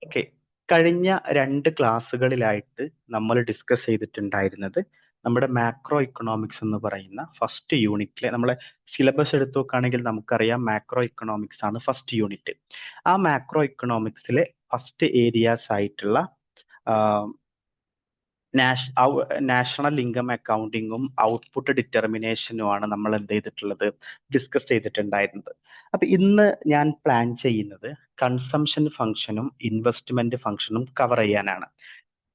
Okay. കഴിഞ്ഞ 2 ക്ലാസ്സുകളിലായിട്ട് നമ്മൾ discuss ചെയ്തിട്ടുണ്ടായിരുന്നത് നമ്മുടെ മാക്രോ ഇക്കണോമിക്സ് എന്ന് പറയുന്ന ഫസ്റ്റ് യൂണിറ്റിലെ നമ്മളെ സിലബസ് എടുത്തു നോക്കുകയാണെങ്കിൽ നമുക്കറിയാം മാക്രോ ഇക്കണോമിക്സ് ആണ് ഫസ്റ്റ് യൂണിറ്റ്. ആ മാക്രോ ഇക്കണോമിക്സിലെ ഫസ്റ്റ് ഏരിയാസ് ആയിട്ടുള്ള നാഷണൽ ഇൻകം അക്കൗണ്ടിങ്ങും ഔട്ട്പുട്ട് ഡിറ്റർമിനേഷനുമാണ് നമ്മൾ എന്ത് ചെയ്തിട്ടുള്ളത്, ഡിസ്കസ് ചെയ്തിട്ടുണ്ടായിരുന്നത്. അപ്പൊ ഇന്ന് ഞാൻ പ്ലാൻ ചെയ്യുന്നത് കൺസംഷൻ ഫംഗ്ഷനും ഇൻവെസ്റ്റ്മെന്റ് ഫംഗ്ഷനും കവർ ചെയ്യാനാണ്.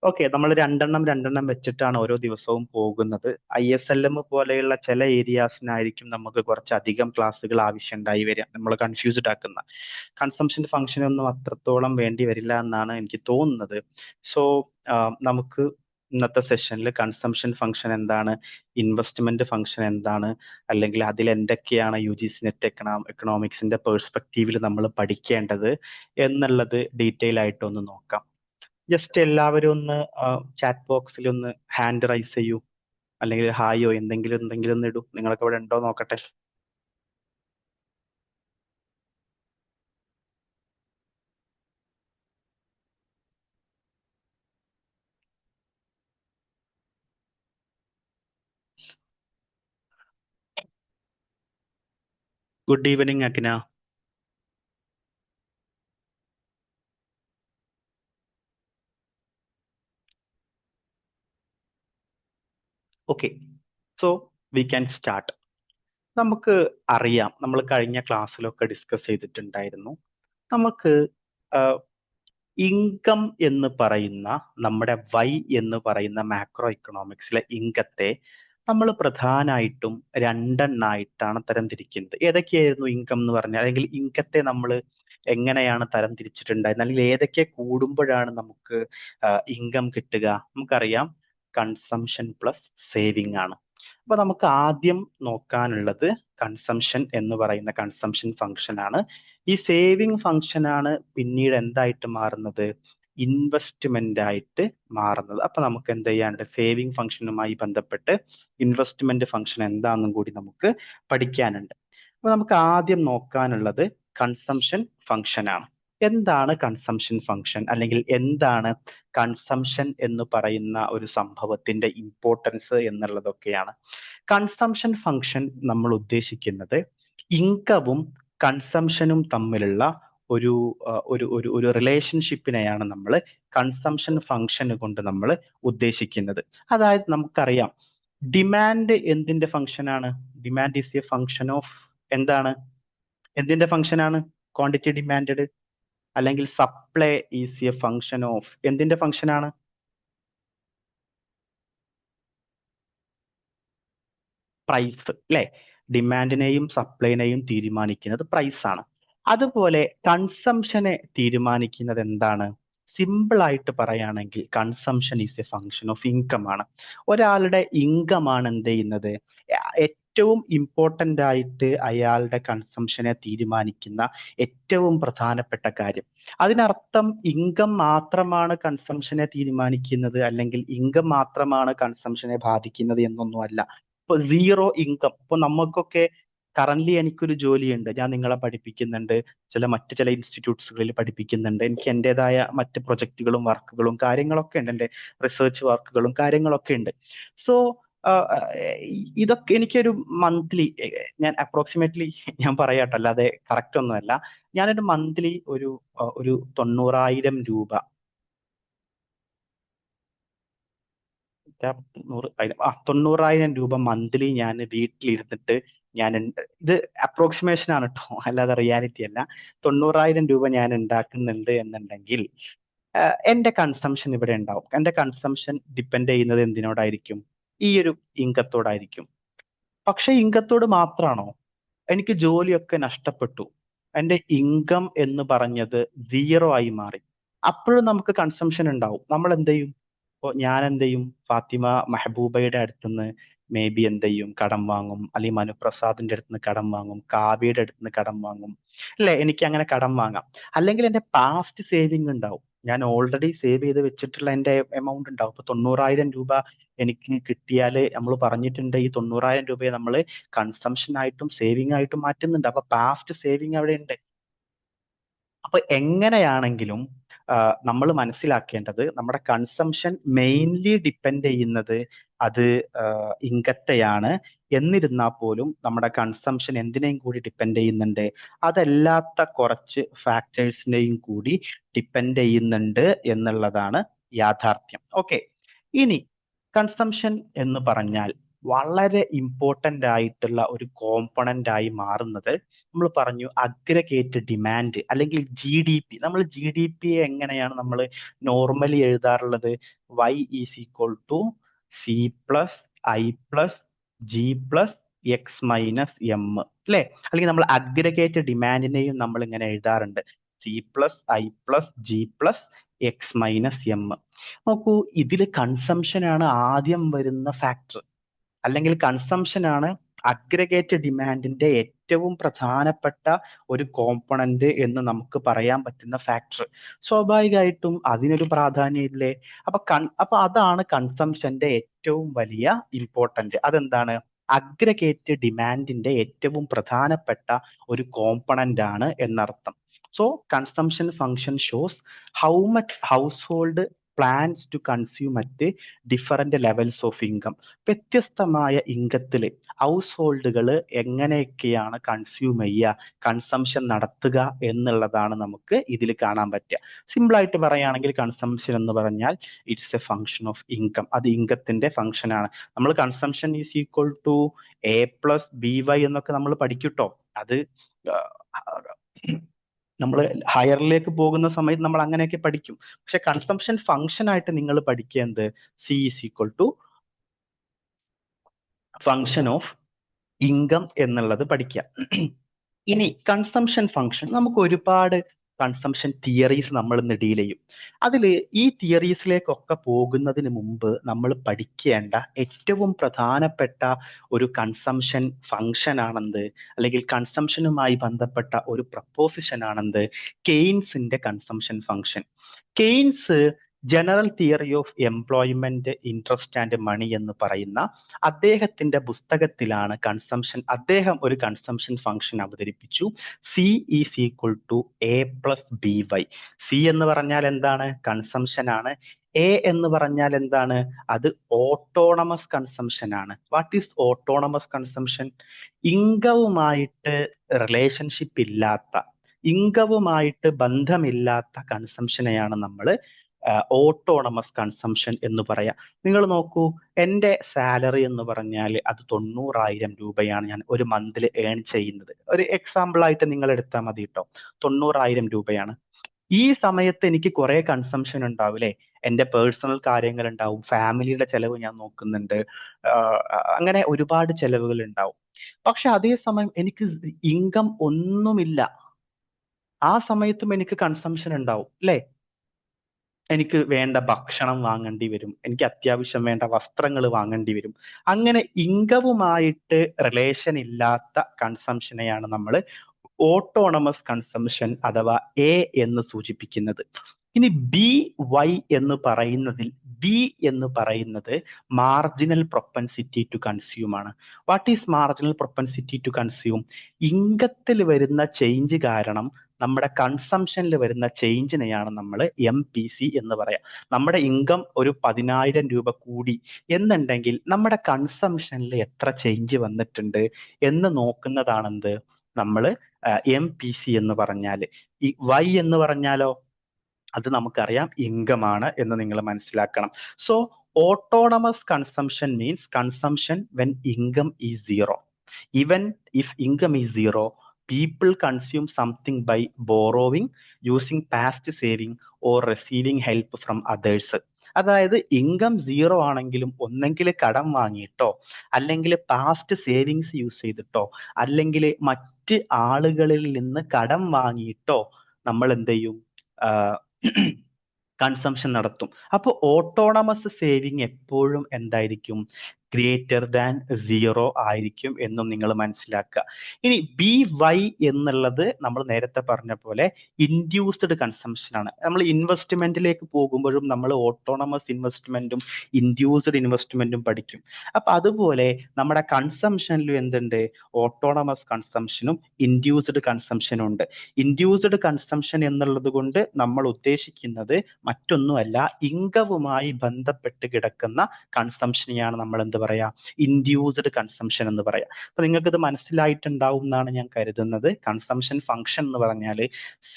ഓക്കെ, നമ്മൾ രണ്ടെണ്ണം രണ്ടെണ്ണം വെച്ചിട്ടാണ് ഓരോ ദിവസവും പോകുന്നത്. ISLM പോലെയുള്ള ചില ഏരിയാസിനായിരിക്കും നമുക്ക് കുറച്ചധികം ക്ലാസ്സുകൾ ആവശ്യമുണ്ടായി വരിക, നമ്മൾ കൺഫ്യൂസ്ഡ് ആക്കുന്ന. കൺസംഷൻ ഫംഗ്ഷൻ ഒന്നും അത്രത്തോളം വേണ്ടി വരില്ല എന്നാണ് എനിക്ക് തോന്നുന്നത്. സോ നമുക്ക് ഇന്നത്തെ സെഷനിൽ കൺസംഷൻ ഫംഗ്ഷൻ എന്താണ്, ഇൻവെസ്റ്റ്മെന്റ് ഫംഗ്ഷൻ എന്താണ്, അല്ലെങ്കിൽ അതിൽ എന്തൊക്കെയാണ് UGC നെറ്റ് എക്കണോമിക്സിന്റെ പേഴ്സ്പെക്റ്റീവിൽ നമ്മൾ പഠിക്കേണ്ടത് എന്നുള്ളത് ഡീറ്റെയിൽ ആയിട്ട് ഒന്ന് നോക്കാം. ജസ്റ്റ് എല്ലാവരും ഒന്ന് ചാറ്റ് ബോക്സിൽ ഒന്ന് ഹാൻഡ് റൈസ് ചെയ്യൂ, അല്ലെങ്കിൽ ഹായോ എന്തെങ്കിലും ഒന്ന് ഇടൂ. നിങ്ങളൊക്കെ ഇവിടെ ഉണ്ടോ നോക്കട്ടെ. Good evening Akhina. Okay, so we can start. നമുക്ക് അറിയാം, നമ്മൾ കഴിഞ്ഞ ക്ലാസ്സിലൊക്കെ ഡിസ്കസ് ചെയ്തിട്ടുണ്ടായിരുന്നു, നമുക്ക് ഇൻകം എന്ന് പറയുന്ന നമ്മുടെ വൈ എന്ന് പറയുന്ന മാക്രോ ഇക്കണോമിക്സിലെ ഇൻകത്തെ നമ്മൾ പ്രധാനമായിട്ടും രണ്ടെണ്ണായിട്ടാണ് തരംതിരിക്കുന്നത്. ഏതൊക്കെയായിരുന്നു ഇൻകം എന്ന് പറഞ്ഞാൽ, അല്ലെങ്കിൽ ഇൻകത്തെ നമ്മൾ എങ്ങനെയാണ് തരം തിരിച്ചിട്ടുണ്ടായിരുന്നത്, അല്ലെങ്കിൽ ഏതൊക്കെ കൂടുമ്പോഴാണ് നമുക്ക് ഇൻകം കിട്ടുക? നമുക്കറിയാം, കൺസംഷൻ പ്ലസ് സേവിങ് ആണ്. അപ്പൊ നമുക്ക് ആദ്യം നോക്കാനുള്ളത് കൺസംഷൻ എന്ന് പറയുന്ന കൺസംഷൻ ഫംഗ്ഷൻ ആണ്. ഈ സേവിങ് ഫംഗ്ഷൻ ആണ് പിന്നീട് എന്തായിട്ട് മാറുന്നത്, ഇൻവെസ്റ്റ്മെന്റ് ആയിട്ട് മാറുന്നത്. അപ്പൊ നമുക്ക് എന്ത് ചെയ്യാണ്ട്, സേവിങ് ഫംഗ്ഷനുമായി ബന്ധപ്പെട്ട് ഇൻവെസ്റ്റ്മെന്റ് ഫംഗ്ഷൻ എന്താണെന്നും കൂടി നമുക്ക് പഠിക്കാനുണ്ട്. അപ്പൊ നമുക്ക് ആദ്യം നോക്കാനുള്ളത് കൺസംഷൻ ഫംഗ്ഷൻ ആണ്. എന്താണ് കൺസംഷൻ ഫംഗ്ഷൻ, അല്ലെങ്കിൽ എന്താണ് കൺസംഷൻ എന്ന് പറയുന്ന ഒരു സംഭവത്തിന്റെ ഇമ്പോർട്ടൻസ് എന്നുള്ളതൊക്കെയാണ്. കൺസംഷൻ ഫംഗ്ഷൻ നമ്മൾ ഉദ്ദേശിക്കുന്നത് ഇൻകവും കൺസംഷനും തമ്മിലുള്ള ഒരു ഒരു ഒരു ഒരു റിലേഷൻഷിപ്പിനെയാണ് നമ്മൾ കൺസംഷൻ ഫംഗ്ഷൻ കൊണ്ട് നമ്മൾ ഉദ്ദേശിക്കുന്നത്. അതായത് നമുക്കറിയാം, ഡിമാൻഡ് എന്തിന്റെ ഫംഗ്ഷൻ ആണ്? Demand is a function of എന്താണ്, എന്തിന്റെ ഫംഗ്ഷൻ ആണ്? Quantity demand. അല്ലെങ്കിൽ supply is a function of എന്തിന്റെ ഫംഗ്ഷൻ ആണ്? പ്രൈസ്, അല്ലെ? ഡിമാൻഡിനെയും സപ്ലൈനെയും തീരുമാനിക്കുന്നത് പ്രൈസ് ആണ്. അതുപോലെ കൺസംഷനെ തീരുമാനിക്കുന്നത് എന്താണ്? സിമ്പിൾ ആയിട്ട് പറയുകയാണെങ്കിൽ consumption is a function of income ആണ്. ഒരാളുടെ ഇൻകം ആണ് എന്ത് ചെയ്യുന്നത്, ഏറ്റവും ഇമ്പോർട്ടന്റ് ആയിട്ട് അയാളുടെ കൺസംഷനെ തീരുമാനിക്കുന്ന ഏറ്റവും പ്രധാനപ്പെട്ട കാര്യം. അതിനർത്ഥം ഇൻകം മാത്രമാണ് കൺസംഷനെ തീരുമാനിക്കുന്നത്, അല്ലെങ്കിൽ ഇൻകം മാത്രമാണ് കൺസംഷനെ ബാധിക്കുന്നത് എന്നൊന്നുമല്ല. ഇപ്പൊ സീറോ ഇൻകം, ഇപ്പൊ നമുക്കൊക്കെ കറന്റ് എനിക്കൊരു ജോലിയുണ്ട്, ഞാൻ നിങ്ങളെ പഠിപ്പിക്കുന്നുണ്ട്, മറ്റു ചില ഇൻസ്റ്റിറ്റ്യൂട്ട്സുകളിൽ പഠിപ്പിക്കുന്നുണ്ട്, എനിക്ക് എൻ്റെതായ മറ്റ് പ്രൊജക്റ്റുകളും വർക്കുകളും കാര്യങ്ങളൊക്കെ ഉണ്ട്, എൻ്റെ റിസർച്ച് വർക്കുകളും കാര്യങ്ങളൊക്കെ ഉണ്ട്. സോ ഇതൊക്കെ എനിക്കൊരു മന്ത്ലി, ഞാൻ അപ്രോക്സിമേറ്റ്ലി ഞാൻ പറയാട്ടോ, അല്ലാതെ കറക്റ്റ് ഒന്നുമല്ല, ഞാനൊരു മന്ത്ലി ഒരു 90,000 രൂപ, 90,000 രൂപ മന്ത്ലി ഞാൻ വീട്ടിലിരുന്നിട്ട് ഇത് അപ്രോക്സിമേഷൻ ആണ് കേട്ടോ, അല്ലാതെ റിയാലിറ്റി അല്ല. 90,000 രൂപ ഞാൻ ഉണ്ടാക്കുന്നുണ്ട് എന്നുണ്ടെങ്കിൽ എന്റെ കൺസംഷൻ ഇവിടെ ഉണ്ടാവും. എന്റെ കൺസംഷൻ ഡിപ്പെൻഡ് ചെയ്യുന്നത് എന്തിനോടായിരിക്കും? ഈ ഒരു ഇൻകത്തോടായിരിക്കും. പക്ഷെ ഇൻകത്തോട് മാത്രമാണോ? എനിക്ക് ജോലിയൊക്കെ നഷ്ടപ്പെട്ടു, എന്റെ ഇൻകം എന്ന് പറഞ്ഞത് സീറോ ആയി മാറി, അപ്പോഴും നമുക്ക് കൺസംഷൻ ഉണ്ടാവും. നമ്മൾ എന്ത് ചെയ്യും? ഇപ്പോൾ ഞാൻ എന്ത് ചെയ്യും, ഫാത്തിമ മെഹബൂബയുടെ അടുത്തുനിന്ന് മേ ബി എന്ത് ചെയ്യും, കടം വാങ്ങും, അല്ലെങ്കിൽ മനുപ്രസാദിന്റെ അടുത്തുനിന്ന് കടം വാങ്ങും, കാവ്യയുടെ അടുത്തുനിന്ന് കടം വാങ്ങും, അല്ലെ? എനിക്ക് അങ്ങനെ കടം വാങ്ങാം. അല്ലെങ്കിൽ എന്റെ പാസ്റ്റ് സേവിങ് ഉണ്ടാവും, ഞാൻ ഓൾറെഡി സേവ് ചെയ്ത് വെച്ചിട്ടുള്ള എന്റെ എമൗണ്ട് ഉണ്ടാവും. ഇപ്പൊ 90,000 രൂപ എനിക്ക് കിട്ടിയാല് നമ്മൾ പറഞ്ഞിട്ടുണ്ട്, ഈ 90,000 രൂപയെ നമ്മൾ കൺസംഷൻ ആയിട്ടും സേവിങ് ആയിട്ടും മാറ്റുന്നുണ്ട്. അപ്പൊ പാസ്റ്റ് സേവിങ് അവിടെ ഉണ്ട്. അപ്പൊ എങ്ങനെയാണെങ്കിലും നമ്മൾ മനസ്സിലാക്കേണ്ടത് നമ്മുടെ കൺസംഷൻ മെയിൻലി ഡിപ്പെൻഡ് ചെയ്യുന്നത് അത് ഇൻകത്തെയാണ്. എന്നിരുന്നാൽ പോലും നമ്മുടെ കൺസംഷൻ എന്തിനേയും കൂടി ഡിപ്പെൻഡ് ചെയ്യുന്നുണ്ട്, അതല്ലാത്ത കുറച്ച് ഫാക്ടേഴ്സിനെയും കൂടി ഡിപ്പെൻഡ് ചെയ്യുന്നുണ്ട് എന്നുള്ളതാണ് യാഥാർത്ഥ്യം. ഓക്കെ, ഇനി കൺസംഷൻ എന്ന് പറഞ്ഞാൽ വളരെ ഇമ്പോർട്ടന്റ് ആയിട്ടുള്ള ഒരു കോമ്പണന്റ് ആയി മാറുന്നത്, നമ്മൾ പറഞ്ഞു അഗ്രിഗേറ്റ് ഡിമാൻഡ് അല്ലെങ്കിൽ GDP. നമ്മൾ GDP എങ്ങനെയാണ് നമ്മൾ നോർമലി എഴുതാറുള്ളത്? Y is equal to C plus I plus G plus X minus M, അല്ലെ? അല്ലെങ്കിൽ നമ്മൾ അഗ്രിഗേറ്റ് ഡിമാൻഡിനെയും നമ്മൾ ഇങ്ങനെ എഴുതാറുണ്ട്, C plus I plus G plus X minus M. നോക്കൂ, ഇതിൽ കൺസംഷൻ ആണ് ആദ്യം വരുന്ന ഫാക്ടർ, അല്ലെങ്കിൽ കൺസംഷൻ ആണ് അഗ്രിഗേറ്റ് ഡിമാൻഡിന്റെ ഏറ്റവും പ്രധാനപ്പെട്ട ഒരു കോമ്പണന്റ് എന്ന് നമുക്ക് പറയാൻ പറ്റുന്ന ഫാക്ടർ. സ്വാഭാവികമായിട്ടും അതിനൊരു പ്രാധാന്യം ഇല്ലേ? അപ്പൊ അതാണ് കൺസംഷന്റെ ഏറ്റവും വലിയ ഇമ്പോർട്ടന്റ്. അതെന്താണ്? അഗ്രിഗേറ്റ് ഡിമാൻഡിന്റെ ഏറ്റവും പ്രധാനപ്പെട്ട ഒരു കോമ്പണന്റ് ആണ് എന്നർത്ഥം. So consumption function shows how much house hold plans to consume at different levels of income. വ്യത്യസ്തമായ ഇൻകത്തിൽ ഹൗസ് ഹോൾഡുകൾ എങ്ങനെയൊക്കെയാണ് കൺസ്യൂം ചെയ്യുക, കൺസംഷൻ നടത്തുക എന്നുള്ളതാണ് നമുക്ക് ഇതിൽ കാണാൻ പറ്റുക. സിമ്പിൾ ആയിട്ട് പറയുകയാണെങ്കിൽ കൺസംഷൻ എന്ന് പറഞ്ഞാൽ it's a function of income. അത് ഇൻകത്തിന്റെ ഫംഗ്ഷൻ ആണ്. നമ്മൾ consumption is equal to A plus BY എന്നൊക്കെ നമ്മൾ പഠിക്കൂട്ടോ. അത് നമ്മൾ ഹയറിലേക്ക് പോകുന്ന സമയത്ത് നമ്മൾ അങ്ങനെയൊക്കെ പഠിക്കും. പക്ഷെ കൺസംഷൻ ഫംഗ്ഷൻ ആയിട്ട് നിങ്ങൾ പഠിക്കേണ്ടത് C is equal to function of income എന്നുള്ളത് പഠിക്കുക. ഇനി കൺസംഷൻ ഫംഗ്ഷൻ, നമുക്ക് ഒരുപാട് കൺസംഷൻ തിയറീസ് നമ്മൾ ഇന്ന് ഡീൽ ചെയ്യും. അതിൽ ഈ തിയറീസിലേക്കൊക്കെ പോകുന്നതിന് മുമ്പ് നമ്മൾ പഠിക്കേണ്ട ഏറ്റവും പ്രധാനപ്പെട്ട ഒരു കൺസംഷൻ ഫംഗ്ഷൻ ആണെന്ത്, അല്ലെങ്കിൽ കൺസംഷനുമായി ബന്ധപ്പെട്ട ഒരു പ്രപ്പോസിഷൻ ആണെന്ത്? കെയ്ൻസിന്റെ consumption function. Keynes General Theory of Employment, Interest and Money എന്ന് പറയുന്ന അദ്ദേഹത്തിന്റെ പുസ്തകത്തിലാണ് അദ്ദേഹം ഒരു കൺസംഷൻ ഫംഗ്ഷൻ അവതരിപ്പിച്ചു. C is equal to A plus BY. C എന്ന് പറഞ്ഞാൽ എന്താണ്? കൺസംഷൻ ആണ്. A എന്ന് പറഞ്ഞാൽ എന്താണ്? അത് ഓട്ടോണമസ് കൺസംഷൻ ആണ്. What is autonomous consumption? ഇൻകവുമായിട്ട് റിലേഷൻഷിപ്പ് ഇല്ലാത്ത, ഇൻകവുമായിട്ട് ബന്ധമില്ലാത്ത കൺസംഷനെയാണ് നമ്മൾ ഓട്ടോണമസ് കൺസംഷൻ എന്ന് പറയാം. നിങ്ങൾ നോക്കൂ, എൻ്റെ സാലറി എന്ന് പറഞ്ഞാൽ അത് 90,000 രൂപയാണ് ഞാൻ ഒരു മന്തിൽ ഏൺ ചെയ്യുന്നത്. ഒരു എക്സാമ്പിൾ ആയിട്ട് നിങ്ങൾ എടുത്താൽ മതി കേട്ടോ. 90,000 രൂപയാണ്. ഈ സമയത്ത് എനിക്ക് കുറെ കൺസംഷൻ ഉണ്ടാവും അല്ലെ? എൻ്റെ പേഴ്സണൽ കാര്യങ്ങൾ ഉണ്ടാവും, ഫാമിലിയുടെ ചെലവ് ഞാൻ നോക്കുന്നുണ്ട്, അങ്ങനെ ഒരുപാട് ചെലവുകൾ ഉണ്ടാവും. പക്ഷെ അതേസമയം എനിക്ക് ഇൻകം ഒന്നുമില്ല. ആ സമയത്തും എനിക്ക് കൺസംഷൻ ഉണ്ടാവും അല്ലെ? എനിക്ക് വേണ്ട ഭക്ഷണം വാങ്ങേണ്ടി വരും, എനിക്ക് അത്യാവശ്യം വേണ്ട വസ്ത്രങ്ങൾ വാങ്ങേണ്ടി വരും. അങ്ങനെ ഇൻകവുമായിട്ട് റിലേഷൻ ഇല്ലാത്ത കൺസംഷനെയാണ് നമ്മൾ ഓട്ടോണമസ് കൺസംഷൻ അഥവാ A എന്ന് സൂചിപ്പിക്കുന്നത്. ഇനി BY എന്ന് പറയുന്നത് മാർജിനൽ പ്രൊപ്പൻസിറ്റി ടു കൺസ്യൂം ആണ്. What is marginal propensity to consume? ഇൻകത്തിൽ വരുന്ന ചേഞ്ച് കാരണം നമ്മുടെ കൺസംഷനിൽ വരുന്ന ചേഞ്ചിനെയാണ് നമ്മൾ MPC എന്ന് പറയാം. നമ്മുടെ ഇൻകം ഒരു 10,000 രൂപ കൂടി എന്നുണ്ടെങ്കിൽ നമ്മുടെ കൺസംഷനിൽ എത്ര ചേഞ്ച് വന്നിട്ടുണ്ട് എന്ന് നോക്കുന്നതാണെന്ത്, നമ്മൾ MPC എന്ന് പറഞ്ഞാൽ. ഈ Y എന്ന് പറഞ്ഞാലോ, അത് നമുക്കറിയാം ഇൻകം ആണ് എന്ന് നിങ്ങൾ മനസ്സിലാക്കണം. So autonomous consumption means consumption when income is zero. Even if income is zero, people consume something by borrowing, using past saving or receiving help from others. അതായത് ഇൻകം സീറോ ആണെങ്കിലും ഒന്നെങ്കിൽ കടം വാങ്ങിയിട്ടോ, അല്ലെങ്കിൽ പാസ്റ്റ് സേവിങ്സ് യൂസ് ചെയ്തിട്ടോ, അല്ലെങ്കിൽ മറ്റ് ആളുകളിൽ നിന്ന് കടം വാങ്ങിയിട്ടോ നമ്മൾ എന്ത് ചെയ്യും? കൺസംഷൻ നടത്തും. അപ്പോൾ ഓട്ടോണമസ് സേവിങ് എപ്പോഴും എന്തായിരിക്കും? ഗ്രേറ്റർ ദാൻ 0 ആയിരിക്കും എന്നും നിങ്ങൾ മനസ്സിലാക്കുക. ഇനി BY എന്നുള്ളത് നമ്മൾ നേരത്തെ പറഞ്ഞ പോലെ ഇൻഡ്യൂസ്ഡ് കൺസംഷൻ ആണ്. നമ്മൾ ഇൻവെസ്റ്റ്മെന്റിലേക്ക് പോകുമ്പോഴും നമ്മൾ ഓട്ടോണമസ് ഇൻവെസ്റ്റ്മെന്റും ഇൻഡ്യൂസ്ഡ് ഇൻവെസ്റ്റ്മെന്റും പഠിക്കും. അപ്പൊ അതുപോലെ നമ്മുടെ കൺസംഷനിലും എന്തുണ്ട്? ഓട്ടോണമസ് കൺസംഷനും ഇൻഡ്യൂസ്ഡ് കൺസംഷനും ഉണ്ട്. ഇൻഡ്യൂസ്ഡ് കൺസംഷൻ എന്നുള്ളത് കൊണ്ട് നമ്മൾ ഉദ്ദേശിക്കുന്നത് മറ്റൊന്നുമല്ല, ഇൻകവുമായി ബന്ധപ്പെട്ട് കിടക്കുന്ന കൺസംഷനെയാണ് നമ്മൾ എന്ത് പറയാ? ഇൻഡ്യൂസ്ഡ് കൺസംഷൻ എന്ന് പറയാം. അപ്പൊ നിങ്ങൾക്ക് ഇത് മനസ്സിലായിട്ടുണ്ടാവും എന്നാണ് ഞാൻ കരുതുന്നത്. കൺസംഷൻ ഫംഗ്ഷൻ എന്ന് പറഞ്ഞാൽ C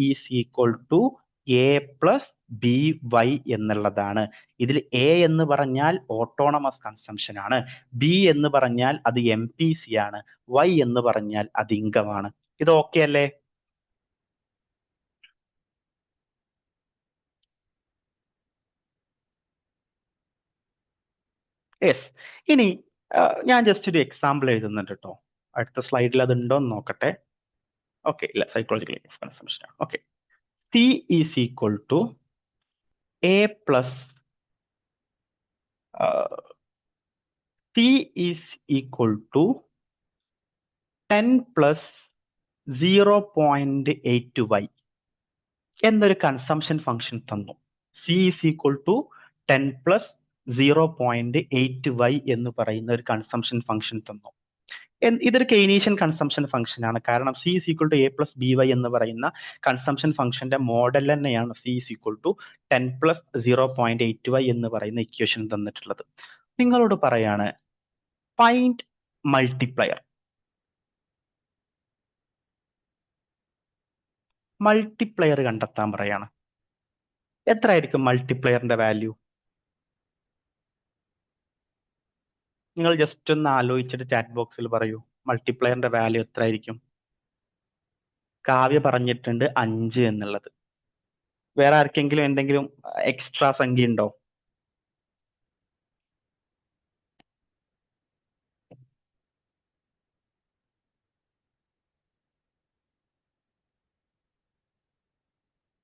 is equal to A plus BY എന്നുള്ളതാണ്. ഇതിൽ A എന്ന് പറഞ്ഞാൽ ഓട്ടോണമസ് കൺസംഷൻ ആണ്, B എന്ന് പറഞ്ഞാൽ അത് MPC ആണ്, Y എന്ന് പറഞ്ഞാൽ അത് ഇൻകമാണ്. ഇത് ഓക്കെ അല്ലേ? യെസ്. ഇനി ഞാൻ ജസ്റ്റ് ഒരു എക്സാമ്പിൾ എഴുതുന്നുണ്ട് കേട്ടോ. അടുത്ത സ്ലൈഡിൽ അത് ഉണ്ടോ എന്ന് നോക്കട്ടെ. ഓക്കെ, ഇല്ല, സൈക്കോളജിക്കൽ കൺസംഷൻ ആണ്. Okay, C is equal to A plus C is equal to 10 plus 0.8y എന്നൊരു കൺസംഷൻ ഫംഗ്ഷൻ തന്നു. C is equal to 10 plus 0.8y എന്ന് പറയുന്ന ഒരു കൺസംഷൻ ഫംഗ്ഷൻ തന്നു. ഇതൊരു കെയ്നീഷ്യൻ കൺസംഷൻ ഫംഗ്ഷൻ ആണ്. കാരണം C is equal to A plus BY എന്ന് പറയുന്ന കൺസംഷൻ ഫംഗ്ഷന്റെ മോഡൽ തന്നെയാണ് C is equal to 10 plus 0.8y എന്ന് പറയുന്ന ഇക്വേഷൻ തന്നിട്ടുള്ളത്. നിങ്ങളോട് പറയാണ് ഫൈൻഡ് മൾട്ടിപ്ലയർ. മൾട്ടിപ്ലയർ കണ്ടെത്താൻ പറയാണ്. എത്ര ആയിരിക്കും മൾട്ടിപ്ലയറിന്റെ വാല്യൂ? നിങ്ങൾ ജസ്റ്റ് ഒന്ന് ആലോചിച്ചിട്ട് ചാറ്റ് ബോക്സിൽ പറയൂ, മൾട്ടിപ്ലയറിന്റെ വാല്യൂ എത്ര ആയിരിക്കും? കാവ്യ പറഞ്ഞിട്ടുണ്ട് 5 എന്നുള്ളത്. വേറെ ആർക്കെങ്കിലും എന്തെങ്കിലും എക്സ്ട്രാ സംഖ്യ ഉണ്ടോ?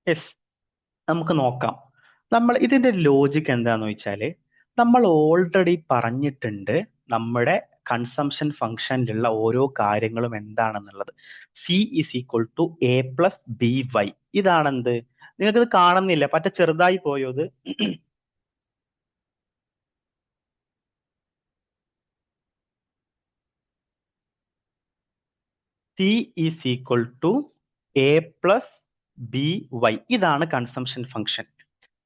യെസ്, നമുക്ക് നോക്കാം. നമ്മൾ ഇതിന്റെ ലോജിക് എന്താന്ന് വെച്ചാല്, നമ്മൾ ഓൾറെഡി പറഞ്ഞിട്ടുണ്ട് നമ്മുടെ കൺസംഷൻ ഫംഗ്ഷനിലുള്ള ഓരോ കാര്യങ്ങളും എന്താണെന്നുള്ളത്. C is equal to A plus BY. ഇതാണെന്ത്? നിങ്ങൾക്കിത് കാണുന്നില്ല, പറ്റ ചെറുതായി പോയോ ഇത്? C is equal to A plus BY. ഇതാണ് കൺസംഷൻ ഫംഗ്ഷൻ.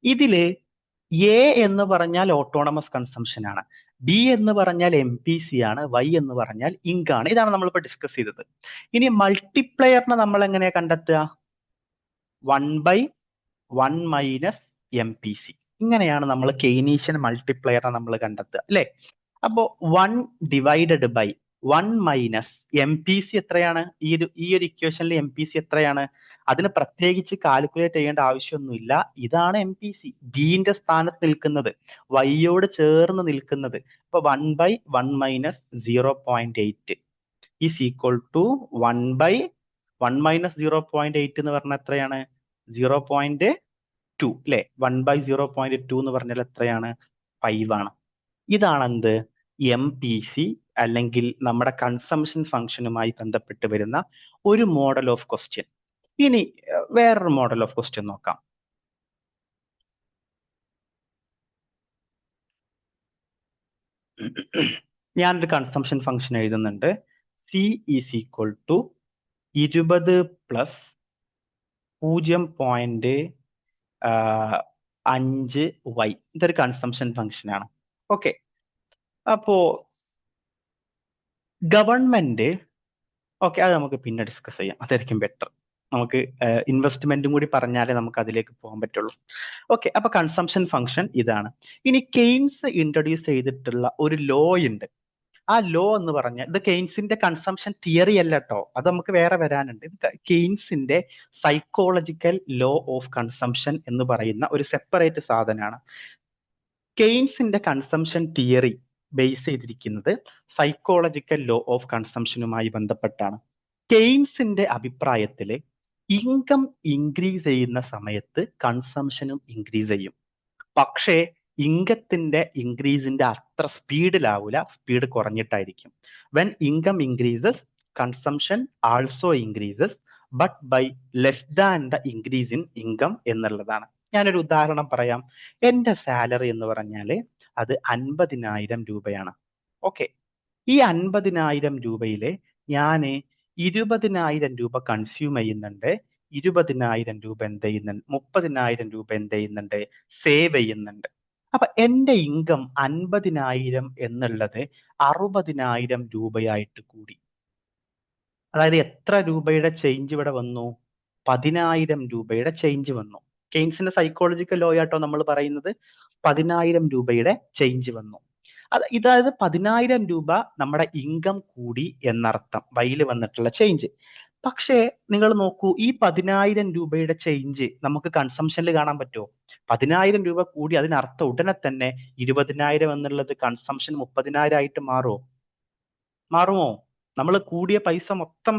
ഇതില് A എന്ന് പറഞ്ഞാൽ ഓട്ടോണമസ് കൺസംഷൻ ആണ്, B എന്ന് പറഞ്ഞാൽ MPC ആണ്, Y എന്ന് പറഞ്ഞാൽ ഇങ്ക് ആണ്. ഇതാണ് നമ്മളിപ്പോൾ ഡിസ്കസ് ചെയ്തത്. ഇനി മൾട്ടിപ്ലയറിനെ നമ്മൾ എങ്ങനെയാ കണ്ടെത്തുക? 1/1 മൈനസ് MPC. ഇങ്ങനെയാണ് നമ്മൾ കെയ്നീഷ്യൻ മൾട്ടിപ്ലയറിനെ നമ്മൾ കണ്ടെത്തുക, അല്ലെ? അപ്പോ 1 ഡിവൈഡഡ് ബൈ 1 മൈനസ് MPC എത്രയാണ്? ഈ ഒരു ഇക്വേഷനിൽ MPC എത്രയാണ്? അതിന് പ്രത്യേകിച്ച് കാൽക്കുലേറ്റ് ചെയ്യേണ്ട ആവശ്യമൊന്നുമില്ല. ഇതാണ് MPC, ബിന്റെ സ്ഥാനത്ത് നിൽക്കുന്നത്, വൈയോട് ചേർന്ന് നിൽക്കുന്നത്. അപ്പൊ 1/1 minus 0.8 is equal to 1/1 minus 0.8 എന്ന് പറഞ്ഞാൽ എത്രയാണ്? 0.2, അല്ലെ? 1/0.2 എന്ന് പറഞ്ഞാൽ എത്രയാണ്? 5 ആണ്. ഇതാണ് എന്ത്? MPC, അല്ലെങ്കിൽ നമ്മുടെ കൺസംഷൻ ഫംഗ്ഷനുമായി ബന്ധപ്പെട്ട് വരുന്ന ഒരു മോഡൽ ഓഫ് ക്വസ്റ്റ്യൻ. ഇനി വേറൊരു മോഡൽ ഓഫ് ക്വസ്റ്റ്യൻ നോക്കാം. ഞാനൊരു കൺസംഷൻ ഫംഗ്ഷൻ എഴുതുന്നുണ്ട്. C is equal to 20 plus 0.5y. ഇതൊരു കൺസംഷൻ ഫംഗ്ഷൻ ആണ്. ഓക്കെ, അപ്പോ ഗവൺമെന്റ്, ഓക്കെ, അത് നമുക്ക് പിന്നെ ഡിസ്കസ് ചെയ്യാം, അതായിരിക്കും ബെറ്റർ. നമുക്ക് ഇൻവെസ്റ്റ്മെന്റും കൂടി പറഞ്ഞാലേ നമുക്ക് അതിലേക്ക് പോകാൻ പറ്റുള്ളൂ. ഓക്കെ, അപ്പൊ കൺസംഷൻ ഫംഗ്ഷൻ ഇതാണ്. ഇനി കെയ്ൻസ് ഇൻട്രൊഡ്യൂസ് ചെയ്തിട്ടുള്ള ഒരു ലോ ഉണ്ട്. ആ ലോ എന്ന് പറഞ്ഞാൽ, ഇത് കെയ്ൻസിന്റെ കൺസംഷൻ തിയറി അല്ല കേട്ടോ, അത് നമുക്ക് വേറെ വരാനുണ്ട്. ഇത് കെയ്ൻസിന്റെ സൈക്കോളജിക്കൽ ലോ ഓഫ് കൺസംഷൻ എന്ന് പറയുന്ന ഒരു സെപ്പറേറ്റ് സാധനമാണ്. കെയ്ൻസിന്റെ കൺസംഷൻ തിയറി ബേസ് ചെയ്തിരിക്കുന്നത് സൈക്കോളജിക്കൽ ലോ ഓഫ് കൺസംഷനുമായി ബന്ധപ്പെട്ടാണ്. കെയ്ൻസിന്റെ അഭിപ്രായത്തില് ഇൻകം ഇൻക്രീസ് ചെയ്യുന്ന സമയത്ത് കൺസംഷനും ഇൻക്രീസ് ചെയ്യും. പക്ഷേ ഇൻകത്തിന്റെ ഇൻക്രീസിന്റെ അത്ര സ്പീഡിലാവൂല, സ്പീഡ് കുറഞ്ഞിട്ടായിരിക്കും. When income increases consumption also increases but by less than the increase in income എന്നുള്ളതാണ്. ഞാനൊരു ഉദാഹരണം പറയാം. എന്റെ സാലറി എന്ന് പറഞ്ഞാല് അത് 50,000 രൂപയാണ്. ഓക്കെ, ഈ 50,000 രൂപയില് ഞാന് 20,000 രൂപ കൺസ്യൂം ചെയ്യുന്നുണ്ട്, 20,000 രൂപ എന്ത് ചെയ്യുന്നുണ്ട്, 30,000 രൂപ എന്ത് ചെയ്യുന്നുണ്ട്, സേവ് ചെയ്യുന്നുണ്ട്. അപ്പൊ എന്റെ ഇൻകം 50,000 എന്നുള്ളത് 60,000 രൂപയായിട്ട് കൂടി. അതായത് എത്ര രൂപയുടെ ചേഞ്ച് ഇവിടെ വന്നു? 10,000 രൂപയുടെ ചേഞ്ച് വന്നു. കെയ്ൻസിന്റെ സൈക്കോളജിക്കൽ ലോ ആട്ടോ നമ്മൾ പറയുന്നത്. 10,000 രൂപയുടെ ചേഞ്ച് വന്നു. ഇതായത് 10,000 രൂപ നമ്മുടെ ഇൻകം കൂടി എന്നർത്ഥം, വൈയിൽ വന്നിട്ടുള്ള ചേഞ്ച്. പക്ഷേ നിങ്ങൾ നോക്കൂ, ഈ 10,000 രൂപയുടെ ചേഞ്ച് നമുക്ക് കൺസംഷനിൽ കാണാൻ പറ്റുമോ? 10,000 രൂപ കൂടി, അതിനർത്ഥം ഉടനെ തന്നെ 20,000 എന്നുള്ളത് കൺസംഷൻ 30,000 ആയിട്ട് മാറുമോ? നമ്മൾ കൂടിയ പൈസ മൊത്തം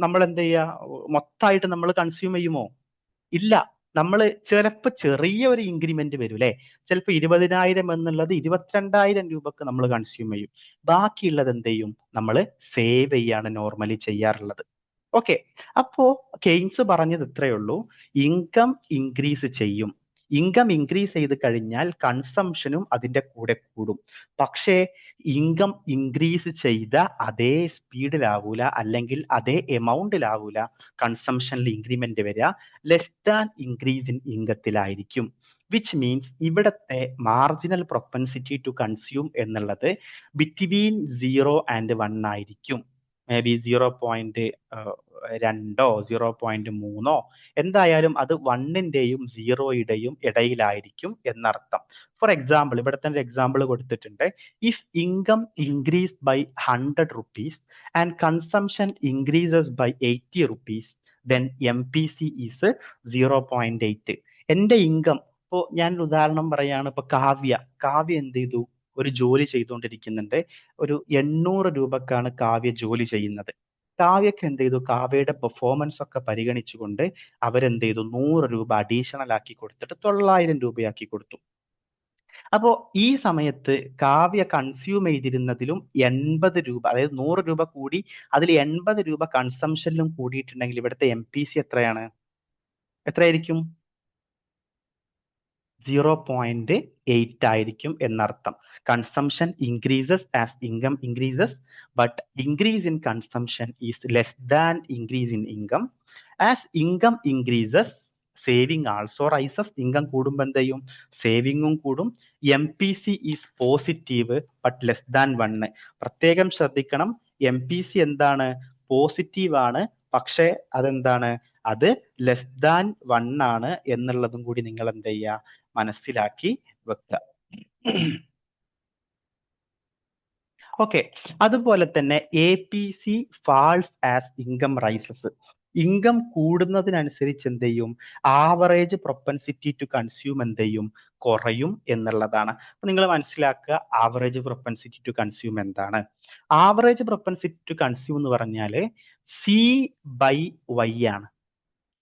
നമ്മൾ എന്ത് ചെയ്യുക, മൊത്തമായിട്ട് നമ്മൾ കൺസ്യൂം ചെയ്യുമോ? ഇല്ല. നമ്മൾ ചിലപ്പോൾ ചെറിയ ഒരു ഇൻക്രിമെന്റ് വരും അല്ലെ, ചിലപ്പോൾ 20,000 എന്നുള്ളത് 22,000 രൂപക്ക് നമ്മൾ കൺസ്യൂം ചെയ്യും. ബാക്കിയുള്ളത് എന്ത് ചെയ്യും, നമ്മൾ സേവ് ചെയ്യാണ് നോർമലി ചെയ്യാറുള്ളത്. ഓക്കെ, അപ്പോ കെയ്ൻസ് പറഞ്ഞത് ഇത്രയേ ഉള്ളൂ, ഇൻകം ഇൻക്രീസ് ചെയ്യും. ഇൻകം ഇൻക്രീസ് ചെയ്ത് കഴിഞ്ഞാൽ കൺസംഷനും അതിന്റെ കൂടെ കൂടും. പക്ഷേ ഇൻകം ഇൻക്രീസ് ചെയ്ത അതേ സ്പീഡിലാവൂല, അല്ലെങ്കിൽ അതേ എമൗണ്ടിലാവൂല കൺസംഷനിൽ ഇൻക്രിമെന്റ് വരിക, ലെസ് ദാൻ ഇൻക്രീസ് ഇൻ ഇൻകത്തിലായിരിക്കും. വിച്ച് മീൻസ് ഇവിടത്തെ മാർജിനൽ പ്രൊപ്പൻസിറ്റി ടു കൺസ്യൂം എന്നുള്ളത് ബിറ്റ്വീൻ 0 and 1 ആയിരിക്കും. മേ ബി 0.2 0.3 എന്തായാലും അത് 1ന്റെയും 0യുടെയും ഇടയിലായിരിക്കും എന്നർത്ഥം. ഫോർ എക്സാമ്പിൾ, ഇവിടെ തന്നെ ഒരു എക്സാമ്പിൾ കൊടുത്തിട്ടുണ്ട്. If income increase by 100 rupees and consumption increases by 80 rupees, then MPC is 0.8. എന്റെ ഇൻകം, ഇപ്പോ ഞാൻ ഒരു ഉദാഹരണം പറയാണ്. ഇപ്പൊ കാവ്യ എന്ത് ചെയ്തു, ഒരു ജോലി ചെയ്തുകൊണ്ടിരിക്കുന്നുണ്ട്. ഒരു 800 രൂപക്കാണ് കാവ്യ ജോലി ചെയ്യുന്നത്. കാവ്യക്ക് എന്ത് ചെയ്തു, കാവ്യയുടെ പെർഫോമൻസ് ഒക്കെ പരിഗണിച്ചുകൊണ്ട് അവരെന്ത് ചെയ്തു, 100 രൂപ അഡീഷണൽ ആക്കി കൊടുത്തിട്ട് 900 രൂപയാക്കി കൊടുത്തു. അപ്പോ ഈ സമയത്ത് കാവ്യ കൺസ്യൂം ചെയ്തിരുന്നതിലും 80 രൂപ, അതായത് 100 രൂപ കൂടി, അതിൽ 80 രൂപ കൺസംഷനിലും കൂടിയിട്ടുണ്ടെങ്കിൽ ഇവിടുത്തെ MPC എത്രയായിരിക്കും? 0.8 ആയിരിക്കും എന്നർത്ഥം. Consumption increases as income increases, but increase in consumption is less than increase in income. As income increases saving also rises. Income കൂടുമ്പോൾ എന്ത് ചെയ്യും, സേവിങ്ങും കൂടും. MPC is positive but less than 1. പ്രത്യേകം ശ്രദ്ധിക്കണം, MPC എന്താണ്, പോസിറ്റീവ് ആണ്, പക്ഷെ അതെന്താണ്, അത് ലെസ് ദാൻ 1 ആണ് എന്നുള്ളതും കൂടി നിങ്ങൾ എന്ത് ചെയ്യുക, മനസ്സിലാക്കി വെക്കുക. ഓക്കെ, അതുപോലെ തന്നെ APC falls as income rises. Income കൂടുന്നതിനനുസരിച്ച് എന്ത് ചെയ്യും, ആവറേജ് പ്രൊപ്പൻസിറ്റി ടു കൺസ്യൂം എന്ത് ചെയ്യും, കുറയും എന്നുള്ളതാണ്. അപ്പൊ നിങ്ങൾ മനസ്സിലാക്കുക, ആവറേജ് പ്രൊപ്പൻസിറ്റി ടു കൺസ്യൂം എന്താണ്. ആവറേജ് പ്രൊപ്പൻസിറ്റി ടു കൺസ്യൂം എന്ന് പറഞ്ഞാല് C/Y ആണ്.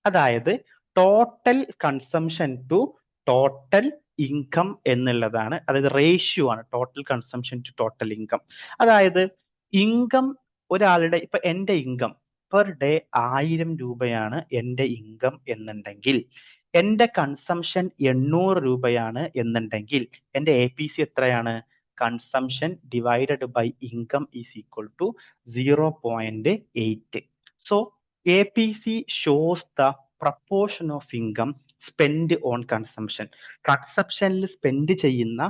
അതായത് total consumption to total income എന്നുള്ളതാണ്. അതായത് റേഷ്യോ ആണ്, total consumption to total income. അതായത് ഇൻകം ഒരാളുടെ, ഇപ്പൊ എന്റെ ഇൻകം പെർ ഡേ 1000 രൂപയാണ് എന്റെ ഇൻകം എന്നുണ്ടെങ്കിൽ, എന്റെ കൺസംഷൻ 800 രൂപയാണ് എന്നുണ്ടെങ്കിൽ, എന്റെ APC എത്രയാണ്, consumption divided by income is equal to 0.8. So APC shows the proportion of income spend on consumption. കൺസംഷനിൽ സ്പെൻഡ് ചെയ്യുന്ന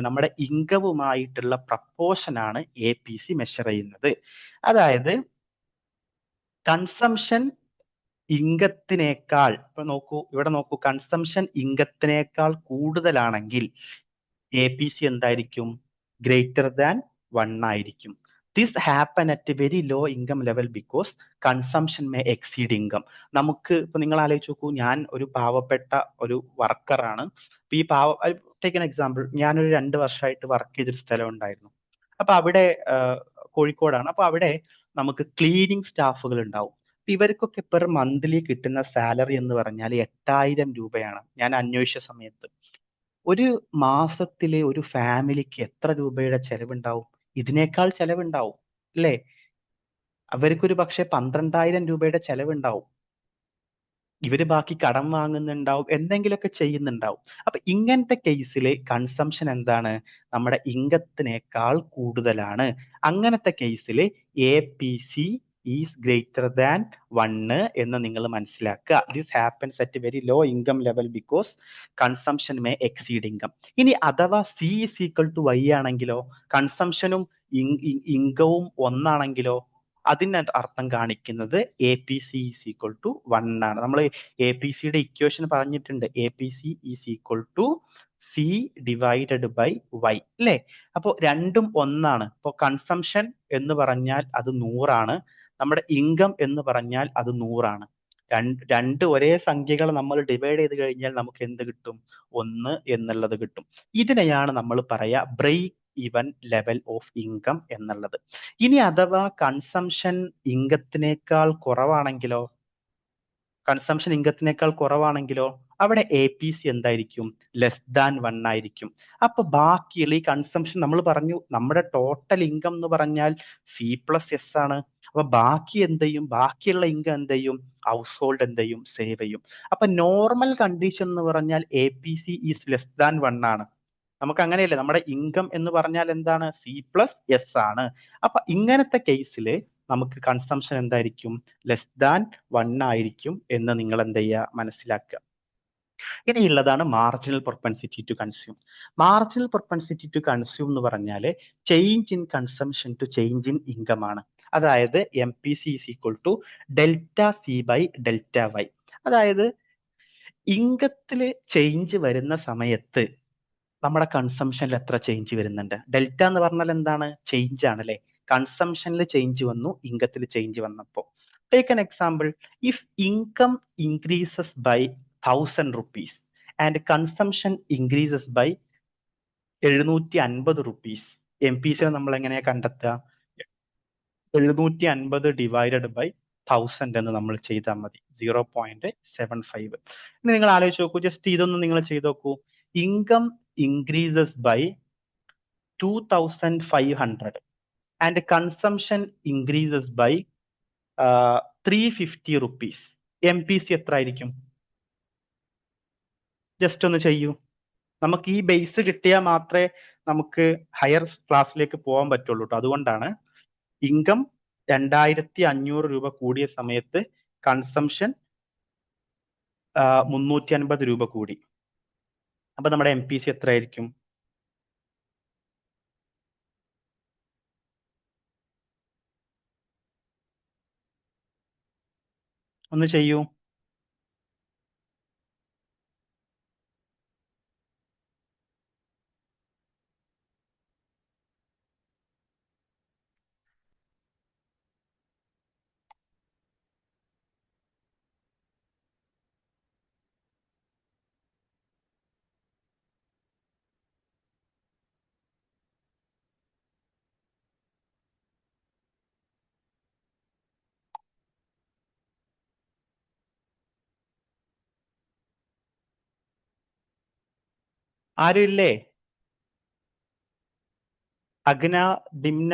നമ്മുടെ ഇൻകവുമായിട്ടുള്ള പ്രപ്പോർഷനാണ് APC മെഷർ ചെയ്യുന്നത്. അതായത് കൺസംഷൻ ഇൻകത്തിനേക്കാൾ, ഇവിടെ നോക്കൂ, കൺസംഷൻ ഇൻകത്തിനേക്കാൾ കൂടുതലാണെങ്കിൽ APC എന്തായിരിക്കും, ഗ്രേറ്റർ ദാൻ 1 ആയിരിക്കും. This happen at very low income level because consumption may exceed income. നമുക്ക് ഇപ്പൊ നിങ്ങൾ ആലോചിച്ച് നോക്കൂ, ഞാൻ ഒരു പാവപ്പെട്ട ഒരു വർക്കറാണ്. ഈ ടേക്ക് എൻ എക്സാമ്പിൾ, ഞാനൊരു 2 വർഷമായിട്ട് വർക്ക് ചെയ്തൊരു സ്ഥലം ഉണ്ടായിരുന്നു. അപ്പൊ അവിടെ കോഴിക്കോടാണ്. അപ്പൊ അവിടെ നമുക്ക് ക്ലീനിങ് സ്റ്റാഫുകൾ ഉണ്ടാവും. ഇവർക്കൊക്കെ പെർ മന്ത്ലി കിട്ടുന്ന സാലറി എന്ന് പറഞ്ഞാൽ 8,000 രൂപയാണ്. ഞാൻ അന്വേഷിച്ച സമയത്ത് ഒരു മാസത്തിലെ ഒരു ഫാമിലിക്ക് എത്ര രൂപയുടെ ചെലവുണ്ടാവും? ഇതിനേക്കാൾ ചെലവുണ്ടാവും അല്ലേ? അവർക്കൊരു പക്ഷെ 12,000 രൂപയുടെ ചെലവുണ്ടാവും. ഇവര് ബാക്കി കടം വാങ്ങുന്നുണ്ടാവും, എന്തെങ്കിലുമൊക്കെ ചെയ്യുന്നുണ്ടാവും. അപ്പൊ ഇങ്ങനത്തെ കേസിൽ കൺസംഷൻ എന്താണ്? നമ്മുടെ ഇൻകത്തിനേക്കാൾ കൂടുതലാണ്. അങ്ങനത്തെ കേസിൽ APC ഈസ് ഗ്രേറ്റർ ദാൻ 1 എന്ന് നിങ്ങൾ മനസ്സിലാക്കുക. This happens at very low income level because consumption may exceed income. ഇനി അഥവാ C is equal to Y ആണെങ്കിലോ, കൺസംഷനും ഇൻകവും ഒന്നാണെങ്കിലോ, അതിന് അർത്ഥം കാണിക്കുന്നത് APC ഈസ് ഈക്വൽ ടു 1 ആണ്. നമ്മൾ APCയുടെ ഇക്വേഷൻ പറഞ്ഞിട്ടുണ്ട്. APC is equal to C divided by Y അല്ലേ? അപ്പോൾ രണ്ടും ഒന്നാണ്. ഇപ്പോൾ കൺസംഷൻ എന്ന് പറഞ്ഞാൽ അത് 100 ആണ്, നമ്മുടെ ഇൻകം എന്ന് പറഞ്ഞാൽ അത് 100 ആണ്. രണ്ട് ഒരേ സംഖ്യകൾ നമ്മൾ ഡിവൈഡ് ചെയ്ത് കഴിഞ്ഞാൽ നമുക്ക് എന്ത് കിട്ടും? 1 എന്നുള്ളത് കിട്ടും. ഇതിനെയാണ് നമ്മൾ പറയാ break even level of income എന്നുള്ളത്. ഇനി അഥവാ കൺസംഷൻ ഇൻകത്തിനേക്കാൾ കുറവാണെങ്കിലോ, കൺസംഷൻ ഇൻകത്തിനേക്കാൾ കുറവാണെങ്കിലോ, അവിടെ APC എന്തായിരിക്കും? ലെസ് ദാൻ 1 ആയിരിക്കും. അപ്പൊ ബാക്കിയുള്ള ഈ കൺസംഷൻ നമ്മൾ പറഞ്ഞു നമ്മുടെ ടോട്ടൽ ഇൻകം എന്ന് പറഞ്ഞാൽ C+S ആണ്. അപ്പൊ ബാക്കി എന്ത് ചെയ്യും? ബാക്കിയുള്ള ഇൻകം എന്ത് ചെയ്യും? ഹൗസ് ഹോൾഡ് എന്ത് ചെയ്യും? സേവ് ചെയ്യും. അപ്പൊ നോർമൽ കണ്ടീഷൻ എന്ന് പറഞ്ഞാൽ APC ഈസ് ലെസ് ദാൻ 1 ആണ്. നമുക്ക് അങ്ങനെയല്ലേ, നമ്മുടെ ഇൻകം എന്ന് പറഞ്ഞാൽ എന്താണ്? C+S ആണ്. അപ്പൊ ഇങ്ങനത്തെ കേസിൽ നമുക്ക് കൺസംഷൻ എന്തായിരിക്കും? ലെസ് ദാൻ 1 ആയിരിക്കും എന്ന് നിങ്ങൾ എന്ത് ചെയ്യുക? മനസ്സിലാക്കുക. ഇനിയുള്ളതാണ് marginal propensity to consume. Marginal propensity to consume എന്ന് പറഞ്ഞാൽ change in consumption to change in income ആണ്. അതായത് MPC is equal to delta C by delta Y. അതായത് ഇൻകത്തിൽ ചേഞ്ച് വരുന്ന സമയത്ത് നമ്മുടെ കൺസംഷനിൽ എത്ര ചേഞ്ച് വരുന്നുണ്ട്? ഡെൽറ്റ എന്ന് പറഞ്ഞാൽ എന്താണ്? ചേഞ്ച് ആണ് അല്ലെ? കൺസംഷനിൽ ചേഞ്ച് വന്നു, ഇൻകത്തിൽ ചേഞ്ച് വന്നപ്പോ. Take an example. If income increases by 1,000 rupees and consumption increases by 750 rupees, MPC നമ്മൾ എങ്ങനെയാ കണ്ടെത്തുക? 750 ഡിവൈഡഡ് ബൈ 1000 എന്ന് നമ്മൾ ചെയ്താൽ മതി. 0.75. ഇനി നിങ്ങൾ ആലോചിച്ച് നോക്കൂ, ജസ്റ്റ് ഇതൊന്നും നിങ്ങൾ ചെയ്ത് നോക്കൂ. Income increases by 2,500 and consumption increases by 350 rupees. MPC എത്ര ആയിരിക്കും? ജസ്റ്റ് ഒന്ന് ചെയ്യൂ. നമുക്ക് ഈ ബേസ് കിട്ടിയാൽ മാത്രമേ നമുക്ക് ഹയർ ക്ലാസ്സിലേക്ക് പോകാൻ പറ്റുള്ളൂ കേട്ടോ. അതുകൊണ്ടാണ് ഇൻകം 2,500 രൂപ കൂടിയ സമയത്ത് കൺസംഷൻ 350 രൂപ കൂടി. അപ്പൊ നമ്മുടെ MPC എത്ര ആയിരിക്കും? ഒന്ന് ചെയ്യൂ. ആരും ഇല്ലേ? അഗ്ന, ഡിംന,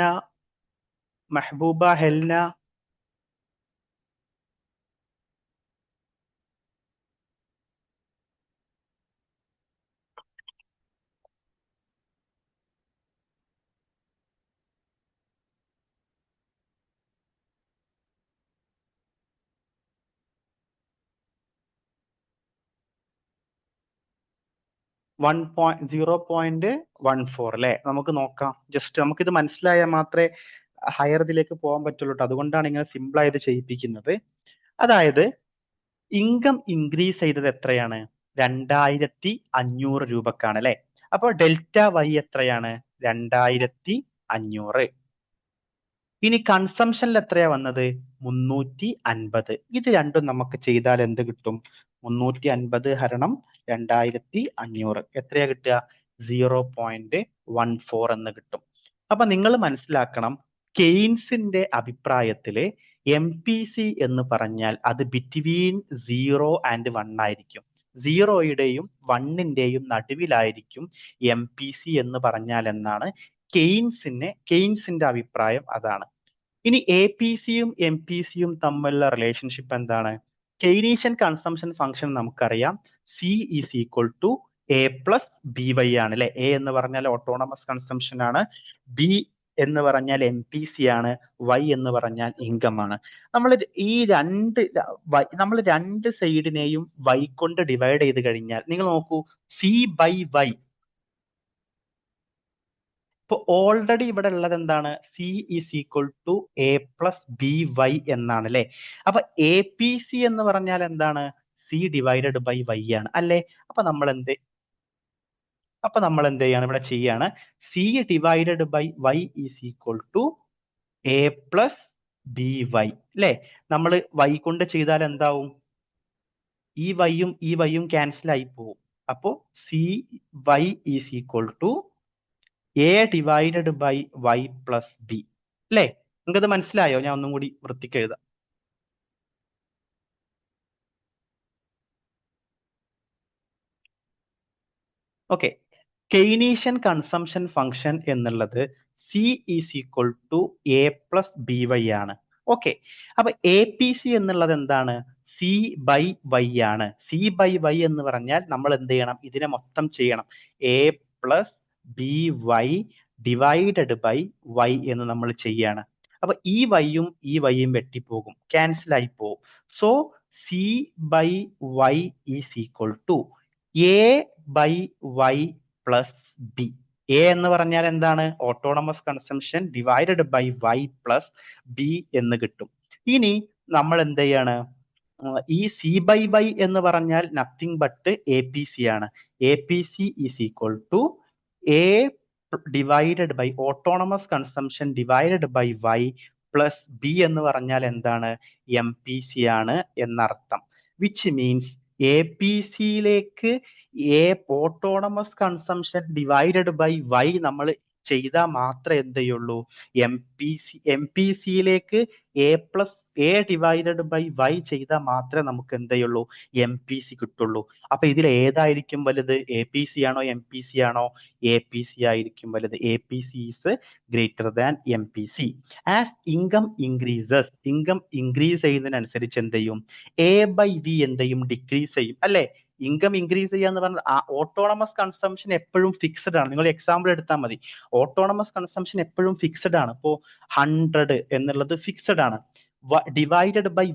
മെഹബൂബ, ഹെൽന? വൺ 0.14 അല്ലെ? നമുക്ക് നോക്കാം. ജസ്റ്റ് നമുക്കിത് മനസ്സിലായാൽ മാത്രമേ ഹയർ ഇതിലേക്ക് പോകാൻ പറ്റുള്ളൂ. അതുകൊണ്ടാണ് ഇങ്ങനെ സിമ്പിൾ ആയത് ചെയ്യിപ്പിക്കുന്നത്. അതായത് ഇൻകം ഇൻക്രീസ് ചെയ്തത് എത്രയാണ്? 2,500 രൂപക്കാണ് അല്ലെ? അപ്പോൾ ഡെൽറ്റ Y എത്രയാണ്? 2,500. ഇനി കൺസംഷനിൽ എത്രയാ വന്നത്? 350. ഇത് രണ്ടും നമുക്ക് ചെയ്താൽ എന്ത് കിട്ടും? 350 ഹരണം 2,500 എത്രയാ കിട്ടുക? 0.14 എന്ന് കിട്ടും. അപ്പൊ നിങ്ങൾ മനസ്സിലാക്കണം, കെയ്ൻസിന്റെ അഭിപ്രായത്തില് MPC എന്ന് പറഞ്ഞാൽ അത് ബിറ്റ്വീൻ 0 ആൻഡ് 1 ആയിരിക്കും. 0യുടെയും 1ന്റെയും നടുവിലായിരിക്കും MPC എന്ന് പറഞ്ഞാൽ എന്നാണ് കെയ്ൻസിന്റെ അഭിപ്രായം അതാണ്. ഇനി APCയും MPCയും തമ്മിലുള്ള റിലേഷൻഷിപ്പ് എന്താണ്? കെയ്നീഷ്യൻ കൺസംഷൻ ഫംഗ്ഷൻ നമുക്കറിയാം, C is equal to A+BY ആണ് അല്ലെ. A എന്ന് പറഞ്ഞാൽ ഓട്ടോണമസ് കൺസംഷൻ ആണ്, B എന്ന് പറഞ്ഞാൽ MPC ആണ്, Y എന്ന് പറഞ്ഞാൽ ഇൻകം ആണ്. നമ്മൾ രണ്ട് സൈഡിനെയും Y കൊണ്ട് ഡിവൈഡ് ചെയ്ത് കഴിഞ്ഞാൽ നിങ്ങൾ നോക്കൂ, C/Y. ഇപ്പൊ ഓൾറെഡി ഇവിടെ ഉള്ളത് എന്താണ്? C is equal to A+BY എന്നാണ് അല്ലെ. അപ്പൊ APC എന്ന് പറഞ്ഞാൽ എന്താണ്? C ഡിവൈഡഡ് ബൈ Y ആണ് അല്ലെ. അപ്പൊ നമ്മൾ എന്ത് ചെയ്യാണ്? ഇവിടെ ചെയ്യാണ്, C divided by Y is equal to A+BY അല്ലെ. നമ്മൾ Y കൊണ്ട് ചെയ്താൽ എന്താവും? ഈ വൈയും ക്യാൻസൽ ആയി പോകും. അപ്പോ CY is equal to A divided by Y+B അല്ലേ. നിങ്ങൾക്കത് മനസ്സിലായോ? ഞാൻ ഒന്നും കൂടി വൃത്തിക്ക് എഴുതാം. ഓക്കെ, കെയ്നീഷ്യൻ കൺസംഷൻ ഫംഗ്ഷൻ എന്നുള്ളത് C is equal to A+BY ആണ്. ഓക്കെ, അപ്പൊ APC എന്നുള്ളത് എന്താണ്? C/Y ആണ്. C/Y എന്ന് പറഞ്ഞാൽ നമ്മൾ എന്ത് ചെയ്യണം? ഇതിനെ മൊത്തം ചെയ്യണം. A+BY ഡിവൈഡഡ് ബൈ Y എന്ന് നമ്മൾ ചെയ്യാണ്. അപ്പൊ ഈ വൈയും വെട്ടിപ്പോകും, ക്യാൻസൽ ആയി പോകും. So C/Y is equal to A/Y+B. A എന്ന് പറഞ്ഞാൽ എന്താണ്? Autonomous consumption divided by Y+B എന്ന് കിട്ടും. ഇനി നമ്മൾ എന്ത് ചെയ്യാണ്? ഈ C/Y എന്ന് പറഞ്ഞാൽ നത്തിങ് ബട്ട് APC ആണ്. APC is equal to A divided by autonomous consumption divided by Y+B എന്ന് പറഞ്ഞാൽ എന്താണ്? MPC ആണ് എന്നർത്ഥം. വിച്ച് മീൻസ് APCയിലേക്ക് autonomous consumption divided by Y നമ്മൾ ചെയ്താൽ മാത്രമേ എന്ത് ചെയ്യുള്ളൂ? MPCയിലേക്ക് A ഡിവൈഡഡ് ബൈ Y ചെയ്താൽ മാത്രമേ നമുക്ക് എന്ത് ചെയ്യുള്ളൂ? MPC കിട്ടുള്ളൂ. അപ്പൊ ഇതിൽ ഏതായിരിക്കും വലുത്? APC ആണോ MPC ആണോ? APC ആയിരിക്കും വലുത്. APC is greater than MPC. As income increase ചെയ്യുന്നതിനനുസരിച്ച് എന്ത് ചെയ്യും? A/V എന്ത് ചെയ്യും? ഡിക്രീസ് ചെയ്യും അല്ലെ. ഇൻകം ഇൻക്രീസ് ചെയ്യാന്ന് പറഞ്ഞാൽ ഓട്ടോണമസ് കൺസംഷൻ എപ്പോഴും ഫിക്സഡ് ആണ്. നിങ്ങൾ എക്സാമ്പിൾ എടുത്താൽ മതി. ഓട്ടോണമസ് കൺസംഷൻ എപ്പോഴും ഫിക്സഡ് ആണ്. ഇപ്പോ 100 എന്നുള്ളത് ഫിക്സഡ് ആണ്. ഡിവൈഡഡ് ബൈ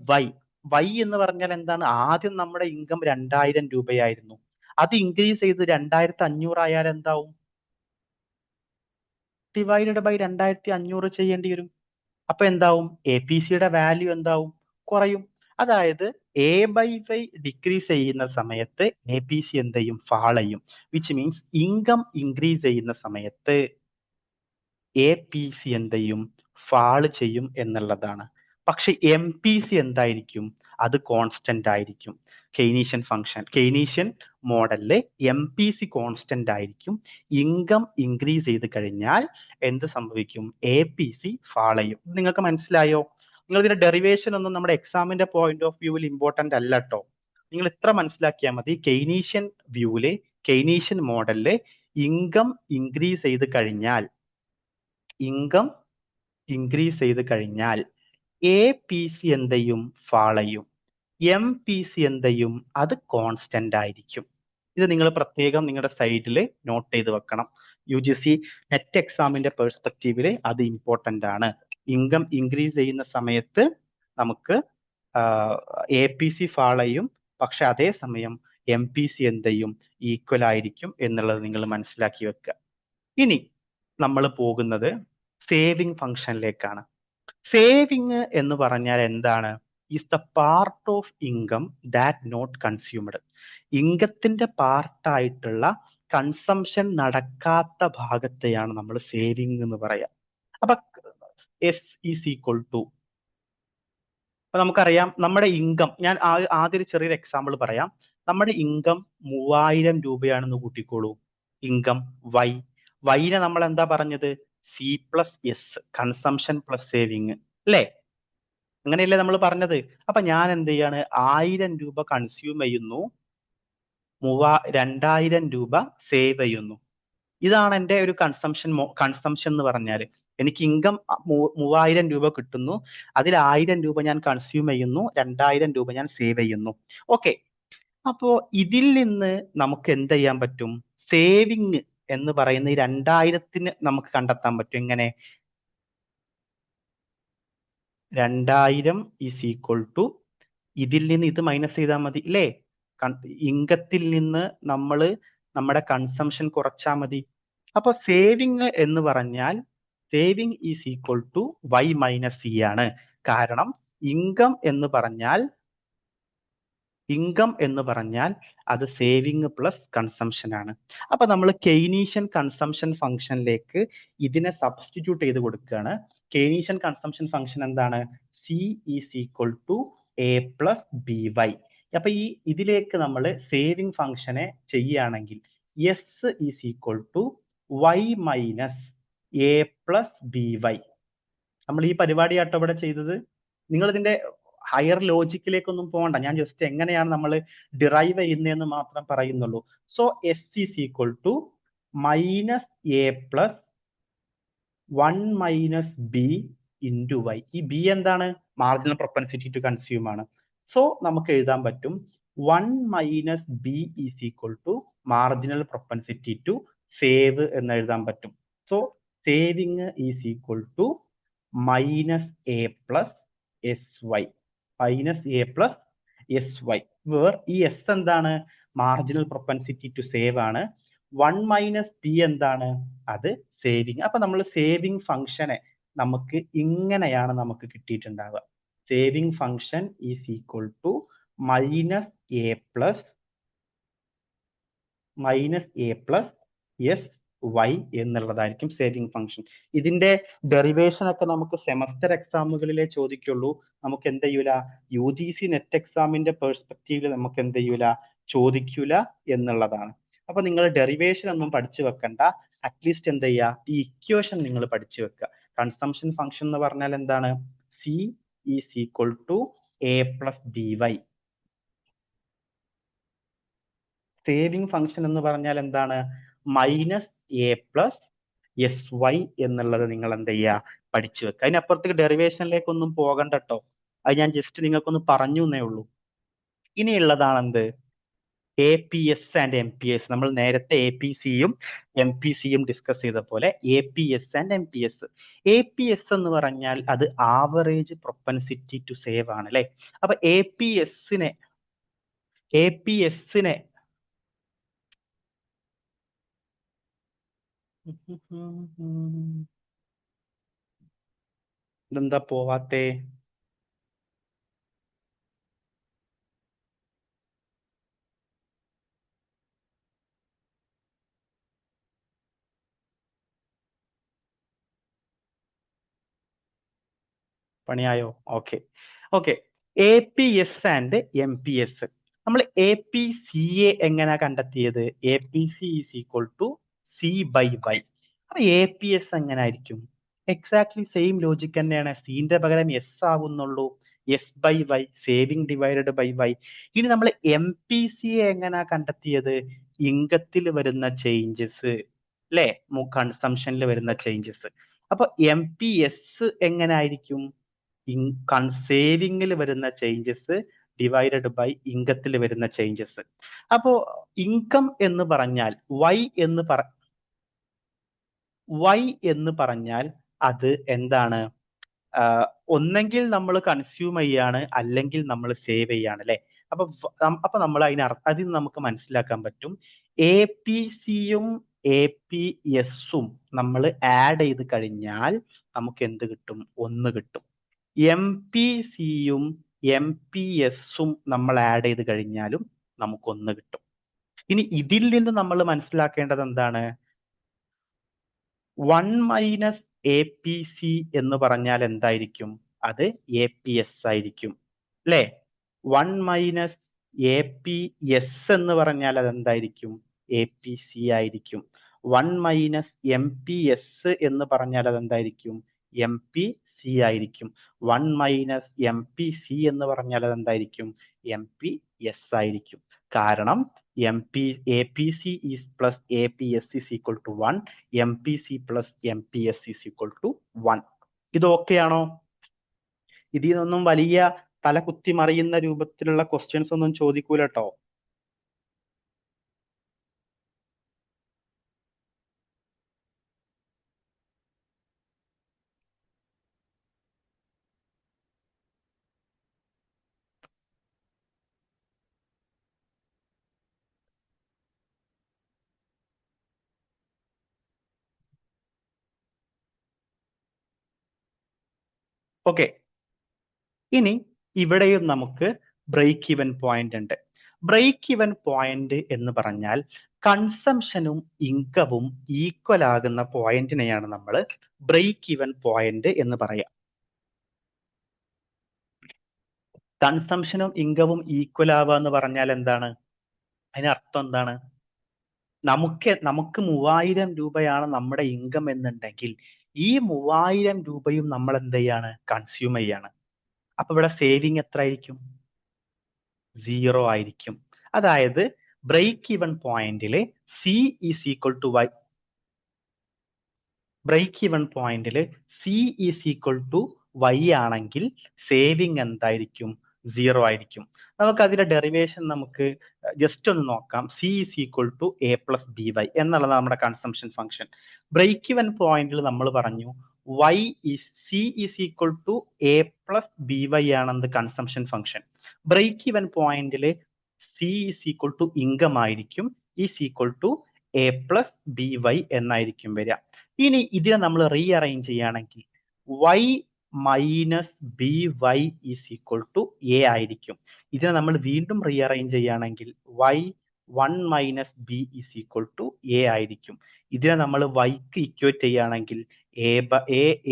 Y എന്ന് പറഞ്ഞാൽ എന്താണ്? ആദ്യം നമ്മുടെ ഇൻകം 2000 രൂപയായിരുന്നു, അത് ഇൻക്രീസ് ചെയ്ത് 2500 ആയാൽ എന്താവും? ഡിവൈഡഡ് ബൈ 2500 ചെയ്യേണ്ടി വരും. അപ്പൊ എന്താവും? APCയുടെ വാല്യൂ എന്താവും? കുറയും. അതായത് A/Y ഡിക്രീസ് ചെയ്യുന്ന സമയത്ത് APC എന്ത് ചെയ്യും? ഫാൾ ചെയ്യും. വിച്ച് മീൻസ് ഇൻകം ഇൻക്രീസ് ചെയ്യുന്ന സമയത്ത് APC എന്ത് ചെയ്യും? ഫാൾ ചെയ്യും എന്നുള്ളതാണ്. പക്ഷെ MPC എന്തായിരിക്കും? അത് കോൺസ്റ്റന്റ് ആയിരിക്കും. കെയ്നീഷ്യൻ മോഡലില് MPC കോൺസ്റ്റന്റ് ആയിരിക്കും. ഇൻകം ഇൻക്രീസ് ചെയ്ത് കഴിഞ്ഞാൽ എന്ത് സംഭവിക്കും? APC ഫാൾ ചെയ്യും. നിങ്ങൾക്ക് മനസ്സിലായോ? നിങ്ങൾ ഇതിന്റെ ഡെറിവേഷൻ ഒന്നും നമ്മുടെ എക്സാമിന്റെ പോയിന്റ് ഓഫ് വ്യൂവിൽ ഇമ്പോർട്ടന്റ് അല്ല കേട്ടോ. നിങ്ങൾ ഇത്ര മനസ്സിലാക്കിയാൽ മതി. കെയ്നീഷ്യൻ മോഡലില് ഇൻകം ഇൻക്രീസ് ചെയ്ത് കഴിഞ്ഞാൽ APC എന്ത് ചെയ്യും? ഫാൾ ചെയ്യും. MPC എന്ത് ചെയ്യും? അത് കോൺസ്റ്റന്റ് ആയിരിക്കും. ഇത് നിങ്ങൾ പ്രത്യേകം നിങ്ങളുടെ സൈഡിൽ നോട്ട് ചെയ്ത് വെക്കണം. UGC നെറ്റ് എക്സാമിന്റെ പെർസ്പെക്റ്റീവില് അത് ഇമ്പോർട്ടന്റ് ആണ്. ഇൻകം ഇൻക്രീസ് ചെയ്യുന്ന സമയത്ത് നമുക്ക് APC ഫാൾ ചെയ്യും, പക്ഷെ അതേസമയം MPC എന്ത് ചെയ്യും? ഈക്വൽ ആയിരിക്കും എന്നുള്ളത് നിങ്ങൾ മനസ്സിലാക്കി വെക്കുക. ഇനി നമ്മൾ പോകുന്നത് സേവിങ് ഫംഗ്ഷനിലേക്കാണ്. സേവിങ് എന്ന് പറഞ്ഞാൽ എന്താണ്? Is the part of income that not consumed. ഇൻകത്തിന്റെ പാർട്ടായിട്ടുള്ള കൺസംഷൻ നടക്കാത്ത ഭാഗത്തെയാണ് നമ്മൾ സേവിങ് എന്ന് പറയാം. അപ്പൊ S ഈസ് ഈക്വൽ ടു, അപ്പൊ നമുക്കറിയാം നമ്മുടെ ഇൻകം, ഞാൻ ആദ്യം ഒരു ചെറിയൊരു എക്സാമ്പിൾ പറയാം. നമ്മുടെ ഇൻകം 3000 രൂപയാണെന്ന് കൂട്ടിക്കോളൂ. ഇൻകം വൈനെ നമ്മൾ എന്താ പറഞ്ഞത്? C+S, കൺസംഷൻ പ്ലസ് സേവിങ് അല്ലേ. അങ്ങനെയല്ലേ നമ്മൾ പറഞ്ഞത്. അപ്പൊ ഞാൻ എന്ത് ചെയ്യാണ്, 1000 രൂപ കൺസ്യൂം ചെയ്യുന്നു, 2000 രൂപ സേവ് ചെയ്യുന്നു. ഇതാണ് എൻ്റെ ഒരു കൺസംഷൻ എന്ന് പറഞ്ഞാൽ. എനിക്ക് ഇൻകം 3000 രൂപ കിട്ടുന്നു, അതിൽ 1000 രൂപ ഞാൻ കൺസ്യൂം ചെയ്യുന്നു, 2000 രൂപ ഞാൻ സേവ് ചെയ്യുന്നു. ഓക്കെ. അപ്പോ ഇതിൽ നിന്ന് നമുക്ക് എന്ത് ചെയ്യാൻ പറ്റും, സേവിങ് എന്ന് പറയുന്ന ഈ 2000 നമുക്ക് കണ്ടെത്താൻ പറ്റും. എങ്ങനെ? 2000 ഈസ് ഈക്വൽ ടു, ഇതിൽ നിന്ന് ഇത് മൈനസ് ചെയ്താൽ മതി അല്ലേ? ഇൻകത്തിൽ നിന്ന് നമ്മൾ നമ്മുടെ കൺസംഷൻ കുറച്ചാൽ മതി. അപ്പൊ സേവിങ് എന്ന് പറഞ്ഞാൽ saving is equal to Y minus C ആണ്. കാരണം ഇൻകം എന്ന് പറഞ്ഞാൽ അത് സേവിങ് പ്ലസ് കൺസംഷൻ ആണ്. അപ്പൊ നമ്മൾ കെയ്നീഷ്യൻ കൺസംഷൻ ഫംഗ്ഷനിലേക്ക് ഇതിനെ സബ്സ്റ്റിറ്റ്യൂട്ട് ചെയ്ത് കൊടുക്കുകയാണ്. കെയ്നീഷ്യൻ കൺസംഷൻ ഫംഗ്ഷൻ എന്താണ്? C is equal to A plus B Y. അപ്പൊ ഇതിലേക്ക് നമ്മൾ സേവിങ് ഫംഗ്ഷനെ ചെയ്യുകയാണെങ്കിൽ S is equal to Y minus A plus B Y. നമ്മൾ ഈ പരിപാടിയാട്ടോ ഇവിടെ ചെയ്തത്. നിങ്ങൾ ഇതിന്റെ ഹയർ ലോജിക്കിലേക്കൊന്നും പോകണ്ട, ഞാൻ ജസ്റ്റ് എങ്ങനെയാണ് നമ്മൾ ഡിറൈവ് ചെയ്യുന്നതെന്ന് മാത്രം പറയുന്നുള്ളൂ. So S is equal to minus A plus 1 minus B into Y. ഈ ബി എന്താണ്? മാർജിനൽ പ്രൊപ്പൻസിറ്റി ടു കൺസ്യൂം ആണ്. സോ നമുക്ക് എഴുതാൻ പറ്റും 1 minus B is equal to marginal propensity to save എന്ന് എഴുതാൻ പറ്റും. So saving is equal to minus A plus S Y, minus A plus S Y, where ഈ S എന്താണ്? Marginal propensity to save ആണ്. 1 minus B എന്താണ്? അത് saving. അപ്പൊ നമ്മൾ സേവിങ് ഫംഗ്ഷനെ നമുക്ക് ഇങ്ങനെയാണ് നമുക്ക് കിട്ടിയിട്ടുണ്ടാവുക. Saving function is equal to minus A plus S Y എന്നുള്ളതായിരിക്കും സേവിങ് ഫംഗ്ഷൻ. ഇതിന്റെ ഡെറിവേഷൻ ഒക്കെ നമുക്ക് സെമസ്റ്റർ എക്സാമുകളിലെ ചോദിക്കുള്ളൂ. നമുക്ക് എന്ത് ചെയ്യൂല, UGC നെറ്റ് എക്സാമിന്റെ പെർസ്പെക്റ്റീവിൽ നമുക്ക് എന്ത് ചെയ്യൂല, ചോദിക്കൂല എന്നുള്ളതാണ്. അപ്പൊ നിങ്ങൾ ഡെറിവേഷൻ ഒന്നും പഠിച്ചു വെക്കണ്ട, അറ്റ്ലീസ്റ്റ് എന്ത് ചെയ്യുക, ഈ ഇക്വേഷൻ നിങ്ങൾ പഠിച്ചു വെക്കുക. കൺസംഷൻ ഫംഗ്ഷൻ എന്ന് പറഞ്ഞാൽ എന്താണ്? C is equal to A plus B Y. Saving function എന്ന് പറഞ്ഞാൽ എന്താണ്? Minus A plus S Y എന്നുള്ളത് നിങ്ങൾ എന്ത് ചെയ്യുക, പഠിച്ചു വെക്കുക. അതിനപ്പുറത്തേക്ക് ഡെറിവേഷനിലേക്കൊന്നും പോകണ്ട കേട്ടോ. അത് ഞാൻ ജസ്റ്റ് നിങ്ങൾക്കൊന്ന് പറഞ്ഞു എന്നേ ഉള്ളൂ. ഇനിയുള്ളതാണ് എന്ത്? APS and MPS. നമ്മൾ നേരത്തെ APCയും MPCയും ഡിസ്കസ് ചെയ്ത പോലെ APS ആൻഡ് MPS. APS എന്ന് പറഞ്ഞാൽ അത് ആവറേജ് പ്രൊപ്പൻസിറ്റി ടു സേവ് ആണ് അല്ലെ? അപ്പൊ APSനെ ഇതെന്താ പോവാത്തെ? പണിയായോ? ഓക്കെ. APS and MPS. നമ്മൾ APCയെ എങ്ങനെ കണ്ടെത്തിയത്? APC is equal to C by Y. അപ്പൊ APS എങ്ങനെ ആയിരിക്കും? എക്സാക്ട്ലി സെയിം ലോജിക് തന്നെയാണ്. സിന്റെ പകരം എസ് ആവുന്നുള്ളൂ. S by Y, saving divided by Y. ഇനി നമ്മൾ MPCയെ എങ്ങനെ കണ്ടെത്തിയത്? ഇൻകത്തിൽ വരുന്ന ചേഞ്ചസ് അല്ലെ, കൺസംഷനിൽ വരുന്ന ചേഞ്ചസ്. അപ്പൊ MPS എങ്ങനെ ആയിരിക്കും? സേവിങ്ങിൽ വരുന്ന ചേഞ്ചസ് ഡിവൈഡഡ് ബൈ ഇൻകത്തിൽ വരുന്ന ചേഞ്ചസ്. അപ്പോ ഇൻകം എന്ന് പറഞ്ഞാൽ വൈ എന്ന് പറഞ്ഞാൽ അത് എന്താണ്? ഒന്നെങ്കിൽ നമ്മൾ കൺസ്യൂം ചെയ്യാണ്, അല്ലെങ്കിൽ നമ്മൾ സേവ് ചെയ്യാണ് അല്ലെ? അപ്പൊ നമ്മൾ അതിൽ നമുക്ക് മനസ്സിലാക്കാൻ പറ്റും, APCയും APSഉം നമ്മൾ ആഡ് ചെയ്ത് കഴിഞ്ഞാൽ നമുക്ക് എന്ത് കിട്ടും? 1 കിട്ടും. MPCയും MPSഉം നമ്മൾ ആഡ് ചെയ്ത് കഴിഞ്ഞാലും നമുക്ക് 1 കിട്ടും. ഇനി ഇതിൽ നിന്ന് നമ്മൾ മനസ്സിലാക്കേണ്ടത് എന്താണ്? 1 മൈനസ് APC എന്ന് പറഞ്ഞാൽ എന്തായിരിക്കും? അത് APS ആയിരിക്കും അല്ലെ? 1 മൈനസ് APS എന്ന് പറഞ്ഞാൽ അത് എന്തായിരിക്കും? APC ആയിരിക്കും. 1 മൈനസ് MPS എന്ന് പറഞ്ഞാൽ അത് എന്തായിരിക്കും? എം പി സി ആയിരിക്കും. 1 മൈനസ് എം പി സി എന്ന് പറഞ്ഞാൽ അത് എന്തായിരിക്കും? എം പി എസ് ആയിരിക്കും. കാരണം M P A P C is plus A P S is equal to 1, M P C plus M P S is equal to 1. ഇത് okay ആണോ? ഇതിൽ നിന്നൊന്നും വലിയ തല കുത്തി മറിയുന്ന രൂപത്തിലുള്ള ക്വസ്റ്റ്യൻസ് ഒന്നും ചോദിക്കൂല കേട്ടോ. ഓക്കെ, ഇനി ഇവിടെയും നമുക്ക് ബ്രേക്ക് ഇവൻ പോയിന്റ് ഉണ്ട്. ബ്രേക്ക് ഇവൻ പോയിന്റ് എന്ന് പറഞ്ഞാൽ കൺസംഷനും ഇൻകവും ഈക്വൽ ആകുന്ന പോയിന്റിനെയാണ് നമ്മൾ ബ്രേക്ക് ഇവൻ പോയിന്റ് എന്ന് പറയാം. കൺസംഷനും ഇൻകവും ഈക്വൽ ആവുക എന്ന് പറഞ്ഞാൽ എന്താണ്? അതിനർത്ഥം എന്താണ്? നമുക്ക് 3000 രൂപയാണ് നമ്മുടെ ഇൻകം എന്നുണ്ടെങ്കിൽ ഈ 3000 രൂപയും നമ്മൾ എന്ത് ചെയ്യാണ്? കൺസ്യൂം ചെയ്യാണ്. അപ്പൊ ഇവിടെ സേവിങ് എത്ര ആയിരിക്കും? 0 ആയിരിക്കും. അതായത് ബ്രേക്ക് ഇവൻ പോയിന്റില് C is equal to Y, break even പോയിന്റില് C is equal to Y ആണെങ്കിൽ സേവിങ് എന്തായിരിക്കും? 0 ആയിരിക്കും. നമുക്ക് അതിന്റെ ഡെറിവേഷൻ നമുക്ക് ജസ്റ്റ് ഒന്ന് നോക്കാം. C is equal to A plus B Y എന്നുള്ളത് നമ്മുടെ കൺസംഷൻ ഫംഗ്ഷൻ. ബ്രേക്ക് ഇവൻ പോയിന്റിൽ നമ്മൾ പറഞ്ഞു Y is C is equal to A plus B Y ആണെന്ന് കൺസംഷൻ ഫംഗ്ഷൻ. ബ്രേക്ക് ഇവൻ പോയിന്റില് C is equal to income ആയിരിക്കും, is equal to A plus B Y എന്നായിരിക്കും വരിക. ഇനി ഇതിനെ നമ്മൾ റീഅറേഞ്ച് ചെയ്യുകയാണെങ്കിൽ Y minus B Y is equal to A ആയിരിക്കും. ഇതിനെ നമ്മൾ വീണ്ടും റീഅറേഞ്ച് ചെയ്യുകയാണെങ്കിൽ Y 1 minus B is equal to A ആയിരിക്കും. ഇതിനെ നമ്മൾ വൈക്ക് ഇക്വേറ്റ് ചെയ്യുകയാണെങ്കിൽ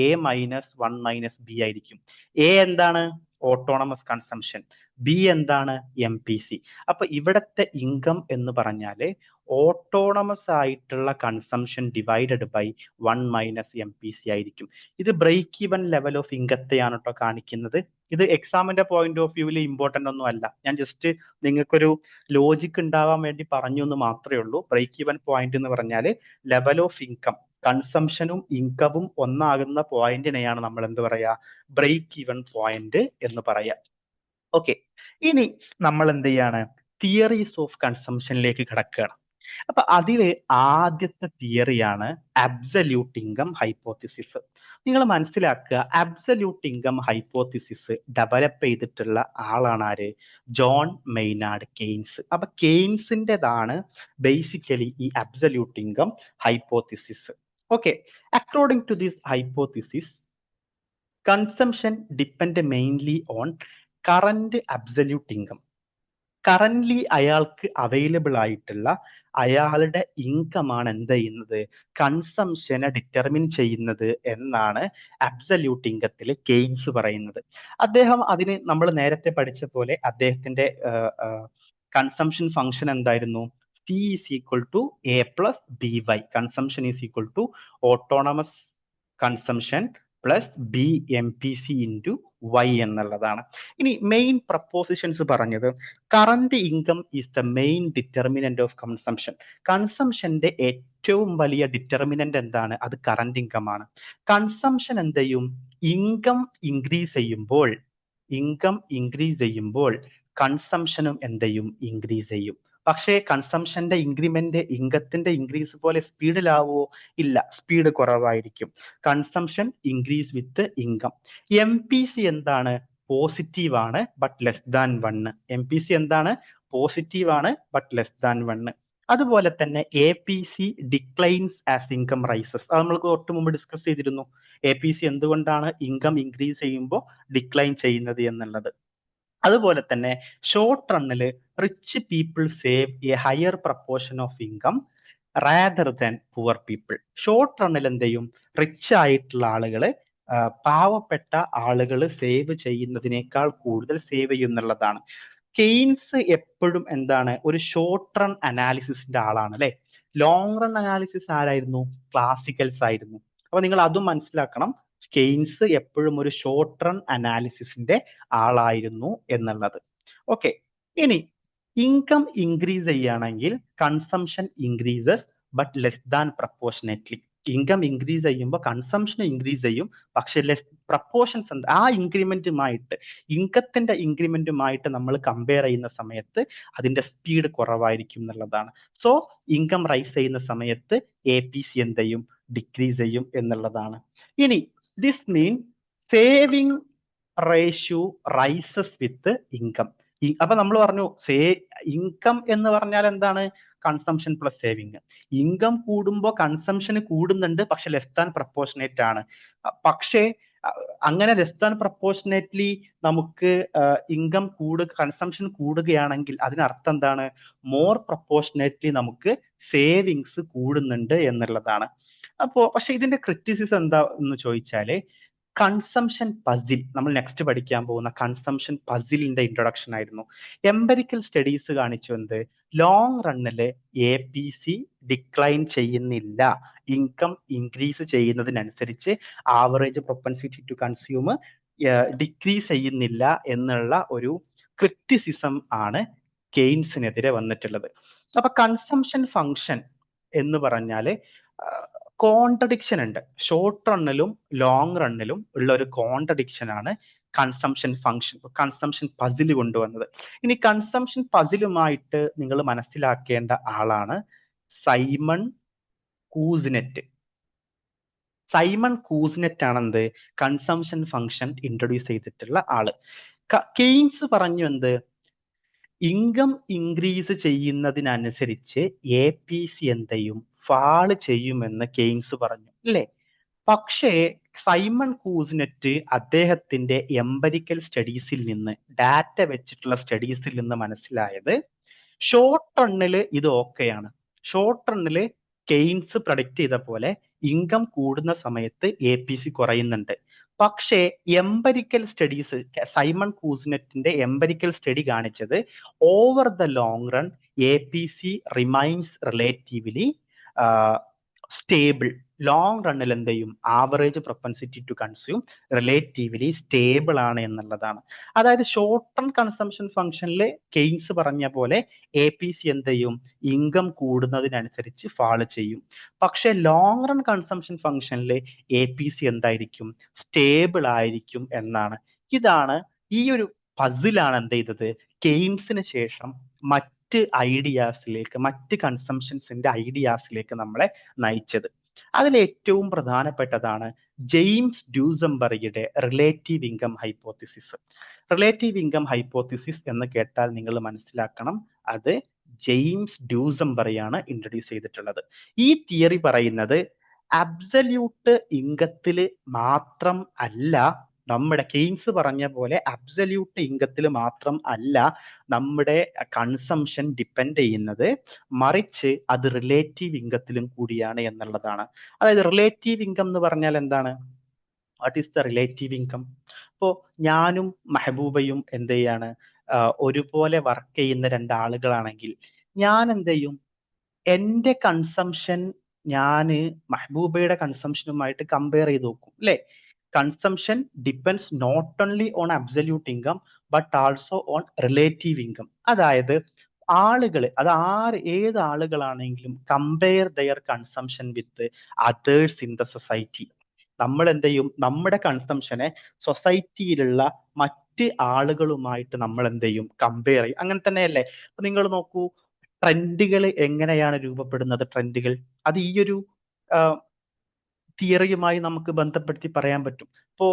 എ മൈനസ് 1 മൈനസ് ബി ആയിരിക്കും. എ എന്താണ്? Autonomous consumption. ബി എന്താണ്? M P C. അപ്പൊ ഇവിടത്തെ ഇൻകം എന്ന് പറഞ്ഞാല് ഓട്ടോണമസ് ആയിട്ടുള്ള consumption divided by 1 minus M P C ആയിരിക്കും. ഇത് ബ്രേക്ക് ഈവൻ ലെവൽ ഓഫ് ഇൻകത്തെയാണ് കേട്ടോ കാണിക്കുന്നത്. ഇത് എക്സാമിന്റെ പോയിന്റ് ഓഫ് വ്യൂവിൽ ഇമ്പോർട്ടന്റ് ഒന്നും അല്ല. ഞാൻ ജസ്റ്റ് നിങ്ങൾക്കൊരു ലോജിക് ഉണ്ടാവാൻ വേണ്ടി പറഞ്ഞു എന്ന് മാത്രമേ ഉള്ളൂ. ബ്രേക്ക് ഈവൻ പോയിന്റ് എന്ന് പറഞ്ഞാൽ ലെവൽ ഓഫ് ഇൻകം, കൺസംഷനും ഇൻകവും ഒന്നാകുന്ന പോയിന്റിനെയാണ് നമ്മൾ എന്ത് പറയാ? ബ്രേക്ക് ഈവൻ പോയിന്റ് എന്ന് പറയാ. ഓക്കെ, ഇനി നമ്മൾ എന്ത് ചെയ്യാണ്? തിയറീസ് ഓഫ് കൺസംഷനിലേക്ക് കിടക്കുകയാണ്. അപ്പൊ അതില് ആദ്യത്തെ തിയറിയാണ് അബ്സല്യൂട്ട് ഇൻകം ഹൈപ്പോത്തിസിസ്. നിങ്ങൾ മനസ്സിലാക്കുക, അബ്സല്യൂട്ട് ഇൻകം ഹൈപ്പോത്തിസിസ് ഡെവലപ്പ് ചെയ്തിട്ടുള്ള ആളാണ് ആര്? John Maynard Keynes. അപ്പൊ കെയ്ൻസിൻ്റെതാണ് ബേസിക്കലി ഈ absolute income hypothesis. Okay, according to this hypothesis consumption depend mainly on current absolute income. Currently അയാൾക്ക് അവൈലബിൾ ആയിട്ടുള്ള അയാളുടെ ഇൻകം ആണ് എന്ത് ചെയ്യുന്നത്? കൺസംഷനെ ഡിറ്റർമിൻ ചെയ്യുന്നത് എന്നാണ് അബ്സല്യൂട്ട് ഇൻകത്തിൽ കെയ്ൻസ് പറയുന്നത്. അദ്ദേഹം അതിന് നമ്മൾ നേരത്തെ പഠിച്ച പോലെ അദ്ദേഹത്തിന്റെ കൺസംഷൻ ഫംഗ്ഷൻ എന്തായിരുന്നു? C is equal to A plus B Y. Consumption is equal to autonomous consumption plus B M P C into Y എന്നുള്ളതാണ്. ഇനി മെയിൻ പ്രപ്പോസിഷൻസ് പറഞ്ഞത് current income is the main determinant of consumption. കൺസംഷന്റെ ഏറ്റവും വലിയ determinant എന്താണ്? അത് current income ആണ്. Consumption എന്ത് ചെയ്യും? ഇൻകം ഇൻക്രീസ് ചെയ്യുമ്പോൾ കൺസംഷനും എന്ത് ചെയ്യും? ഇൻക്രീസ് ചെയ്യും. പക്ഷേ കൺസംഷന്റെ ഇൻക്രിമെന്റ് ഇൻകത്തിന്റെ ഇൻക്രീസ് പോലെ സ്പീഡിലാവോ? ഇല്ല, സ്പീഡ് കുറവായിരിക്കും. Consumption increase with income. M P C എന്താണ്? പോസിറ്റീവ് ആണ് but less than 1. M P C എന്താണ്? പോസിറ്റീവ് ആണ് ബട്ട് ലെസ് ദാൻ 1. അതുപോലെ തന്നെ A P C declines as income rises. അത് നമ്മൾ തൊട്ട് മുമ്പ് ഡിസ്കസ് ചെയ്തിരുന്നു. എ പി സി എന്തുകൊണ്ടാണ് ഇൻകം ഇൻക്രീസ് ചെയ്യുമ്പോൾ ഡിക്ലൈൻ ചെയ്യുന്നത് എന്നുള്ളത്. അതുപോലെ തന്നെ ഷോർട്ട് റണ്ണില് rich people save a higher proportion of income rather than poor people. Short റണ്ണിൽ എന്ത് ചെയ്യും? റിച്ച് ആയിട്ടുള്ള ആളുകള് പാവപ്പെട്ട ആളുകൾ സേവ് ചെയ്യുന്നതിനേക്കാൾ കൂടുതൽ സേവ് ചെയ്യുന്നുള്ളതാണ്. കെയ്ൻസ് എപ്പോഴും എന്താണ്? ഒരു ഷോർട്ട് റൺ അനാലിസിസിന്റെ ആളാണ് അല്ലെ. ലോങ് റൺ അനാലിസിസ് ആരായിരുന്നു? ക്ലാസിക്കൽസ് ആയിരുന്നു. അപ്പൊ നിങ്ങൾ അതും മനസ്സിലാക്കണം. കെയ്ൻസ് എപ്പോഴും ഒരു ഷോർട്ട് റൺ അനാലിസിസിന്റെ ആളായിരുന്നു എന്നുള്ളത്. ഓക്കെ, ഇനി ഇൻകം ഇൻക്രീസ് ചെയ്യുകയാണെങ്കിൽ consumption increases but less than proportionately. Income increase ചെയ്യുമ്പോൾ കൺസംഷൻ ഇൻക്രീസ് ചെയ്യും, പക്ഷെ ലെസ് പ്രപ്പോർഷൻസ് ഉണ്ട് ആ ഇൻക്രിമെന്റുമായിട്ട്, ഇൻകത്തിന്റെ ഇൻക്രിമെന്റുമായിട്ട് നമ്മൾ കമ്പയർ ചെയ്യുന്ന സമയത്ത് അതിന്റെ സ്പീഡ് കുറവായിരിക്കും എന്നുള്ളതാണ്. സോ ഇൻകം റൈസ് ചെയ്യുന്ന സമയത്ത് APC എന്ത് ചെയ്യും, ഡിക്രീസ് ചെയ്യും എന്നുള്ളതാണ്. ഇനി this mean saving ratio rises with income. അപ്പൊ നമ്മൾ പറഞ്ഞു ഇൻകം എന്ന് പറഞ്ഞാൽ എന്താണ്, കൺസംഷൻ പ്ലസ് സേവിങ്. ഇൻകം കൂടുമ്പോൾ കൺസംഷൻ കൂടുന്നുണ്ട്, പക്ഷെ ലെസ് ദാൻ പ്രപ്പോർഷനേറ്റ് ആണ്. പക്ഷേ അങ്ങനെ ലെസ് ദാൻ പ്രപ്പോർഷനേറ്റ്ലി നമുക്ക് ഇൻകം കൺസംഷൻ കൂടുകയാണെങ്കിൽ അതിനർത്ഥം എന്താണ്, മോർ പ്രപ്പോർഷനേറ്റ്ലി നമുക്ക് സേവിങ്സ് കൂടുന്നുണ്ട് എന്നുള്ളതാണ്. പക്ഷെ ഇതിന്റെ ക്രിറ്റിസിസം എന്താ എന്ന് ചോദിച്ചാല്, കൺസംഷൻ പസിൽ, നമ്മൾ നെക്സ്റ്റ് പഠിക്കാൻ പോകുന്ന കൺസംഷൻ പസിലിന്റെ ഇൻട്രൊഡക്ഷൻ ആയിരുന്നു. എംപെരിക്കൽ സ്റ്റഡീസ് കാണിച്ചു എന്ത്, ലോങ് റണ്ണില് APC ഡിക്ലൈൻ ചെയ്യുന്നില്ല, ഇൻകം ഇൻക്രീസ് ചെയ്യുന്നതിനനുസരിച്ച് average propensity to consume decrease ചെയ്യുന്നില്ല എന്നുള്ള ഒരു ക്രിറ്റിസിസം ആണ് കെയ്ൻസിനെതിരെ വന്നിട്ടുള്ളത്. അപ്പൊ കൺസംഷൻ ഫംഗ്ഷൻ എന്ന് പറഞ്ഞാല് കോൺട്രഡിക്ഷൻ ഉണ്ട്. ഷോർട്ട് റണ്ണിലും ലോങ് റണ്ണിലും ഉള്ള ഒരു കോൺട്രഡിക്ഷൻ ആണ് കൺസംഷൻ ഫംഗ്ഷൻ, കൺസംഷൻ പസിൽ കൊണ്ടുവന്നത്. ഇനി കൺസംഷൻ പസിലുമായിട്ട് നിങ്ങൾ മനസ്സിലാക്കേണ്ട ആളാണ് സൈമൺ കൂസ്നെറ്റ്. സൈമൺ കൂസ്നെറ്റ് ആണെന്ത്, കൺസംഷൻ ഫംഗ്ഷൻ ഇൻട്രൊഡ്യൂസ് ചെയ്തിട്ടുള്ള ആള്. കെയ്ൻസ് പറഞ്ഞു എന്ത്, ഇൻകം ഇൻക്രീസ് ചെയ്യുന്നതിനനുസരിച്ച് APC എന്ത് ചെയ്യും, ഫാള് ചെയ്യുമെന്ന് കെയ്ൻസ് പറഞ്ഞു അല്ലേ. പക്ഷേ സൈമൺ കൂസ്നെറ്റ് അദ്ദേഹത്തിന്റെ എംപെരിക്കൽ സ്റ്റഡീസിൽ നിന്ന്, ഡാറ്റ വെച്ചിട്ടുള്ള സ്റ്റഡീസിൽ നിന്ന് മനസ്സിലായത്, ഷോർട്ട് റണ്ണില് ഇത് ഓക്കെയാണ്. ഷോർട്ട് റണ്ണില് കെയ്ൻസ് പ്രഡിക്റ്റ് ചെയ്ത പോലെ ഇൻകം കൂടുന്ന സമയത്ത് APC കുറയുന്നുണ്ട്. പക്ഷേ എംപെരിക്കൽ സ്റ്റഡീസ്, സൈമൺ കൂസ്നെറ്റിന്റെ എംപെരിക്കൽ സ്റ്റഡി കാണിച്ചത്, over the long run APC remains relatively stable. Long റണ്ണിൽ എന്ത് ചെയ്യും, average propensity to consume relatively stable ആണ് എന്നുള്ളതാണ്. അതായത് ഷോർട്ട് റൺ കൺസംഷൻ ഫംഗ്ഷനിൽ കെയ്ൻസ് പറഞ്ഞ പോലെ APC എന്ത് ചെയ്യും, ഇൻകം കൂടുന്നതിനനുസരിച്ച് ഫാള് ചെയ്യും. പക്ഷെ ലോങ് റൺ കൺസംഷൻ ഫംഗ്ഷനിൽ APC എന്തായിരിക്കും, സ്റ്റേബിൾ ആയിരിക്കും എന്നാണ്. ഇതാണ് ഈ ഒരു പസിലാണ് എന്ത് ചെയ്തത്, കെയ്ൻസിന് ശേഷം മറ്റ് ഐഡിയാസിലേക്ക്, മറ്റ് കൺസംഷൻസിന്റെ ഐഡിയാസിലേക്ക് നമ്മളെ നയിച്ചത്. അതിൽ ഏറ്റവും പ്രധാനപ്പെട്ടതാണ് ജെയിംസ് ഡ്യൂസംബറിയുടെ relative income hypothesis. Relative income hypothesis എന്ന് കേട്ടാൽ നിങ്ങൾ മനസ്സിലാക്കണം, അത് ജെയിംസ് ഡ്യൂസംബറിയാണ് ഇൻട്രൊഡ്യൂസ് ചെയ്തിട്ടുള്ളത്. ഈ തിയറി പറയുന്നത് അബ്സല്യൂട്ട് ഇൻകത്തിൽ മാത്രം അല്ല, നമ്മുടെ കെയ്ൻസ് പറഞ്ഞ പോലെ അബ്സല്യൂട്ട് ഇൻകത്തിൽ മാത്രം അല്ല നമ്മുടെ കൺസംഷൻ ഡിപ്പെൻഡ് ചെയ്യുന്നത്, മറിച്ച് അത് റിലേറ്റീവ് ഇൻകത്തിലും കൂടിയാണ് എന്നുള്ളതാണ്. അതായത് റിലേറ്റീവ് ഇൻകം എന്ന് പറഞ്ഞാൽ എന്താണ്, what is the relative income? ഇപ്പോ ഞാനും മെഹബൂബയും എന്ത് ചെയ്യാണ്, ഒരുപോലെ വർക്ക് ചെയ്യുന്ന രണ്ടാളുകളാണെങ്കിൽ ഞാൻ എന്ത് ചെയ്യും, എന്റെ കൺസംഷൻ ഞാന് മെഹബൂബയുടെ കൺസംഷനുമായിട്ട് കമ്പയർ ചെയ്ത് നോക്കും അല്ലെ. Consumption depends not only on absolute income but also on relative income. അതായത് അത് ഏത് ആളുകളാണെങ്കിലും compare their consumption with others in the society. നമ്മൾ എന്ത് ചെയ്യും, നമ്മുടെ കൺസംഷനെ സൊസൈറ്റിയിലുള്ള മറ്റ് ആളുകളുമായിട്ട് നമ്മൾ എന്ത് ചെയ്യും, കമ്പയർ ചെയ്യും. അങ്ങനെ തന്നെയല്ലേ. അപ്പൊ നിങ്ങൾ നോക്കൂ, ട്രെൻഡുകൾ എങ്ങനെയാണ് രൂപപ്പെടുന്നത്, ട്രെൻഡുകൾ അത് ഈ ഒരു തിയറിയുമായി നമുക്ക് ബന്ധപ്പെടുത്തി പറയാൻ പറ്റും. ഇപ്പോ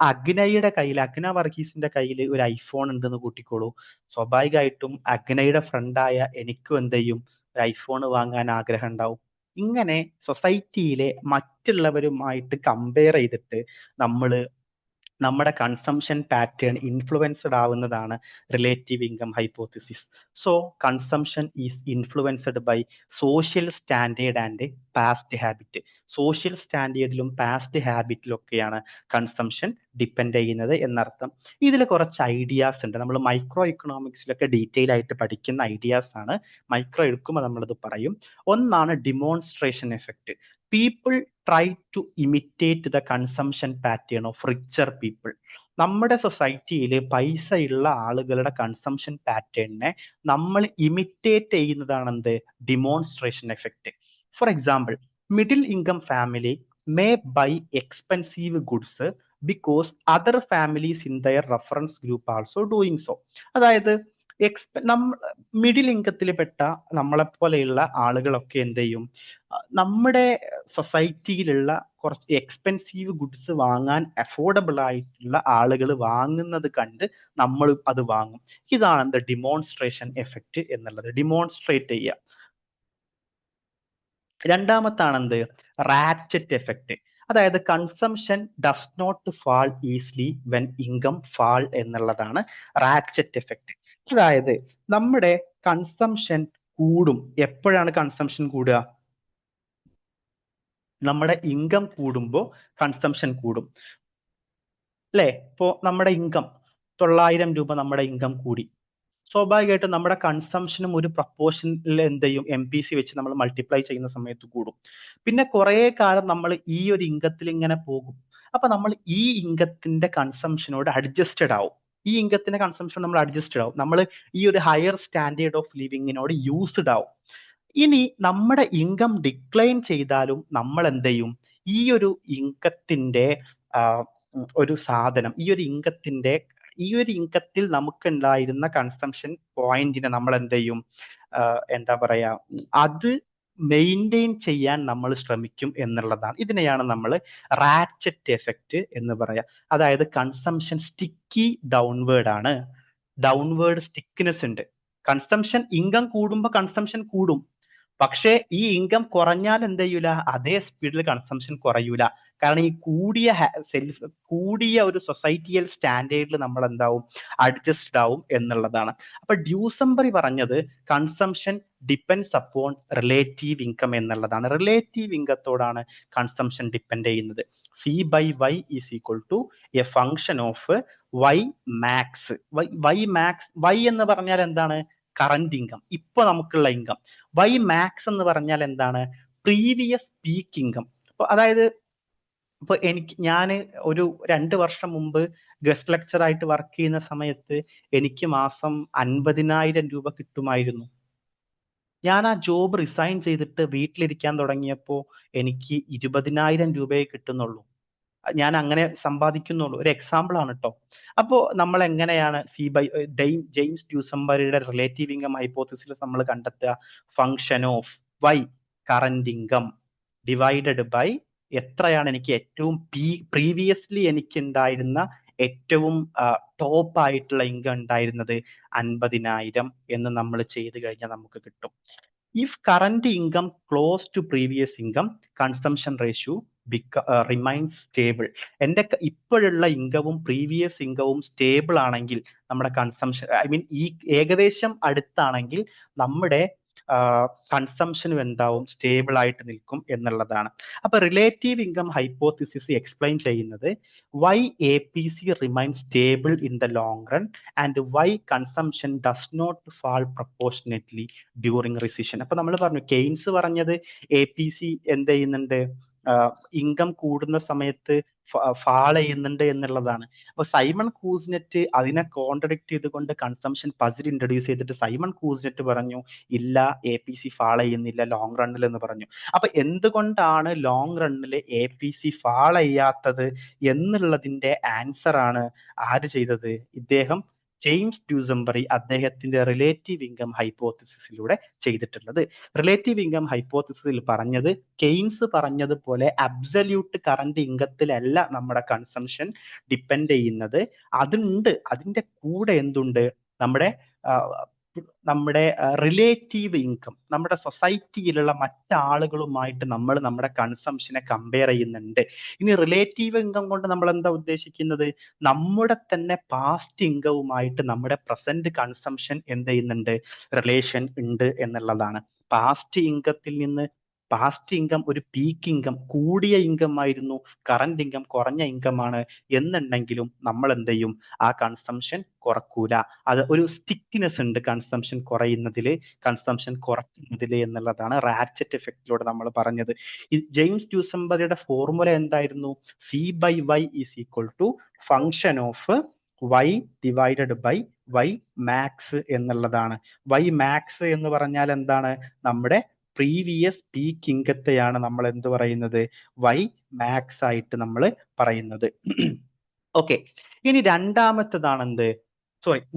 അഗ്ന വർഗീസിന്റെ കയ്യിൽ ഒരു ഐഫോൺ ഉണ്ടെന്ന് കൂട്ടിക്കോളൂ. സ്വാഭാവികമായിട്ടും അഗ്നയുടെ ഫ്രണ്ടായ എനിക്കും എന്ത് ചെയ്യും, ഒരു ഐഫോൺ വാങ്ങാൻ ആഗ്രഹം ഉണ്ടാവും. ഇങ്ങനെ സൊസൈറ്റിയിലെ മറ്റുള്ളവരുമായിട്ട് കമ്പയർ ചെയ്തിട്ട് നമ്മുടെ കൺസംഷൻ പാറ്റേൺ ഇൻഫ്ലുവൻസ്ഡ് ആവുന്നതാണ് relative income hypothesis. So consumption is influenced by social standard and past habit. Social സ്റ്റാൻഡേർഡിലും പാസ്റ്റ് ഹാബിറ്റിലും ഒക്കെയാണ് കൺസംഷൻ ഡിപ്പെൻഡ് ചെയ്യുന്നത് എന്നർത്ഥം. ഇതിൽ കുറച്ച് ഐഡിയാസ് ഉണ്ട്, നമ്മൾ മൈക്രോ ഇക്കണോമിക്സിലൊക്കെ ഡീറ്റെയിൽ ആയിട്ട് പഠിക്കുന്ന ഐഡിയാസ് ആണ്. മൈക്രോ എടുക്കുമ്പോൾ നമ്മളിത് പറയും. ഒന്നാണ് demonstration effect. People try to imitate the consumption pattern of richer people. നമ്മുടെ സൊസൈറ്റിയിൽ പൈസയുള്ള ആളുകളുടെ കൺസംഷൻ പാറ്റേണിനെ നമ്മൾ ഇമിറ്റേറ്റ് ചെയ്യുന്നതാണ് എന്ത്? Demonstration effect. For example, middle income family may by expensive goods because other families in their reference group also doing so. അതായത് middle ഇൻകത്തിൽ പെട്ട നമ്മളെ പോലെയുള്ള ആളുകളൊക്കെ എന്ത് ചെയ്യും? നമ്മുടെ സൊസൈറ്റിയിലുള്ള കുറച്ച് എക്സ്പെൻസീവ് ഗുഡ്സ് വാങ്ങാൻ അഫോർഡബിൾ ആയിട്ടുള്ള ആളുകൾ വാങ്ങുന്നത് കണ്ട് നമ്മൾ അത് വാങ്ങും. ഇതാണ് എന്ത്? ഡിമോൺസ്ട്രേഷൻ എഫക്റ്റ് എന്നുള്ളത്. ഡിമോൺസ്ട്രേറ്റ് ചെയ്യുക. രണ്ടാമത്താണ് എന്ത്? Ratchet effect. അതായത് consumption does not fall easily when income fall എന്നുള്ളതാണ് റാച്ചറ്റ് എഫക്റ്റ്. അതായത് നമ്മുടെ കൺസംഷൻ കൂടും. എപ്പോഴാണ് കൺസംഷൻ കൂടുക? നമ്മുടെ ഇൻകം കൂടുമ്പോൾ കൺസംഷൻ കൂടും അല്ലേ? ഇപ്പോ നമ്മുടെ ഇൻകം 900 രൂപ നമ്മുടെ ഇൻകം കൂടി, സ്വാഭാവികമായിട്ടും നമ്മുടെ കൺസംഷനും ഒരു പ്രപ്പോർഷനിൽ എന്ത് ചെയ്യും? MPC വെച്ച് നമ്മൾ മൾട്ടിപ്ലൈ ചെയ്യുന്ന സമയത്ത് കൂടും. പിന്നെ കുറെ കാലം നമ്മൾ ഈ ഒരു ഇൻകത്തിൽ ഇങ്ങനെ പോകും. അപ്പൊ നമ്മൾ ഈ ഇൻകത്തിന്റെ കൺസംഷനോട് അഡ്ജസ്റ്റഡ് ആവും. ഈ ഇൻകത്തിന്റെ കൺസംഷൻ നമ്മൾ അഡ്ജസ്റ്റഡ് ആവും. നമ്മൾ ഈ ഒരു ഹയർ സ്റ്റാൻഡേർഡ് ഓഫ് ലിവിങ്ങിനോട് യൂസ്ഡ് ആവും. ഇനി നമ്മുടെ ഇൻകം ഡിക്ലൈൻ ചെയ്താലും നമ്മൾ എന്ത് ചെയ്യും? ഈ ഒരു ഇൻകത്തിന്റെ ഒരു സാധനം, ഈ ഒരു ഇൻകത്തിൽ നമുക്ക് ഉണ്ടായിരുന്ന കൺസംഷൻ പോയിന്റിനെ നമ്മൾ എന്ത് ചെയ്യും? എന്താ പറയാ, അത് മെയിൻറ്റെയിൻ ചെയ്യാൻ നമ്മൾ ശ്രമിക്കും എന്നുള്ളതാണ്. ഇതിനെയാണ് നമ്മൾ റാച്ചറ്റ് എഫക്റ്റ് എന്ന് പറയാ. അതായത് കൺസംഷൻ സ്റ്റിക്കി ഡൗൺവേർഡ് ആണ്. ഡൗൺവേർഡ് സ്റ്റിക്നെസ് ഉണ്ട്. കൺസംഷൻ ഇൻകം കൂടുമ്പോൾ കൺസംഷൻ കൂടും. പക്ഷേ ഈ ഇൻകം കുറഞ്ഞാൽ എന്ത് ചെയ്യൂല? അതേ സ്പീഡിൽ കൺസംഷൻ കുറയൂല. കാരണം ഈ കൂടിയ ഒരു സൊസൈറ്റിയൽ സ്റ്റാൻഡേർഡിൽ നമ്മൾ എന്താവും? അഡ്ജസ്റ്റഡ് ആവും എന്നുള്ളതാണ്. അപ്പൊ ഡ്യൂസംബറി പറഞ്ഞത് consumption depends upon relative income എന്നുള്ളതാണ്. റിലേറ്റീവ് ഇൻകത്തോടാണ് കൺസംഷൻ ഡിപ്പെൻഡ് ചെയ്യുന്നത്. C/Y is equal to a function of Y max. Y എന്ന് പറഞ്ഞാൽ എന്താണ്? കറന്റ് ഇൻകം, ഇപ്പൊ നമുക്കുള്ള ഇൻകം. Y മാക്സ് എന്ന് പറഞ്ഞാൽ എന്താണ്? Previous peak income. അതായത് ഇപ്പൊ ഞാൻ ഒരു 2 വർഷം മുമ്പ് ഗസ്റ്റ് ലെക്ചർ ആയിട്ട് വർക്ക് ചെയ്യുന്ന സമയത്ത് എനിക്ക് മാസം 50,000 രൂപ കിട്ടുമായിരുന്നു. ഞാൻ ആ ജോബ് റിസൈൻ ചെയ്തിട്ട് വീട്ടിലിരിക്കാൻ തുടങ്ങിയപ്പോൾ എനിക്ക് 20,000 രൂപയെ കിട്ടുന്നുള്ളൂ. ഞാൻ അങ്ങനെ സമ്പാദിക്കുന്നുള്ളൂ. ഒരു എക്സാമ്പിൾ ആണ് കേട്ടോ. അപ്പോ നമ്മൾ എങ്ങനെയാണ് ജെയിംസ് ഡ്യൂസംബറിയുടെ റിലേറ്റീവ് ഇൻകം ഹൈപ്പോത്തിസിസ് നമ്മൾ കണ്ടെത്തുക? Function of Y current income divided by എത്രയാണ് എനിക്ക് ഏറ്റവും പ്രീവിയസ്ലി എനിക്ക് ഉണ്ടായിരുന്ന ഏറ്റവും ടോപ്പ് ആയിട്ടുള്ള ഇൻകം ഉണ്ടായിരുന്നത് 50,000 എന്ന് നമ്മൾ ചെയ്ത് കഴിഞ്ഞാൽ നമുക്ക് കിട്ടും. If current income close to previous income, consumption ratio remains stable. എൻ്റെ ഇപ്പോഴുള്ള ഇൻകവും പ്രീവിയസ് ഇൻകവും സ്റ്റേബിൾ ആണെങ്കിൽ നമ്മുടെ കൺസംഷൻ, ഈ ഏകദേശം അടുത്താണെങ്കിൽ നമ്മുടെ കൺസംഷനും എന്താവും? സ്റ്റേബിൾ ആയിട്ട് നിൽക്കും എന്നുള്ളതാണ്. അപ്പൊ റിലേറ്റീവ് ഇൻകം ഹൈപ്പോത്തിസിസ് എക്സ്പ്ലെയിൻ ചെയ്യുന്നത് why APC remain stable in the long run and why consumption does not fall proportionately during recession. അപ്പൊ നമ്മൾ പറഞ്ഞു, കെയ്ൻസ് പറഞ്ഞത് APC എന്ത് ചെയ്യുന്നുണ്ട്? ഇൻകം കൂടുന്ന സമയത്ത് ഫാൾ ചെയ്യുന്നുണ്ട് എന്നുള്ളതാണ്. അപ്പൊ സൈമൺ കൂസ്നെറ്റ് അതിനെ കോൺട്രഡിക്ട് ചെയ്തുകൊണ്ട് കൺസംഷൻ പസിൽ ഇൻട്രൊഡ്യൂസ് ചെയ്തിട്ട് സൈമൺ കൂസ്നെറ്റ് പറഞ്ഞു, ഇല്ല, APC ഫാൾ ചെയ്യുന്നില്ല ലോങ് റണ്ണിൽ എന്ന് പറഞ്ഞു. അപ്പൊ എന്തുകൊണ്ടാണ് ലോങ് റണ്ണിൽ APC ഫാൾ ചെയ്യാത്തത് എന്നുള്ളതിന്റെ ആൻസർ ആണ് ആര് ചെയ്തത്? ഇദ്ദേഹം ജെയിംസ് ഡ്യൂസംബറി അദ്ദേഹത്തിന്റെ റിലേറ്റീവ് ഇൻകം ഹൈപ്പോത്തിസിസിലൂടെ ചെയ്തിട്ടുള്ളത്. റിലേറ്റീവ് ഇൻകം ഹൈപ്പോത്തിസിസിൽ പറഞ്ഞത് കെയ്ൻസ് പറഞ്ഞതുപോലെ അബ്സല്യൂട്ട് കറന്റ് ഇൻകത്തിലല്ല നമ്മുടെ കൺസംഷൻ ഡിപ്പെൻഡ് ചെയ്യുന്നത്. അതുണ്ട്, അതിന്റെ കൂടെ എന്തുണ്ട്? നമ്മുടെ റിലേറ്റീവ് ഇൻകം, നമ്മുടെ സൊസൈറ്റിയിലുള്ള മറ്റാളുകളുമായിട്ട് നമ്മൾ നമ്മുടെ കൺസംഷനെ കമ്പയർ ചെയ്യുന്നുണ്ട്. ഇനി റിലേറ്റീവ് ഇൻകം കൊണ്ട് നമ്മൾ എന്താ ഉദ്ദേശിക്കുന്നത്? നമ്മുടെ തന്നെ പാസ്റ്റ് ഇൻകവുമായിട്ട് നമ്മുടെ പ്രസന്റ് കൺസംഷൻ എന്ത് ചെയ്യുന്നുണ്ട്? റിലേഷൻ ഉണ്ട് എന്നുള്ളതാണ്. പാസ്റ്റ് ഇൻകത്തിൽ നിന്ന് പാസ്റ്റ് ഇൻകം ഒരു പീക്ക് ഇൻകം കൂടിയ ഇൻകം ആയിരുന്നു, കറന്റ് ഇൻകം കുറഞ്ഞ ഇൻകം ആണ് എന്നുണ്ടെങ്കിലും നമ്മൾ എന്ത് ചെയ്യും, ആ കൺസംഷൻ കുറക്കൂല. അത് ഒരു സ്റ്റിക്കിനെസ് ഉണ്ട് കൺസംഷൻ കുറയുന്നതില്, കൺസംഷൻ കുറയ്ക്കുന്നതില് എന്നുള്ളതാണ് റാറ്റ്ചെറ്റ് എഫക്റ്റിലൂടെ നമ്മൾ പറഞ്ഞത്. ഈ ജെയിംസ് ഡ്യൂസംബറിയുടെ ഫോർമുല എന്തായിരുന്നു? C by Y is equal to function of y divided by y max എന്നുള്ളതാണ്. y മാക്സ് എന്ന് പറഞ്ഞാൽ എന്താണ്? നമ്മുടെ പ്രീവിയസ് പീക്ക് ഇൻകത്തെയാണ് നമ്മൾ എന്ത് പറയുന്നത്? y മാക്സ് ആയിട്ട് നമ്മൾ പറയുന്നത്. ഓക്കെ, ഇനി രണ്ടാമത്തതാണെന്ത്,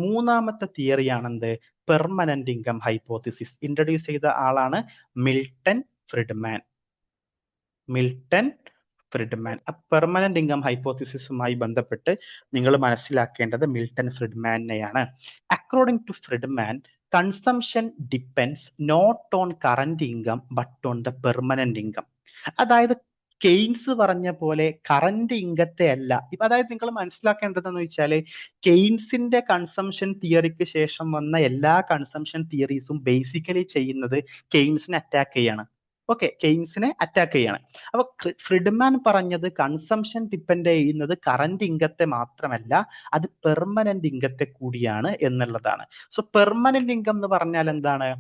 മൂന്നാമത്തെ തിയറിയാണെന്ത്? Permanent income hypothesis. ഇൻട്രൊഡ്യൂസ് ചെയ്ത ആളാണ് മിൽട്ടൺ ഫ്രിഡ്മാൻ. പെർമനന്റ് ഇൻകം ഹൈപ്പോത്തിസിസുമായി ബന്ധപ്പെട്ട് നിങ്ങൾ മനസ്സിലാക്കേണ്ടത് മിൽട്ടൺ ഫ്രിഡ്മാനെയാണ്. According to Friedman, consumption depends not on current income but on the permanent income. അതായത് കെയ്ൻസ് പറഞ്ഞ പോലെ കറന്റ് ഇൻകത്തെ അല്ല. അതായത് നിങ്ങൾ മനസ്സിലാക്കേണ്ടതെന്ന് വെച്ചാല് കെയ്ൻസിന്റെ കൺസംഷൻ തിയറിക്ക് ശേഷം വന്ന എല്ലാ കൺസംഷൻ തിയറീസും ബേസിക്കലി ചെയ്യുന്നത് കെയ്ൻസിനെ അറ്റാക്ക് ചെയ്യാണ്. ഓക്കെ, കെയ്ൻസിനെ അറ്റാക്ക് ചെയ്യാണ്. അപ്പൊ ഫ്രിഡ്മാൻ പറഞ്ഞത് കൺസംഷൻ ഡിപ്പെൻഡ് ചെയ്യുന്നത് കറന്റ് ഇൻകത്തെ മാത്രമല്ല, അത് പെർമനന്റ് ഇൻകത്തെ കൂടിയാണ് എന്നുള്ളതാണ്. സോ പെർമനന്റ് ഇൻകം എന്ന് പറഞ്ഞാൽ എന്താണ്?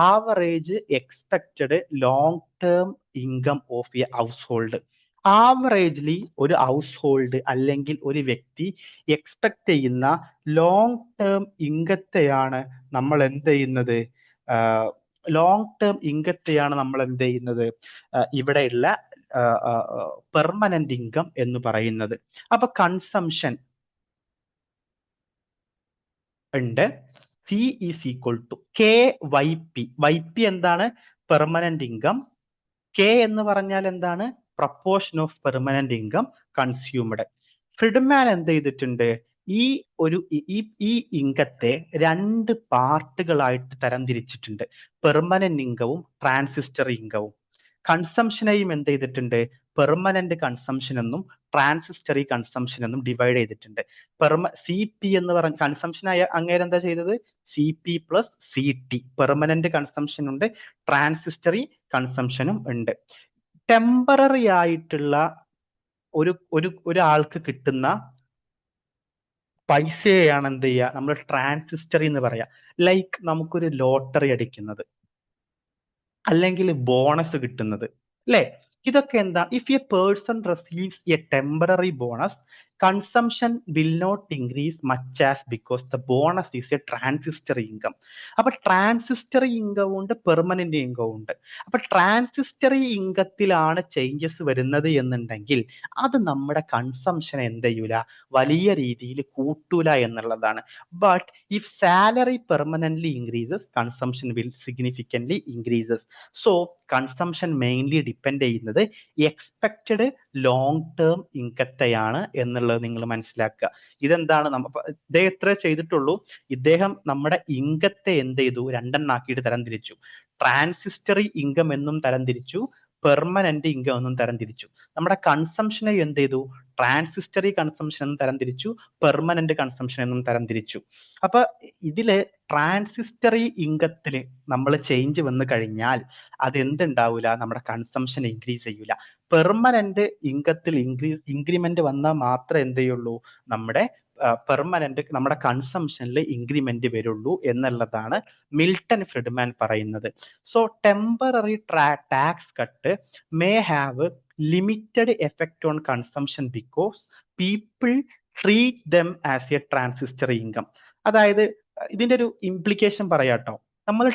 Average expected long term income of a household. Averagely ഒരു ഹൗസ് ഹോൾഡ് അല്ലെങ്കിൽ ഒരു വ്യക്തി എക്സ്പെക്ട് ചെയ്യുന്ന ലോങ് ടേം ഇൻകത്തെയാണ് നമ്മൾ എന്ത് ചെയ്യുന്നത്? ലോങ് ടേം ഇൻകത്തെയാണ് നമ്മൾ എന്ത് ചെയ്യുന്നത്? ഇവിടെയുള്ള പെർമനന്റ് ഇൻകം എന്ന് പറയുന്നത്. അപ്പൊ കൺസംഷൻ ഉണ്ട്, C is equal to K Y P. Y P എന്താണ്? Permanent income. കെ എന്ന് പറഞ്ഞാൽ എന്താണ്? Proportion of permanent income consumed. Friedman എന്ത് ചെയ്തിട്ടുണ്ട്? ഈ ഇൻകത്തെ രണ്ട് പാർട്ടുകളായിട്ട് തരംതിരിച്ചിട്ടുണ്ട്. പെർമനന്റ് ഇൻകവും ട്രാൻസിസ്റ്ററി ഇൻകവും. കൺസംഷനെയും എന്ത് ചെയ്തിട്ടുണ്ട്? പെർമനന്റ് കൺസംഷൻ എന്നും ട്രാൻസിസ്റ്ററി കൺസംഷൻ എന്നും ഡിവൈഡ് ചെയ്തിട്ടുണ്ട്. സി പി എന്ന് പറഞ്ഞ കൺസംഷൻ ആയ അങ്ങേര് എന്താ ചെയ്തത്? C P plus C T. Permanent consumption ഉണ്ട്, ട്രാൻസിസ്റ്ററി കൺസംഷനും ഉണ്ട്. ടെമ്പററി ആയിട്ടുള്ള ഒരാൾക്ക് കിട്ടുന്ന പൈസയാണ് എന്ത് ചെയ്യുക? നമ്മൾ ട്രാൻസിസ്റ്ററി എന്ന് പറയാ. ലൈക്ക് നമുക്കൊരു ലോട്ടറി അടിക്കുന്നത്, അല്ലെങ്കിൽ ബോണസ് കിട്ടുന്നത്, അല്ലെ? ഇതൊക്കെ എന്താ? If a person receives a temporary bonus, consumption will not increase much as because the bonus is a transitory income. അപ്പൊ ട്രാൻസിസ്റ്ററി ഇൻകം ഉണ്ട്, പെർമനന്റ് ഇൻകം ഉണ്ട്. അപ്പൊ ട്രാൻസിസ്റ്ററി ഇൻകത്തിലാണ് ചേഞ്ചസ് വരുന്നത് എന്നുണ്ടെങ്കിൽ അത് നമ്മുടെ കൺസംഷൻ എന്ത് ചെയ്യൂല? വലിയ രീതിയിൽ കൂട്ടൂല എന്നുള്ളതാണ്. But if salary permanently increases, consumption will significantly increases. So consumption mainly depend ചെയ്യുന്നത് എക്സ്പെക്റ്റഡ് ലോങ് ടേം ഇൻകത്തെയാണ് എന്നുള്ളത് നിങ്ങൾ മനസ്സിലാക്കുക. ഇതെന്താണ്? ഇദ്ദേഹം എത്ര ചെയ്തിട്ടുള്ളൂ? ഇദ്ദേഹം നമ്മുടെ ഇൻകത്തെ എന്ത് ചെയ്തു? രണ്ടെണ്ണാക്കിയിട്ട് തരംതിരിച്ചു. ട്രാൻസിസ്റ്ററി ഇൻകം എന്നും തരംതിരിച്ചു, പെർമനന്റ് ഇൻകം എന്നും തരംതിരിച്ചു. നമ്മുടെ കൺസംഷനെ എന്ത് ചെയ്തു? ട്രാൻസിസ്റ്ററി കൺസംഷൻ എന്നും തരംതിരിച്ചു, പെർമനന്റ് കൺസംഷൻ എന്നും തരംതിരിച്ചു. അപ്പൊ ഇതില് ട്രാൻസിസ്റ്ററി ഇൻകത്തില് നമ്മൾ ചേഞ്ച് വന്നു കഴിഞ്ഞാൽ അത് എന്തുണ്ടാവില്ല? നമ്മുടെ കൺസംഷൻ ഇൻക്രീസ് ചെയ്യൂല. പെർമനന്റ് ഇൻകത്തിൽ ഇൻക്രിമെന്റ് വന്നാൽ മാത്രമേ എന്ത് ചെയ്യുള്ളൂ? നമ്മുടെ നമ്മുടെ കൺസംഷനിൽ ഇൻക്രിമെന്റ് വരുള്ളൂ എന്നുള്ളതാണ് മിൽട്ടൺ ഫ്രിഡ്മാൻ പറയുന്നത്. So temporary tax cut may have limited effect on consumption because people treat them as a transitory income. അതായത് ഇതിന്റെ ഒരു ഇംപ്ലിക്കേഷൻ പറയാട്ടോ. നമ്മൾ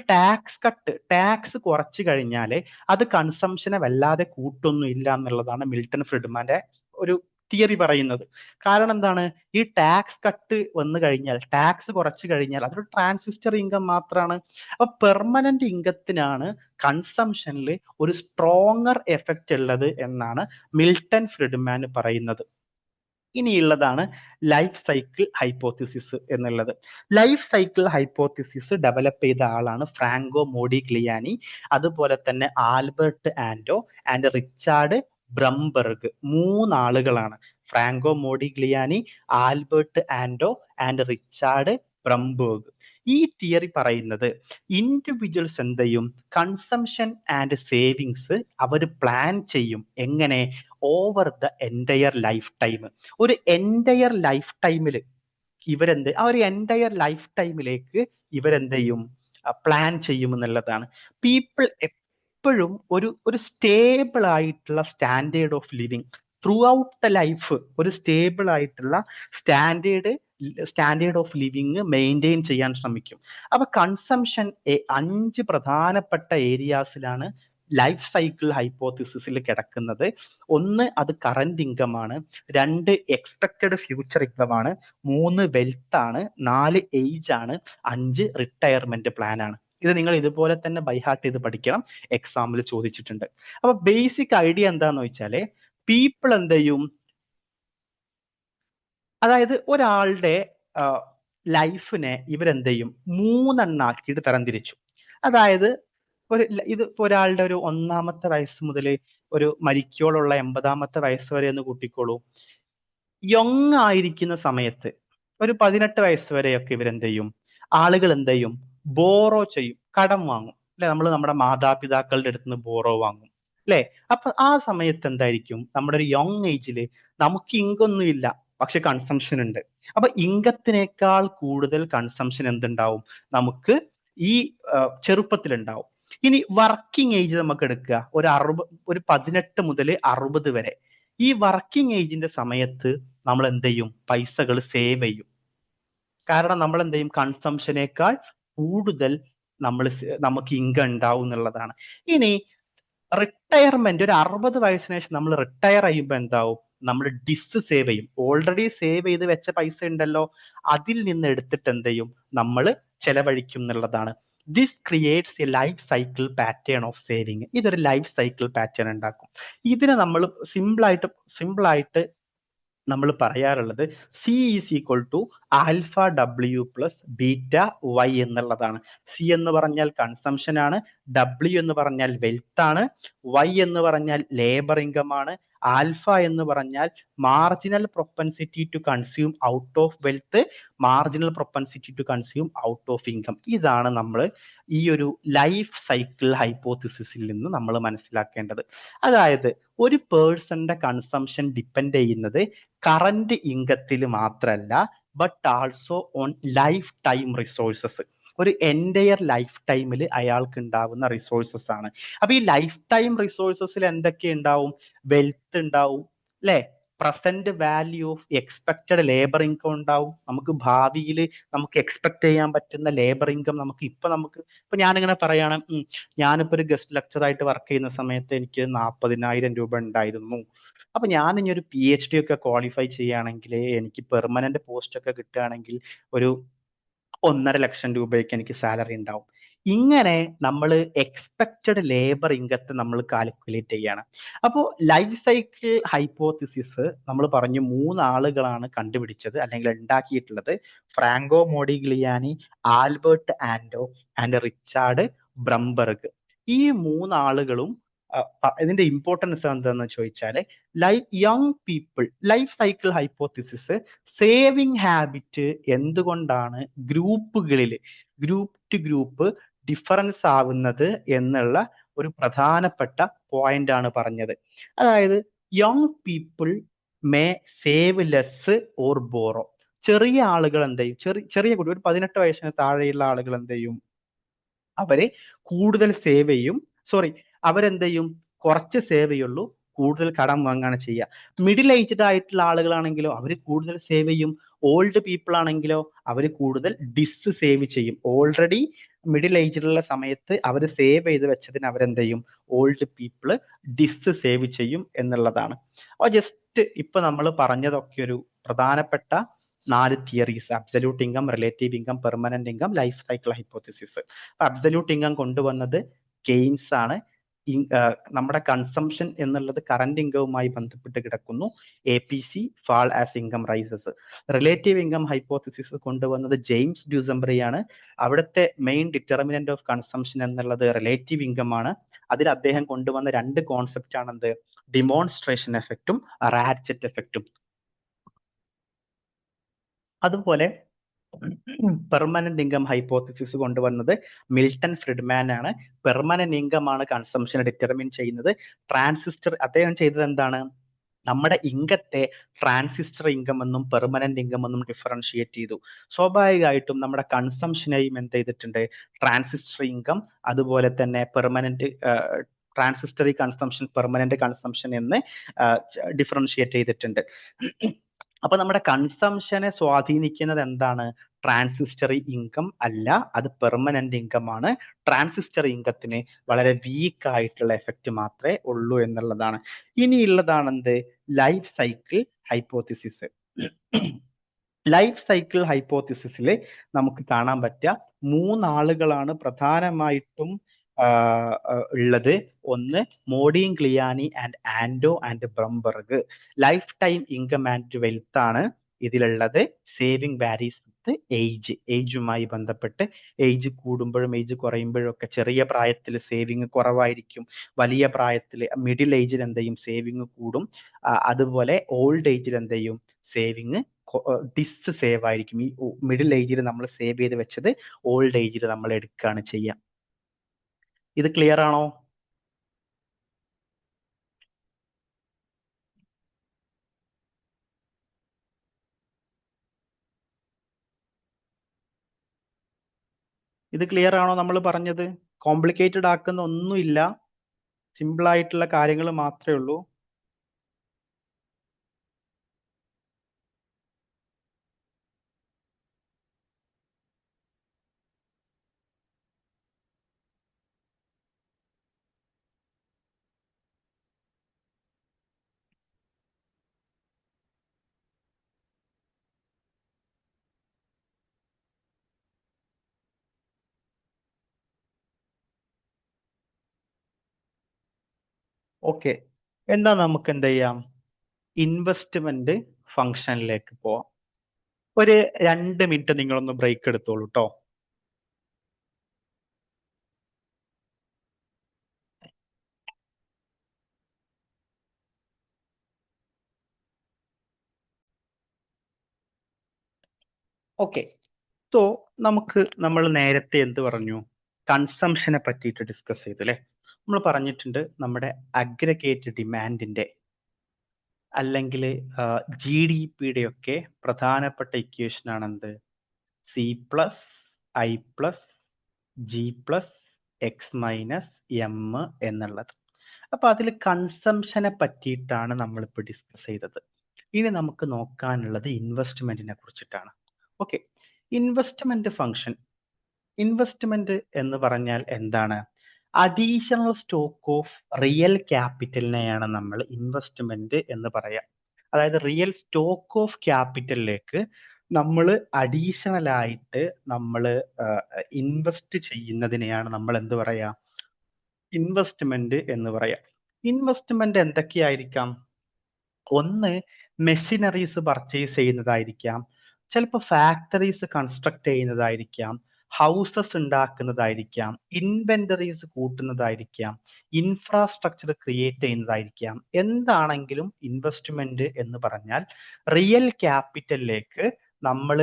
ടാക്സ് കുറച്ചു കഴിഞ്ഞാൽ അത് കൺസംഷനെ വല്ലാതെ കൂട്ടൊന്നും ഇല്ല എന്നുള്ളതാണ് മിൽട്ടൺ ഫ്രിഡ്മാന്റെ ഒരു തിയറി പറയുന്നത്. കാരണം എന്താണ്? ഈ ടാക്സ് കട്ട് വന്നു കഴിഞ്ഞാൽ, ടാക്സ് കുറച്ചു കഴിഞ്ഞാൽ അതൊരു ട്രാൻസിസ്റ്റർ ഇൻകം മാത്രമാണ്. അപ്പൊ പെർമനന്റ് ഇൻകത്തിനാണ് കൺസംഷനിൽ ഒരു സ്ട്രോങ്ങർ എഫക്റ്റ് ഉള്ളത് എന്നാണ് മിൽട്ടൺ ഫ്രിഡ്മാൻ പറയുന്നത്. ഇനിയുള്ളതാണ് ലൈഫ് സൈക്കിൾ ഹൈപ്പോത്തിസിസ് എന്നുള്ളത്. ലൈഫ് സൈക്കിൾ ഹൈപ്പോത്തിസിസ് ഡെവലപ്പ് ചെയ്ത ആളാണ് ഫ്രാങ്കോ മോഡിഗ്ലിയാനി, അതുപോലെ തന്നെ Albert Ando and Richard Brumberg. മൂന്നാളുകളാണ്. Franco Modigliani, Albert Ando and Richard Brumberg. ഈ തിയറി പറയുന്നത് ഇൻഡിവിജ്വൽസ് എന്ത് ചെയ്യും, കൺസംഷൻ ആൻഡ് സേവിങ്സ് അവർ പ്ലാൻ ചെയ്യും. എങ്ങനെ? Over the entire lifetime. ഒരു എൻറ്റയർ ലൈഫ് ടൈമിൽ ആ ഒരു എൻറ്റയർ ലൈഫ് ടൈമിലേക്ക് ഇവരെന്ത് ചെയ്യും, പ്ലാൻ ചെയ്യും എന്നുള്ളതാണ്. പീപ്പിൾ എപ്പോഴും ഒരു സ്റ്റേബിൾ ആയിട്ടുള്ള standard of living through out the life, ഒരു സ്റ്റേബിൾ ആയിട്ടുള്ള സ്റ്റാൻഡേർഡ് ഓഫ് ലിവിങ് മെയിൻറ്റെയിൻ ചെയ്യാൻ ശ്രമിക്കും. അപ്പൊ കൺസംഷൻ 5 പ്രധാനപ്പെട്ട ഏരിയാസിലാണ് ലൈഫ് സൈക്കിൾ ഹൈപ്പോത്തിസിസിൽ കിടക്കുന്നത്. ഒന്ന്, അത് കറന്റ് ഇൻകം ആണ്. 2, എക്സ്പെക്റ്റഡ് ഫ്യൂച്ചർ ഇൻകം ആണ്. 3, വെൽത്ത് ആണ്. 4, ഏജ് ആണ്. 5, റിട്ടയർമെന്റ് പ്ലാൻ ആണ്. ഇത് നിങ്ങൾ ഇതുപോലെ തന്നെ ബൈഹാർട്ട് ചെയ്ത് പഠിക്കണം, എക്സാമിൽ ചോദിച്ചിട്ടുണ്ട്. അപ്പൊ ബേസിക് ഐഡിയ എന്താന്ന് വെച്ചാല് പീപ്പിൾ എന്ത് ചെയ്യും, അതായത് ഒരാളുടെ ലൈഫിനെ ഇവരെന്ത് ചെയ്യും, 3 ആക്കിയിട്ട് തരംതിരിച്ചു. അതായത് ഇത് ഒരാളുടെ ഒരു 1-ാമത്തെ വയസ്സ് മുതൽ ഒരു മരിക്കോളുള്ള 80-ാമത്തെ വയസ്സ് വരെ എന്ന് കൂട്ടിക്കോളൂ. യങ് ആയിരിക്കുന്ന സമയത്ത് ഒരു 18 വയസ്സ് വരെയൊക്കെ ഇവരെന്ത് ചെയ്യും, ആളുകൾ എന്ത് ചെയ്യും, ബോറോ ചെയ്യും, കടം വാങ്ങും അല്ലെ. നമ്മൾ നമ്മുടെ മാതാപിതാക്കളുടെ അടുത്ത് നിന്ന് ബോറോ വാങ്ങും അല്ലെ. അപ്പൊ ആ സമയത്ത് എന്തായിരിക്കും, നമ്മുടെ ഒരു യങ് ഏജില് നമുക്ക് ഇൻകൊന്നും ഇല്ല, പക്ഷെ കൺസംഷൻ ഉണ്ട്. അപ്പൊ ഇൻകത്തിനേക്കാൾ കൂടുതൽ കൺസംഷൻ എന്തുണ്ടാവും, നമുക്ക് ഈ ചെറുപ്പത്തിലുണ്ടാവും. ഇനി വർക്കിംഗ് ഏജ് നമുക്ക് എടുക്കുക, ഒരു 18 മുതൽ 60 വരെ. ഈ വർക്കിംഗ് ഏജിന്റെ സമയത്ത് നമ്മൾ എന്ത് ചെയ്യും, പൈസകൾ സേവ് ചെയ്യും. കാരണം നമ്മൾ എന്ത് ചെയ്യും, കൺസംഷനേക്കാൾ കൂടുതൽ നമുക്ക് ഇൻകം ഉണ്ടാവും എന്നുള്ളതാണ്. ഇനി റിട്ടയർമെന്റ്, ഒരു 60 വയസ്സിന് ശേഷം നമ്മൾ റിട്ടയർ ചെയ്യുമ്പോൾ എന്താവും, നമ്മൾ സേവ് ചെയ്യും. ഓൾറെഡി സേവ് ചെയ്ത് വെച്ച പൈസ ഉണ്ടല്ലോ, അതിൽ നിന്ന് എടുത്തിട്ട് എന്ത് ചെയ്യും, നമ്മൾ ചെലവഴിക്കും എന്നുള്ളതാണ്. This creates a life cycle pattern of saving. ഇതൊരു ലൈഫ് സൈക്കിൾ പാറ്റേൺ ഉണ്ടാക്കും. ഇതിനെ നമ്മൾ സിമ്പിളായിട്ട് നമ്മൾ പറയാറുള്ളത് C is equal to alpha W plus beta Y എന്നുള്ളതാണ്. സി എന്ന് പറഞ്ഞാൽ കൺസംഷൻ ആണ്, ഡബ്ല്യു എന്ന് പറഞ്ഞാൽ വെൽത്ത് ആണ്, വൈ എന്ന് പറഞ്ഞാൽ ലേബർ ഇൻകം ആണ്, ആൽഫ എന്ന് പറഞ്ഞാൽ marginal propensity to consume out of wealth, marginal propensity to consume out of income. ഇതാണ് നമ്മൾ ഈ ഒരു ലൈഫ് സൈക്കിൾ ഹൈപ്പോത്തിസിസിൽ നിന്ന് നമ്മൾ മനസ്സിലാക്കേണ്ടത്. അതായത് ഒരു പേഴ്സന്റെ കൺസംഷൻ ഡിപ്പെൻഡ് ചെയ്യുന്നത് കറന്റ് ഇൻകത്തിൽ മാത്രമല്ല, but also on life time resources. ഒരു എൻറ്റയർ ലൈഫ് ടൈമിൽ അയാൾക്ക് ഉണ്ടാവുന്ന റിസോഴ്സസ് ആണ്. അപ്പൊ ഈ ലൈഫ് ടൈം റിസോഴ്സസിൽ എന്തൊക്കെ ഉണ്ടാവും, വെൽത്ത് ഉണ്ടാവും അല്ലെ, present value of expected labour income ഉണ്ടാവും. നമുക്ക് ഭാവിയിൽ നമുക്ക് എക്സ്പെക്ട് ചെയ്യാൻ പറ്റുന്ന ലേബർ ഇൻകം ഇപ്പൊ ഞാനിങ്ങനെ പറയാണ്, ഞാനിപ്പോ ഒരു ഗസ്റ്റ് ലെക്ചറായിട്ട് വർക്ക് ചെയ്യുന്ന സമയത്ത് എനിക്ക് 40,000 രൂപ ഉണ്ടായിരുന്നു. അപ്പൊ ഞാൻ ഇനി ഒരു PhD ഒക്കെ ക്വാളിഫൈ ചെയ്യുകയാണെങ്കിൽ, എനിക്ക് പെർമനന്റ് പോസ്റ്റ് ഒക്കെ കിട്ടുകയാണെങ്കിൽ ഒരു 1.5 ലക്ഷം രൂപയൊക്കെ എനിക്ക് സാലറി ഉണ്ടാവും. ഇങ്ങനെ നമ്മൾ എക്സ്പെക്റ്റഡ് ലേബർ ഇൻകത്തെ നമ്മൾ കാൽക്കുലേറ്റ് ചെയ്യണം. അപ്പോൾ ലൈഫ് സൈക്കിൾ ഹൈപ്പോത്തിസിസ് നമ്മൾ പറഞ്ഞു 3 ആളുകളാണ് കണ്ടുപിടിച്ചത് അല്ലെങ്കിൽ ഉണ്ടാക്കിയിട്ടുള്ളത്. Franco Modigliani, Albert Ando and Richard Brumberg. ഈ 3 ആളുകളും ഇതിന്റെ ഇമ്പോർട്ടൻസ് എന്താണെന്ന് ചോദിച്ചാൽ, young people life cycle hypothesis saving habit എന്തുകൊണ്ടാണ് ഗ്രൂപ്പ് ടു ഗ്രൂപ്പ് ഡിഫറൻസ് ആവുന്നത് എന്നുള്ള ഒരു പ്രധാനപ്പെട്ട പോയിന്റ് ആണ് പറഞ്ഞത്. അതായത് young people may save less or borrow. ചെറിയ ആളുകൾ എന്ത് ചെയ്യും, ചെറിയ കുട്ടി, ഒരു 18 വയസ്സിന് താഴെയുള്ള ആളുകൾ എന്ത് ചെയ്യും, അവരെ കൂടുതൽ സേവ് ചെയ്യും. അവരെന്ത് ചെയ്യും, കുറച്ച് സേവ് ചെയ്യുള്ളൂ, കൂടുതൽ കടം വാങ്ങാണ് ചെയ്യുക. മിഡിൽ ഏജ്ഡ് ആയിട്ടുള്ള ആളുകളാണെങ്കിലോ അവർ കൂടുതൽ സേവ് ചെയ്യും. ഓൾഡ് പീപ്പിൾ ആണെങ്കിലോ അവർ കൂടുതൽ സേവ് ചെയ്യും. ഓൾറെഡി മിഡിൽ ഏജിലുള്ള സമയത്ത് അവർ സേവ് ചെയ്ത് വെച്ചതിന് അവരെന്ത് ചെയ്യും, ഓൾഡ് പീപ്പിൾ സേവ് ചെയ്യും എന്നുള്ളതാണ്. അപ്പോൾ ജസ്റ്റ് ഇപ്പൊ നമ്മൾ പറഞ്ഞതൊക്കെ ഒരു പ്രധാനപ്പെട്ട 4 theories: absolute income, relative income, permanent income, life cycle hypothesis. Absolute income കൊണ്ടുവന്നത് കെയ്ൻസ് ആണ്. നമ്മുടെ കൺസംഷൻ എന്നുള്ളത് കറന്റ് ഇൻകവുമായി ബന്ധപ്പെട്ട് കിടക്കുന്നു. APC, fall as income rises. Relative income hypothesis കൊണ്ടുവന്നത് ജെയിംസ് ഡ്യൂസംബ്രിയാണ്. അവിടുത്തെ മെയിൻ ഡിറ്റർമിനന്റ് ഓഫ് കൺസംഷൻ എന്നുള്ളത് റിലേറ്റീവ് ഇൻകം ആണ്. അതിൽ അദ്ദേഹം കൊണ്ടുവന്ന 2 കോൺസെപ്റ്റ് ആണെന്ത്, ഡിമോൺസ്ട്രേഷൻ എഫക്റ്റും റാറ്റ്ചെറ്റ് എഫക്റ്റും. അതുപോലെ പെർമനന്റ് ഇൻകം ഹൈപ്പോത്തിസിസ് കൊണ്ടുവന്നത് മിൽട്ടൺ ഫ്രിഡ്മാൻ ആണ്. പെർമനന്റ് ഇൻകം ആണ് കൺസംഷനെ ഡിറ്റർമിൻ ചെയ്യുന്നത്. ട്രാൻസിസ്റ്റർ അദ്ദേഹം ചെയ്തത് എന്താണ്? നമ്മുടെ ഇൻകത്തെ ട്രാൻസിസ്റ്റർ ഇൻകം എന്നും പെർമനന്റ് ഇൻകം എന്നും ഡിഫറൻഷിയേറ്റ് ചെയ്തു. സ്വാഭാവികമായിട്ടും നമ്മുടെ കൺസംഷനെയും എന്ത് ചെയ്തിട്ടുണ്ട്? ട്രാൻസിസ്റ്റർ ഇൻകം അതുപോലെ തന്നെ പെർമനന്റ് ട്രാൻസിസ്റ്ററി കൺസംഷൻ, പെർമനന്റ് കൺസംഷൻ എന്ന് ഡിഫറൻഷിയേറ്റ് ചെയ്തിട്ടുണ്ട്. അപ്പൊ നമ്മുടെ കൺസംഷനെ സ്വാധീനിക്കുന്നത് എന്താണ്? ട്രാൻസിസ്റ്ററി ഇൻകം അല്ല, അത് പെർമനന്റ് ഇൻകം ആണ്. ട്രാൻസിസ്റ്റർ ഇൻകത്തിന് വളരെ വീക്ക് ആയിട്ടുള്ള എഫക്റ്റ് മാത്രമേ ഉള്ളൂ എന്നുള്ളതാണ്. ഇനിയുള്ളതാണ് എന്ത്? Life cycle hypothesis. Life cycle ഹൈപ്പോത്തിസിസിൽ നമുക്ക് കാണാൻ പറ്റുക മൂന്നാളുകളാണ് പ്രധാനമായിട്ടും ഉള്ളത്. ഒന്ന് Modigliani and Ando and Brumberg. Lifetime income and wealth ആണ് ഇതിലുള്ളത്. Saving varies with age. ഏജുമായി ബന്ധപ്പെട്ട് ഏജ് കൂടുമ്പോഴും ഏജ് കുറയുമ്പോഴും ഒക്കെ ചെറിയ പ്രായത്തിൽ സേവിങ് കുറവായിരിക്കും, വലിയ പ്രായത്തിൽ മിഡിൽ ഏജിൽ എന്ത് ചെയ്യും? സേവിങ് കൂടും. അതുപോലെ ഓൾഡ് ഏജിൽ എന്ത് ചെയ്യും? സേവിങ് സേവ് ആയിരിക്കും. ഈ മിഡിൽ ഏജിൽ നമ്മൾ സേവ് ചെയ്ത് വെച്ചത് ഓൾഡ് ഏജിൽ നമ്മൾ എടുക്കുകയാണ് ചെയ്യുക. ഇത് ക്ലിയർ ആണോ? ഇത് ക്ലിയർ ആണോ നമ്മൾ പറഞ്ഞത്? കോംപ്ലിക്കേറ്റഡ് ആക്കുന്ന ഒന്നുമില്ല, സിമ്പിൾ ആയിട്ടുള്ള കാര്യങ്ങൾ മാത്രമേ ഉള്ളൂ. ഓക്കെ, എന്നാ നമുക്ക് എന്ത് ചെയ്യാം? ഇൻവെസ്റ്റ്മെന്റ് ഫംഗ്ഷനിലേക്ക് പോവാം. ഒരു 2 മിനിറ്റ് നിങ്ങളൊന്ന് ബ്രേക്ക് എടുത്തോളൂ കേട്ടോ. ഓക്കെ, സോ നമ്മൾ നേരത്തെ എന്ത് പറഞ്ഞു? കൺസംഷനെ പറ്റിയിട്ട് ഡിസ്കസ് ചെയ്തു അല്ലെ? നമ്മൾ പറഞ്ഞിട്ടുണ്ട് നമ്മുടെ അഗ്രഗേറ്റ് ഡിമാൻഡിന്റെ അല്ലെങ്കിൽ ജി ഡി പിയുടെ ഒക്കെ പ്രധാനപ്പെട്ട ഇക്വേഷൻ ആണ് എന്ത്? C plus I plus G plus X minus M എന്നുള്ളത്. അപ്പൊ അതിൽ കൺസംഷനെ പറ്റിയിട്ടാണ് നമ്മളിപ്പോൾ ഡിസ്കസ് ചെയ്തത്. ഇനി നമുക്ക് നോക്കാനുള്ളത് ഇൻവെസ്റ്റ്മെന്റിനെ കുറിച്ചിട്ടാണ്. Okay, investment function. ഇൻവെസ്റ്റ്മെന്റ് എന്ന് പറഞ്ഞാൽ എന്താണ്? അഡീഷണൽ സ്റ്റോക്ക് ഓഫ് റിയൽ ക്യാപിറ്റലിനെയാണ് നമ്മൾ ഇൻവെസ്റ്റ്മെന്റ് എന്ന് പറയാം. അതായത് റിയൽ സ്റ്റോക്ക് ഓഫ് ക്യാപിറ്റലിലേക്ക് നമ്മൾ അഡീഷണൽ ആയിട്ട് നമ്മൾ ഇൻവെസ്റ്റ് ചെയ്യുന്നതിനെയാണ് നമ്മൾ എന്ത് പറയാ? ഇൻവെസ്റ്റ്മെന്റ് എന്ന് പറയാം. ഇൻവെസ്റ്റ്മെന്റ് എന്തൊക്കെയായിരിക്കാം? ഒന്ന്, മെഷീനറീസ് പർച്ചേസ് ചെയ്യുന്നതായിരിക്കാം, ചിലപ്പോൾ ഫാക്ടറീസ് കൺസ്ട്രക്ട് ചെയ്യുന്നതായിരിക്കാം, ഹൗസസ് ഉണ്ടാക്കുന്നതായിരിക്കാം, ഇൻവെന്ററീസ് കൂട്ടുന്നതായിരിക്കാം, ഇൻഫ്രാസ്ട്രക്ചർ ക്രിയേറ്റ് ചെയ്യുന്നതായിരിക്കാം. എന്താണെങ്കിലും ഇൻവെസ്റ്റ്മെന്റ് എന്ന് പറഞ്ഞാൽ റിയൽ ക്യാപിറ്റലിലേക്ക് നമ്മൾ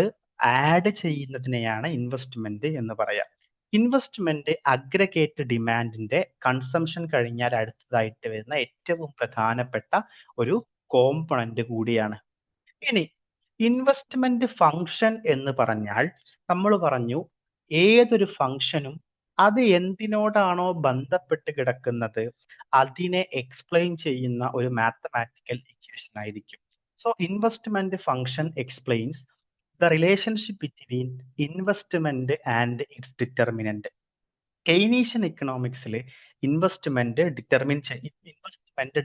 ആഡ് ചെയ്യുന്നതിനെയാണ് ഇൻവെസ്റ്റ്മെന്റ് എന്ന് പറയാം. ഇൻവെസ്റ്റ്മെന്റ് അഗ്രഗേറ്റ് ഡിമാൻഡിന്റെ കൺസംഷൻ കഴിഞ്ഞാൽ അടുത്തതായിട്ട് വരുന്ന ഏറ്റവും പ്രധാനപ്പെട്ട ഒരു കോമ്പണന്റ് കൂടിയാണ്. ഇനി ഇൻവെസ്റ്റ്മെന്റ് ഫംഗ്ഷൻ എന്ന് പറഞ്ഞാൽ നമ്മൾ പറഞ്ഞു ഏതൊരു ഫംഗ്ഷനും അത് എന്തിനോടാണോ ബന്ധപ്പെട്ട് കിടക്കുന്നത് അതിനെ എക്സ്പ്ലെയിൻ ചെയ്യുന്ന ഒരു മാത്തമാറ്റിക്കൽ ഇക്വേഷൻ ആയിരിക്കും. So investment function explains the relationship between investment and its determinant. Keynesian ഇക്കണോമിക്സിൽ ഇൻവെസ്റ്റ്മെന്റ്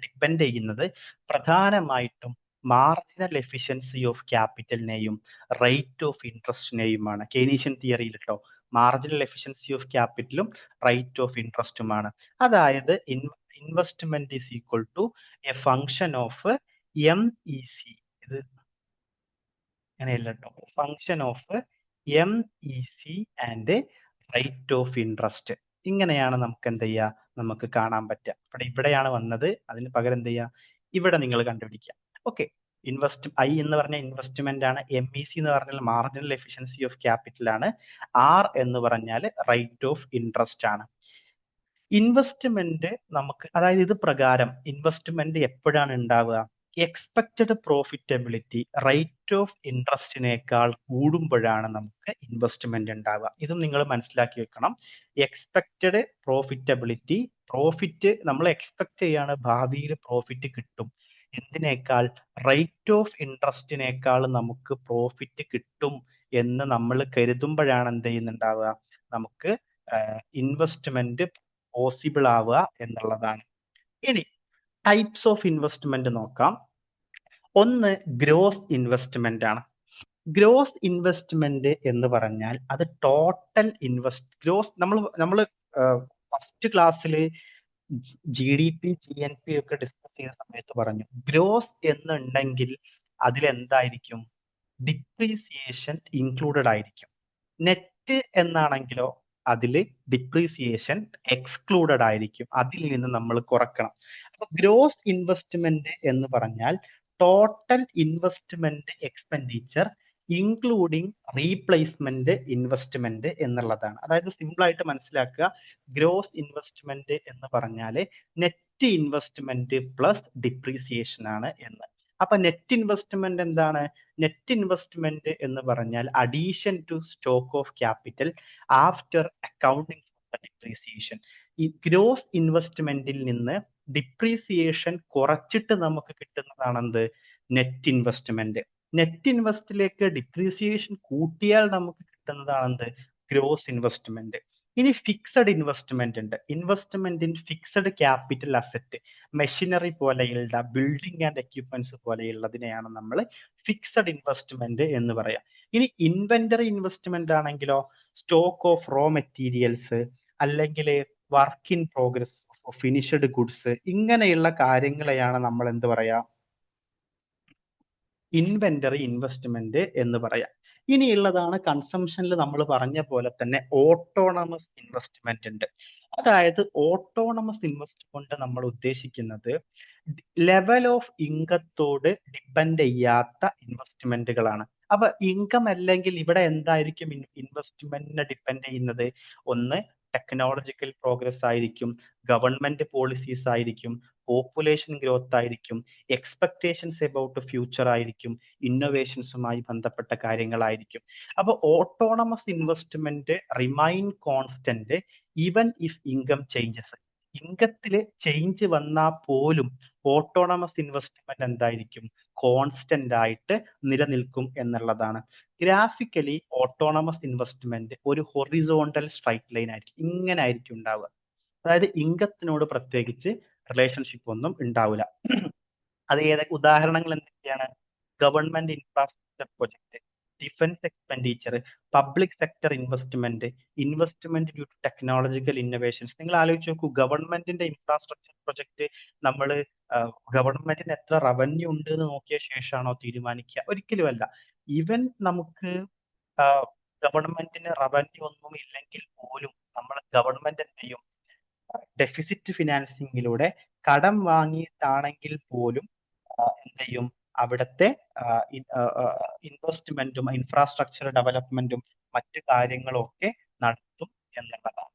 ഡിപ്പെൻഡ് ചെയ്യുന്നത് പ്രധാനമായിട്ടും മാർജിനൽ എഫിഷ്യൻസി ഓഫ് ക്യാപിറ്റലിനെയും റേറ്റ് ഓഫ് ഇൻട്രസ്റ്റിനെയുമാണ്. കെയ്നീഷ്യൻ തിയറിയിൽ കേട്ടോ, മാർജിനൽ എഫിഷ്യൻസി ഓഫ് ക്യാപിറ്റലും റേറ്റ് ഓഫ് ഇൻട്രസ്റ്റുമാണ്. അതായത് investment is equal to a function of M E C. ഇത് അങ്ങനെയല്ല കേട്ടോ, function of M E C and rate of interest. ഇങ്ങനെയാണ് നമുക്ക് എന്ത് ചെയ്യുക? നമുക്ക് കാണാൻ പറ്റുക. ഇവിടെയാണ് വന്നത്, അതിന് പകരം എന്ത് ചെയ്യുക? ഇവിടെ നിങ്ങൾ കണ്ടുപിടിക്കുക. ഓക്കെ, ഐ എന്ന് പറഞ്ഞ ഇൻവെസ്റ്റ്മെന്റ് ആണ്. MEC എന്ന് പറഞ്ഞാൽ മാർജിനൽ എഫിഷ്യൻസി ഓഫ് ക്യാപിറ്റൽ ആണ്. R എന്ന് പറഞ്ഞാൽ റേറ്റ് ഓഫ് ഇൻട്രസ്റ്റ് ആണ്. ഇൻവെസ്റ്റ്മെന്റ് നമുക്ക്, അതായത് ഇത് പ്രകാരം ഇൻവെസ്റ്റ്മെന്റ് എപ്പോഴാണ് ഉണ്ടാവുക? എക്സ്പെക്റ്റഡ് പ്രോഫിറ്റബിലിറ്റി റേറ്റ് ഓഫ് ഇൻട്രസ്റ്റിനേക്കാൾ കൂടുമ്പോഴാണ് നമുക്ക് ഇൻവെസ്റ്റ്മെന്റ് ഉണ്ടാവുക. ഇതും നിങ്ങൾ മനസ്സിലാക്കി വെക്കണം. എക്സ്പെക്റ്റഡ് പ്രോഫിറ്റബിലിറ്റി, പ്രോഫിറ്റ് നമ്മൾ എക്സ്പെക്ട് ചെയ്യാണ് ഭാവിയിൽ പ്രോഫിറ്റ് കിട്ടും. എന്തിനേക്കാൾ? റേറ്റ് ഓഫ് ഇൻട്രസ്റ്റിനേക്കാൾ നമുക്ക് പ്രോഫിറ്റ് കിട്ടും എന്ന് നമ്മൾ കരുതുമ്പോഴാണ് എന്ത് ചെയ്യുന്നുണ്ടാവുക? നമുക്ക് ഇൻവെസ്റ്റ്മെന്റ് പോസിബിൾ ആവുക എന്നുള്ളതാണ്. ഇനി ടൈപ്സ് ഓഫ് ഇൻവെസ്റ്റ്മെന്റ് നോക്കാം. ഒന്ന് ഗ്രോസ് ഇൻവെസ്റ്റ്മെന്റ് ആണ്. ഗ്രോസ് ഇൻവെസ്റ്റ്മെന്റ് എന്ന് പറഞ്ഞാൽ അത് ടോട്ടൽ ഗ്രോസ്, നമ്മൾ ഫസ്റ്റ് ക്ലാസ്സിൽ GDP GNP ഒക്കെ ഡിസ്കസ് ചെയ്ത സമയത്ത് പറഞ്ഞു, ഗ്രോസ് എന്നുണ്ടെങ്കിൽ അതിലെന്തായിരിക്കും? ഡിപ്രീസിയേഷൻ ഇൻക്ലൂഡഡ് ആയിരിക്കും. നെറ്റ് എന്നാണെങ്കിലോ അതിൽ ഡിപ്രീസിയേഷൻ എക്സ്ക്ലൂഡഡ് ആയിരിക്കും, അതിൽ നിന്ന് നമ്മൾ കുറക്കണം. അപ്പൊ ഗ്രോസ് ഇൻവെസ്റ്റ്മെന്റ് എന്ന് പറഞ്ഞാൽ total investment expenditure including replacement investment എന്നുള്ളതാണ്. അതായത് സിമ്പിൾ ആയിട്ട് മനസ്സിലാക്കുക, ഗ്രോസ് ഇൻവെസ്റ്റ്മെന്റ് എന്ന് പറഞ്ഞാൽ നെറ്റ് ഇൻവെസ്റ്റ്മെന്റ് പ്ലസ് ഡിപ്രീസിയേഷൻ ആണ് എന്ന്. അപ്പൊ നെറ്റ് ഇൻവെസ്റ്റ്മെന്റ് എന്താണ്? നെറ്റ് ഇൻവെസ്റ്റ്മെന്റ് എന്ന് പറഞ്ഞാൽ addition to stock of capital after accounting for depreciation. ഈ ഗ്രോസ് ഇൻവെസ്റ്റ്മെന്റിൽ നിന്ന് ഡിപ്രീസിയേഷൻ കുറച്ചിട്ട് നമുക്ക് കിട്ടുന്നതാണ് എന്ത്? Net investment. നെറ്റ് ഇൻവെസ്റ്റിലേക്ക് ഡിപ്രീസിയേഷൻ കൂട്ടിയാൽ നമുക്ക് കിട്ടുന്നതാണ് എന്ത്? Gross investment. ഇനി ഫിക്സഡ് ഇൻവെസ്റ്റ്മെന്റ് ഉണ്ട്. Investment in fixed capital asset, machinery പോലെയുള്ള ബിൽഡിംഗ് ആൻഡ് എക്യുപ്മെന്റ്സ് പോലെയുള്ളതിനെയാണ് നമ്മൾ ഫിക്സഡ് ഇൻവെസ്റ്റ്മെന്റ് എന്ന് പറയാം. ഇനി ഇൻവെന്ററി ഇൻവെസ്റ്റ്മെന്റ് ആണെങ്കിലോ സ്റ്റോക്ക് ഓഫ് റോ മെറ്റീരിയൽസ് അല്ലെങ്കിൽ work in progress, finished goods, ഇങ്ങനെയുള്ള കാര്യങ്ങളെയാണ് നമ്മൾ എന്ത് പറയാ? ഇൻവെന്ററി ഇൻവെസ്റ്റ്മെന്റ് എന്ന് പറയാം. ഇനിയുള്ളതാണ് കൺസംഷനിൽ നമ്മൾ പറഞ്ഞ പോലെ തന്നെ ഓട്ടോണമസ് ഇൻവെസ്റ്റ്മെന്റ് ഉണ്ട്. അതായത് ഓട്ടോണമസ് ഇൻവെസ്റ്റ്മെന്റ് നമ്മൾ ഉദ്ദേശിക്കുന്നത് ലെവൽ ഓഫ് ഇൻകത്തോട് ഡിപ്പെൻഡ് ചെയ്യാത്ത ഇൻവെസ്റ്റ്മെന്റുകളാണ്. അപ്പൊ ഇൻകം അല്ലെങ്കിൽ ഇവിടെ എന്തായിരിക്കും ഇൻവെസ്റ്റ്മെന്റിനെ ഡിപ്പെൻഡ് ചെയ്യുന്നത്? ഒന്ന് ടെക്നോളജിക്കൽ പ്രോഗ്രസ് ആയിരിക്കും, ഗവൺമെന്റ് പോളിസീസ് ആയിരിക്കും, പോപ്പുലേഷൻ ഗ്രോത്ത് ആയിരിക്കും, എക്സ്പെക്ടേഷൻസ് എബൌട്ട് ഫ്യൂച്ചർ ആയിരിക്കും, ഇന്നോവേഷൻസുമായി ബന്ധപ്പെട്ട കാര്യങ്ങളായിരിക്കും. അപ്പൊ autonomous investment remain constant even if income changes. ഇൻകത്തില് ചേഞ്ച് വന്നാൽ പോലും ഓട്ടോണമസ് ഇൻവെസ്റ്റ്മെന്റ് എന്തായിരിക്കും? കോൺസ്റ്റന്റ് ആയിട്ട് നിലനിൽക്കും എന്നുള്ളതാണ്. ഗ്രാഫിക്കലി ഓട്ടോണമസ് ഇൻവെസ്റ്റ്മെന്റ് ഒരു ഹൊറിസോണ്ടൽ സ്ട്രൈറ്റ് ലൈൻ ആയിരിക്കും, ഇങ്ങനെ ആയിരിക്കും ഉണ്ടാവുക. അതായത് ഇൻകത്തിനോട് പ്രത്യേകിച്ച് റിലേഷൻഷിപ്പ് ഒന്നും ഉണ്ടാവില്ല. അത് ഉദാഹരണങ്ങൾ എന്തൊക്കെയാണ്? Government infrastructure project, defence expenditure, public sector investment, investment due to technological innovations. നിങ്ങൾ ആലോചിച്ച് നോക്കൂ, ഗവൺമെന്റിന്റെ ഇൻഫ്രാസ്ട്രക്ചർ പ്രൊജക്ട് നമ്മൾ ഗവൺമെന്റിന് എത്ര റവന്യൂ ഉണ്ട് എന്ന് നോക്കിയ ശേഷമാണോ തീരുമാനിക്കുക? ഒരിക്കലുമല്ല. ഈവൻ നമുക്ക് ഗവൺമെന്റിന് റവന്യൂ ഒന്നും ഇല്ലെങ്കിൽ പോലും നമ്മൾ ഗവൺമെന്റ് എന്ത് ചെയ്യും? ഡെഫിസിറ്റ് ഫിനാൻസിങ്ങിലൂടെ കടം വാങ്ങിയിട്ടാണെങ്കിൽ പോലും എന്ത് ചെയ്യും? അവിടുത്തെ ഇൻവെസ്റ്റ്മെന്റും ഇൻഫ്രാസ്ട്രക്ചർ ഡെവലപ്മെന്റും മറ്റു കാര്യങ്ങളും ഒക്കെ നടത്തും എന്നുള്ളതാണ്.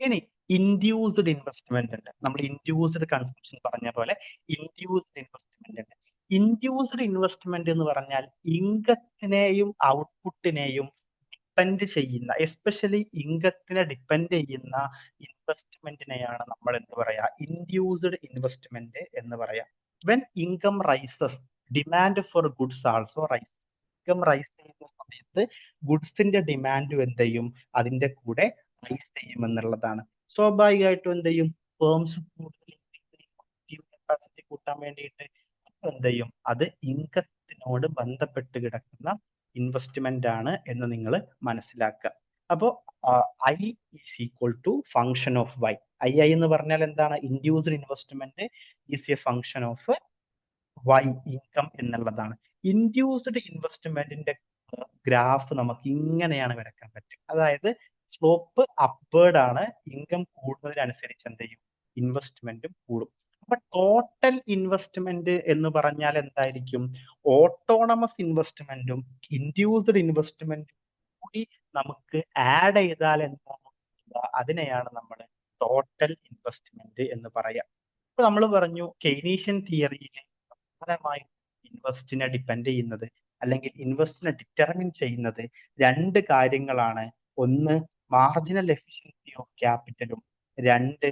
ഇനി ഇൻഡ്യൂസ്ഡ് ഇൻവെസ്റ്റ്മെന്റ് ഉണ്ട്. നമ്മൾ ഇൻഡ്യൂസ്ഡ് കൺസംഷൻ പറഞ്ഞ പോലെ ഇൻഡ്യൂസ്ഡ് ഇൻവെസ്റ്റ്മെന്റ് ഉണ്ട്. ഇൻഡ്യൂസ്ഡ് ഇൻവെസ്റ്റ്മെന്റ് എന്ന് പറഞ്ഞാൽ ഇൻകത്തിനെയും ഔട്ട്പുട്ടിനെയും ഡിപ്പെൻഡ് ചെയ്യുന്ന, എസ്പെഷ്യലി ഇൻകത്തിനെ ഡിപ്പെൻഡ് ചെയ്യുന്ന ഇൻവെസ്റ്റ്മെന്റിനെയാണ് നമ്മൾ എന്ത് പറയാ? ഇൻഡ്യൂസ്ഡ് ഇൻവെസ്റ്റ്മെന്റ് എന്ന് പറയാം. When income rises demand for goods also rise. Income rise ചെയ്യുന്ന സമയത്ത് ഗുഡ്സിന്റെ ഡിമാൻഡും എന്ത് ചെയ്യും? അതിന്റെ കൂടെ റൈസ് ചെയ്യും എന്നുള്ളതാണ്. സ്വാഭാവികമായിട്ടും എന്ത് ചെയ്യും? ഫേംസ് കൂടുതൽ കപ്പാസിറ്റി കൂട്ടാൻ വേണ്ടിയിട്ട് എന്ത് ചെയ്യും? അത് ഇൻകത്തിനോട് ബന്ധപ്പെട്ട് കിടക്കുന്ന ഇൻവെസ്റ്റ്മെന്റ് ആണ് എന്ന് നിങ്ങൾ മനസ്സിലാക്കുക. അപ്പോ I is equal to function of Y. I എന്ന് പറഞ്ഞാൽ എന്താണ്? Induced investment is a function of Y, income എന്നുള്ളതാണ്. ഇൻഡ്യൂസ്ഡ് ഇൻവെസ്റ്റ്മെന്റിന്റെ ഗ്രാഫ് നമുക്ക് ഇങ്ങനെയാണ് വരയ്ക്കാൻ പറ്റും. അതായത് സ്ലോപ്പ് അപ്വേർഡ് ആണ്. ഇൻകം കൂടുന്നതിനനുസരിച്ച് എന്ത് ചെയ്യും? ഇൻവെസ്റ്റ്മെന്റും കൂടും. അപ്പൊ ടോട്ടൽ ഇൻവെസ്റ്റ്മെന്റ് എന്ന് പറഞ്ഞാൽ എന്തായിരിക്കും? ഓട്ടോണമസ് ഇൻവെസ്റ്റ്മെന്റും ഇൻഡ്യൂസ്ഡ് ഇൻവെസ്റ്റ്മെന്റും കൂടി നമുക്ക് ആഡ് ചെയ്താൽ എന്താണ് അതിനെയാണ് നമ്മൾ ടോട്ടൽ ഇൻവെസ്റ്റ്മെന്റ് എന്ന് പറയാം. ഇപ്പൊ നമ്മൾ പറഞ്ഞു കെയ്നീഷ്യൻ തിയറിയിൽ പ്രധാനമായും ഇൻവെസ്റ്റിനെ ഡിപ്പെൻഡ് ചെയ്യുന്നത് അല്ലെങ്കിൽ ഇൻവെസ്റ്റിനെ ഡിറ്റർമിൻ ചെയ്യുന്നത് രണ്ട് കാര്യങ്ങളാണ്. ഒന്ന് മാർജിനൽ എഫിഷ്യൻസി ഓഫ് ക്യാപിറ്റലും, രണ്ട്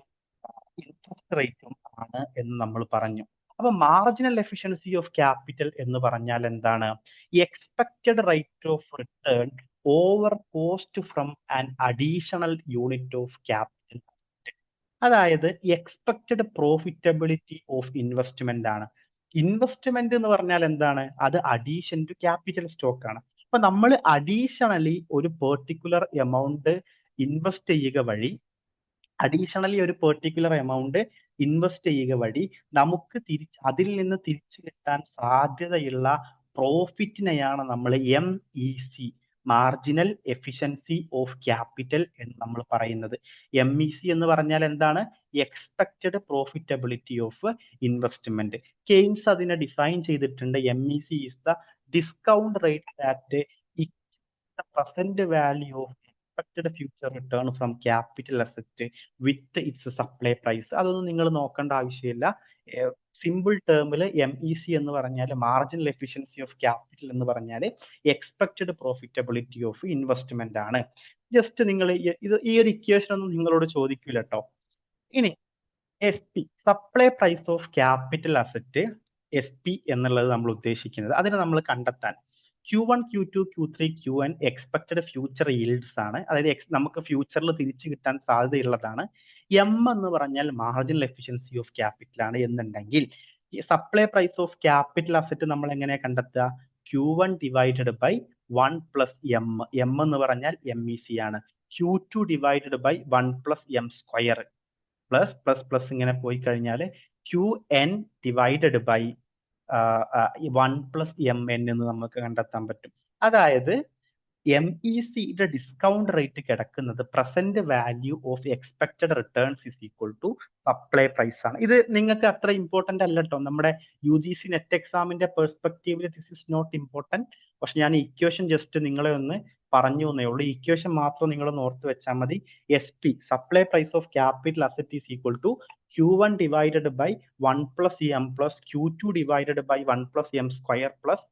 ഇൻട്രസ്റ്റ് റേറ്റും ആണ് എന്ന് നമ്മൾ പറഞ്ഞു. അപ്പൊ മാർജിനൽ എഫിഷ്യൻസി ഓഫ് ക്യാപിറ്റൽ എന്ന് പറഞ്ഞാൽ എന്താണ്? Expected rate of return over cost from an additional unit of capital. അതായത് എക്സ്പെക്റ്റഡ് പ്രോഫിറ്റബിലിറ്റി ഓഫ് ഇൻവെസ്റ്റ്മെന്റ് ആണ്. ഇൻവെസ്റ്റ്മെന്റ് എന്ന് പറഞ്ഞാൽ എന്താണ്? അത് അഡീഷൻ ടു ക്യാപിറ്റൽ സ്റ്റോക്ക് ആണ്. അപ്പൊ നമ്മൾ അഡീഷണലി ഒരു പെർട്ടിക്കുലർ എമൗണ്ട് ഇൻവെസ്റ്റ് ചെയ്യുക വഴി ഒരു പെർട്ടിക്കുലർ എമൗണ്ട് ഇൻവെസ്റ്റ് ചെയ്യുക വഴി നമുക്ക് അതിൽ നിന്ന് തിരിച്ചു കിട്ടാൻ സാധ്യതയുള്ള പ്രോഫിറ്റിനെയാണ് നമ്മൾ MEC marginal efficiency of capital എന്ന് നമ്മൾ പറയുന്നത്. MEC എന്ന് പറഞ്ഞാൽ എന്താണ്? Expected profitability of investment. Keynes അതിനെ ഡിഫൈൻ ചെയ്തിട്ടുണ്ട്. MEC is the discount rate that the present value of expected future return from capital asset with its supply price. അതൊന്നും നിങ്ങൾ നോക്കേണ്ട ആവശ്യമില്ല. സിമ്പിൾ ടേമിൽ MEC എന്ന് പറഞ്ഞാൽ മാർജിനൽ എഫിഷ്യൻസി ഓഫ് ക്യാപിറ്റൽ എന്ന് പറഞ്ഞാൽ എക്സ്പെക്റ്റഡ് പ്രോഫിറ്റബിലിറ്റി ഓഫ് ഇൻവെസ്റ്റ്മെന്റ് ആണ്. ജസ്റ്റ് നിങ്ങൾ ഈ ഒരു ഇക്വേഷൻ ഒന്നും നിങ്ങളോട് ചോദിക്കില്ല കേട്ടോ. ഇനി SP supply price of capital asset, SP എന്നുള്ളത് നമ്മൾ ഉദ്ദേശിക്കുന്നത് അതിനെ നമ്മൾ കണ്ടെത്താൻ Q1, Q2, Q3, Qn expected future yields ആണ്. അതായത് നമുക്ക് ഫ്യൂച്ചറിൽ തിരിച്ചു കിട്ടാൻ സാധ്യതയുള്ളതാണ്. M എന്ന് പറഞ്ഞാൽ മാർജിനൽ എഫിഷ്യൻസി ഓഫ് ക്യാപിറ്റൽ ആണ് എന്നുണ്ടെങ്കിൽ ഈ supply price of capital asset നമ്മൾ എങ്ങനെ കണ്ടെത്തുക? Q1 divided by 1 plus M. M എന്ന് പറഞ്ഞാൽ MEC ആണ്. Q2 divided by 1 plus M square plus plus plus ഇങ്ങനെ പോയി കഴിഞ്ഞാൽ Qn divided by 1 plus MN എന്ന് നമുക്ക് കണ്ടെത്താൻ പറ്റും. അതായത് MECയുടെ ഡിസ്കൗണ്ട് റേറ്റ് കിടക്കുന്നത് present value of expected returns is equal to supply price ആണ്. ഇത് നിങ്ങൾക്ക് അത്ര ഇമ്പോർട്ടന്റ് അല്ല കേട്ടോ. നമ്മുടെ UGC നെറ്റ് എക്സാമിന്റെ പെർസ്പെക്റ്റീവിൽ ദിസ് ഇസ് നോട്ട് ഇമ്പോർട്ടന്റ്. പക്ഷെ ഞാൻ ഇക്വേഷൻ ജസ്റ്റ് നിങ്ങളെ ഒന്ന് പറഞ്ഞു എന്നേ ഉള്ളൂ. ഇക്വേഷൻ മാത്രം നിങ്ങൾ ഓർത്ത് വെച്ചാൽ മതി. SP supply price of capital asset is equal to Q1 divided by 1 plus M plus Q2 divided by 1 plus M square plus